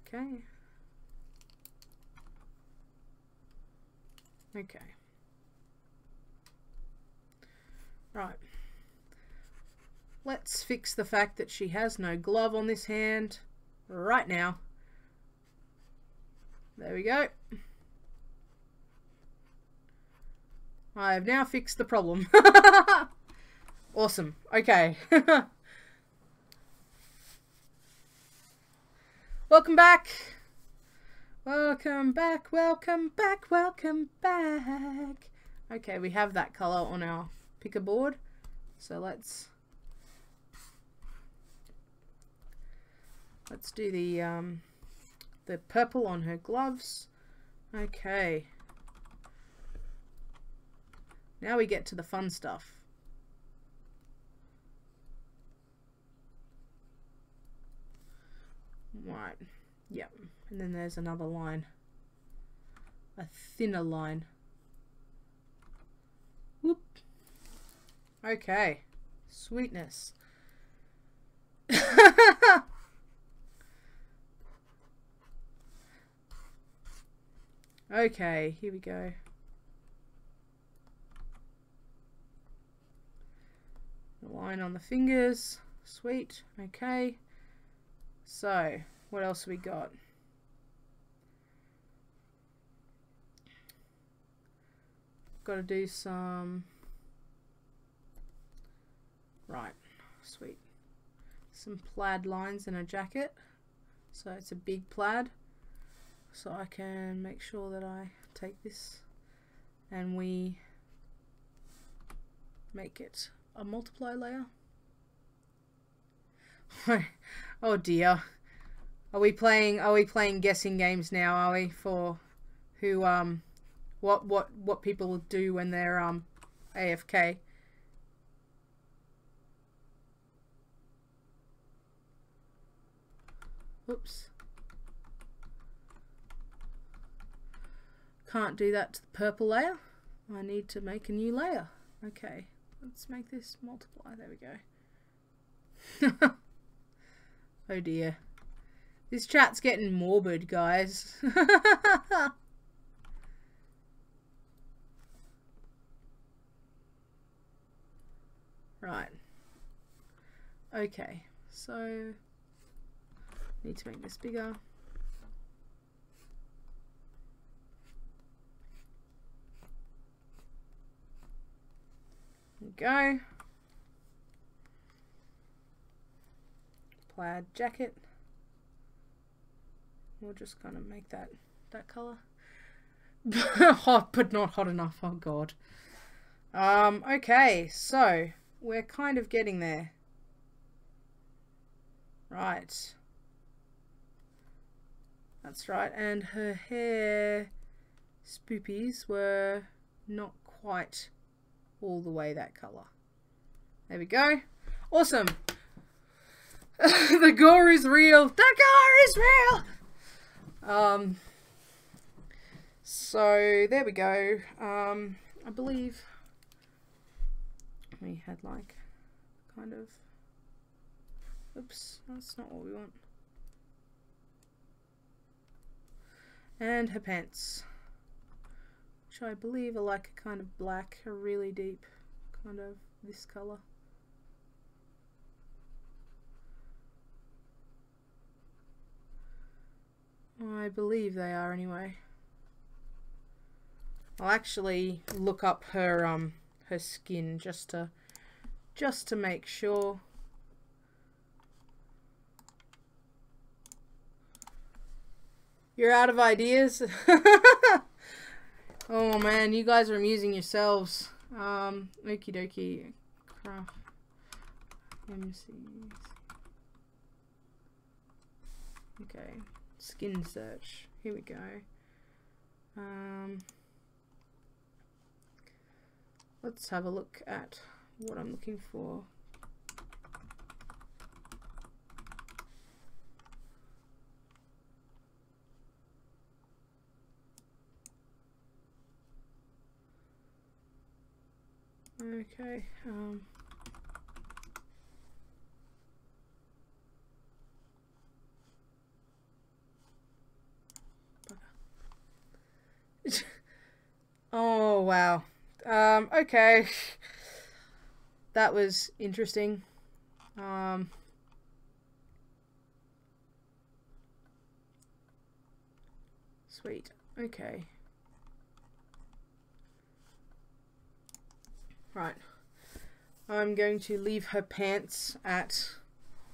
Okay. Okay. Right. Let's fix the fact that she has no glove on this hand right now. There we go. I have now fixed the problem. Awesome. Okay. Welcome back. Welcome back. Welcome back. Welcome back. Okay, we have that color on our picker board. So let's do the purple on her gloves. Okay. Now we get to the fun stuff. Right. Yep. And then there's another line. A thinner line. Whoop. Okay. Sweetness. Okay, here we go. The line on the fingers. Sweet. Okay. So, what else we got? Got to do some... Right. Sweet. Some plaid lines in a jacket. So it's a big plaid. So I can make sure that I take this and we make it a multiply layer. Oh dear. Are we playing guessing games now, are we, for who what people will do when they're AFK? Oops. Can't do that to the purple layer. I need to make a new layer. Okay, let's make this multiply. There we go. Oh dear. This chat's getting morbid, guys. Right. Okay, so need to make this bigger. There we go. Plaid jacket. We'll just kind of make that color. Hot, but not hot enough. Oh god. Okay, so we're kind of getting there. Right. That's right. And her hair spoopies were not quite all the way that color. There we go. Awesome. The gore is real. The gore is real. So there we go. I believe we had like kind of, oops, that's not what we want. And her pants, which I believe are like a kind of black, a really deep kind of this color. I believe they are anyway. I'll actually look up her her skin just to make sure. You're out of ideas? Oh man, you guys are amusing yourselves. Okie dokie. Craft MCs. Okay. Skin search. Here we go. Let's have a look at what I'm looking for. Okay, oh wow. Okay. That was interesting. Sweet. Okay. Right. I'm going to leave her pants at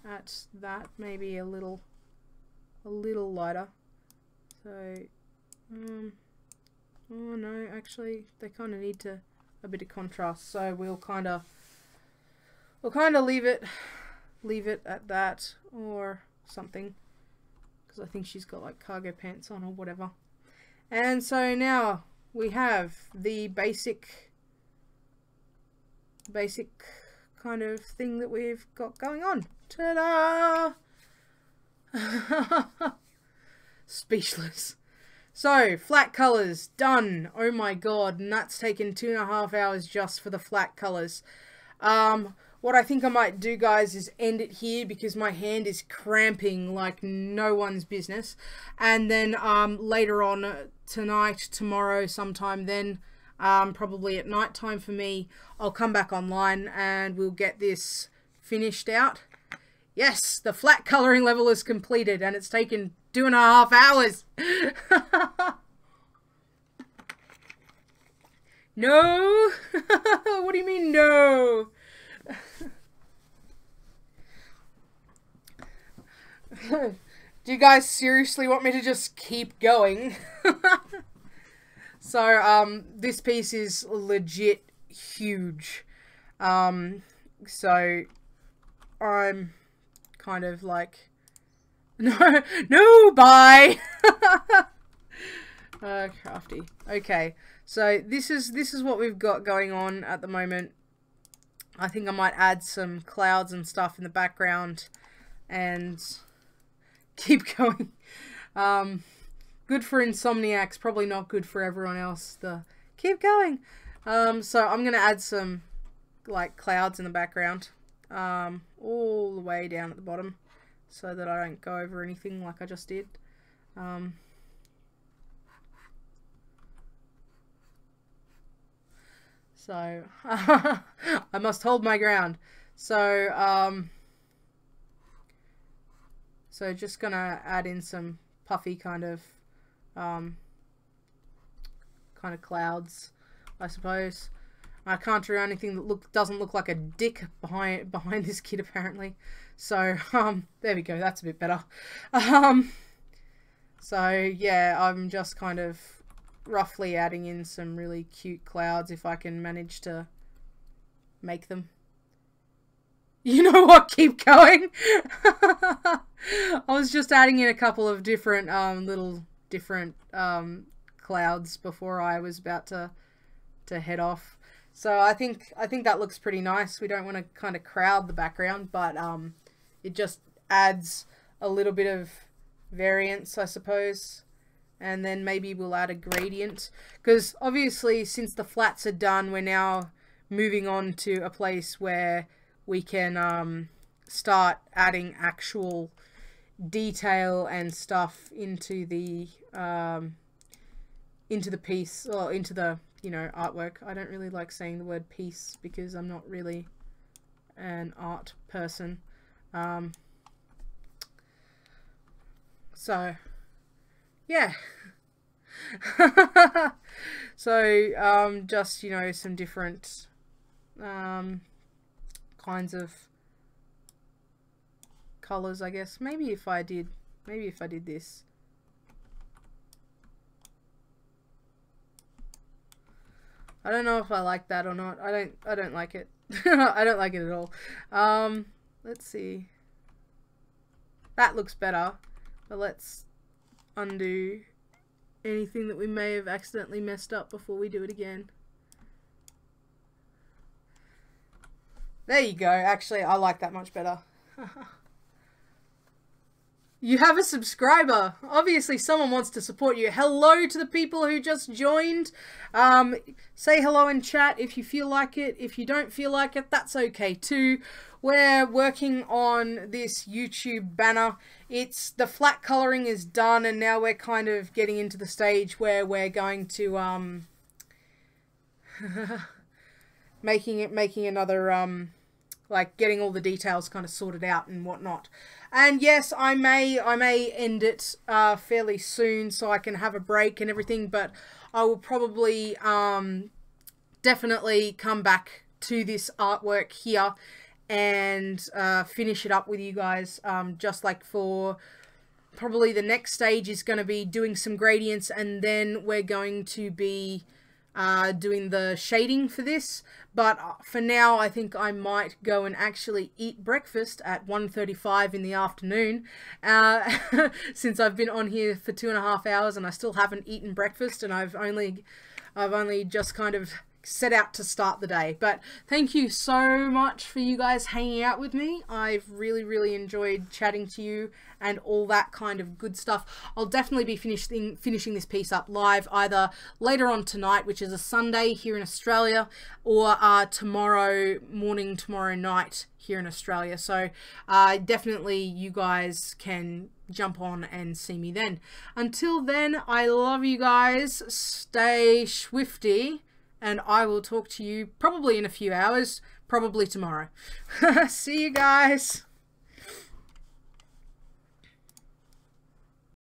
that, maybe a little lighter. So oh no, actually they kind of need a bit of contrast, so we'll kind of leave it at that or something, because I think she's got like cargo pants on or whatever. And so now we have the basic kind of thing that we've got going on. Ta-da! Speechless. So, flat colours, done. Oh my god, and that's taken 2.5 hours just for the flat colours. What I think I might do, guys, is end it here because my hand is cramping like no one's business. And then later on tonight, tomorrow, sometime then, probably at night time for me, I'll come back online and we'll get this finished out. Yes, the flat colouring level is completed and it's taken 2.5 hours. No? What do you mean no? Do you guys seriously want me to just keep going? So, this piece is legit huge. So, I'm kind of like, no, bye! Crafty. Okay, so this is what we've got going on at the moment. I think I might add some clouds and stuff in the background and keep going. Good for insomniacs, probably not good for everyone else. Keep going. So I'm gonna add some like clouds in the background, all the way down at the bottom, so that I don't go over anything like I just did. So I must hold my ground. So so just gonna add in some puffy kind of clouds, I suppose. I can't draw anything that doesn't look like a dick behind this kid apparently. So there we go, that's a bit better. So yeah, I'm just kind of roughly adding in some really cute clouds if I can manage to make them. You know what? Keep going. I was just adding in a couple of different different clouds before I was about to head off. So I think that looks pretty nice. We don't want to kind of crowd the background, but it just adds a little bit of variance, I suppose. And then maybe we'll add a gradient, because obviously since the flats are done, we're now moving on to a place where we can start adding actual detail and stuff into the piece, or into the, you know, artwork. I don't really like saying the word piece because I'm not really an art person. So yeah. So just, you know, some different kinds of colors, I guess. Maybe if I did this, I don't know if I like that or not. I don't like it. I don't like it at all. Let's see. That looks better. But let's undo anything that we may have accidentally messed up before we do it again. There you go. Actually, I like that much better. You have a subscriber. Obviously, someone wants to support you. Hello to the people who just joined. Say hello in chat if you feel like it. If you don't feel like it, that's okay too. We're working on this YouTube banner. The flat coloring is done, and now we're kind of getting into the stage where we're going to making another like getting all the details kind of sorted out and whatnot. And yes, I may end it fairly soon so I can have a break and everything, but I will probably definitely come back to this artwork here and finish it up with you guys. Just like for probably the next stage is going to be doing some gradients, and then we're going to be doing the shading for this. But for now, I think I might go and actually eat breakfast at 1:35 in the afternoon, since I've been on here for 2.5 hours and I still haven't eaten breakfast, and I've only just kind of set out to start the day. But thank you so much for you guys hanging out with me. I've really enjoyed chatting to you and all that kind of good stuff. I'll definitely be finishing this piece up live either later on tonight, which is a Sunday here in Australia, or tomorrow morning, tomorrow night here in Australia. So definitely you guys can jump on and see me then. Until then, I love you guys. Stay swifty. And I will talk to you probably in a few hours, probably tomorrow. See you guys.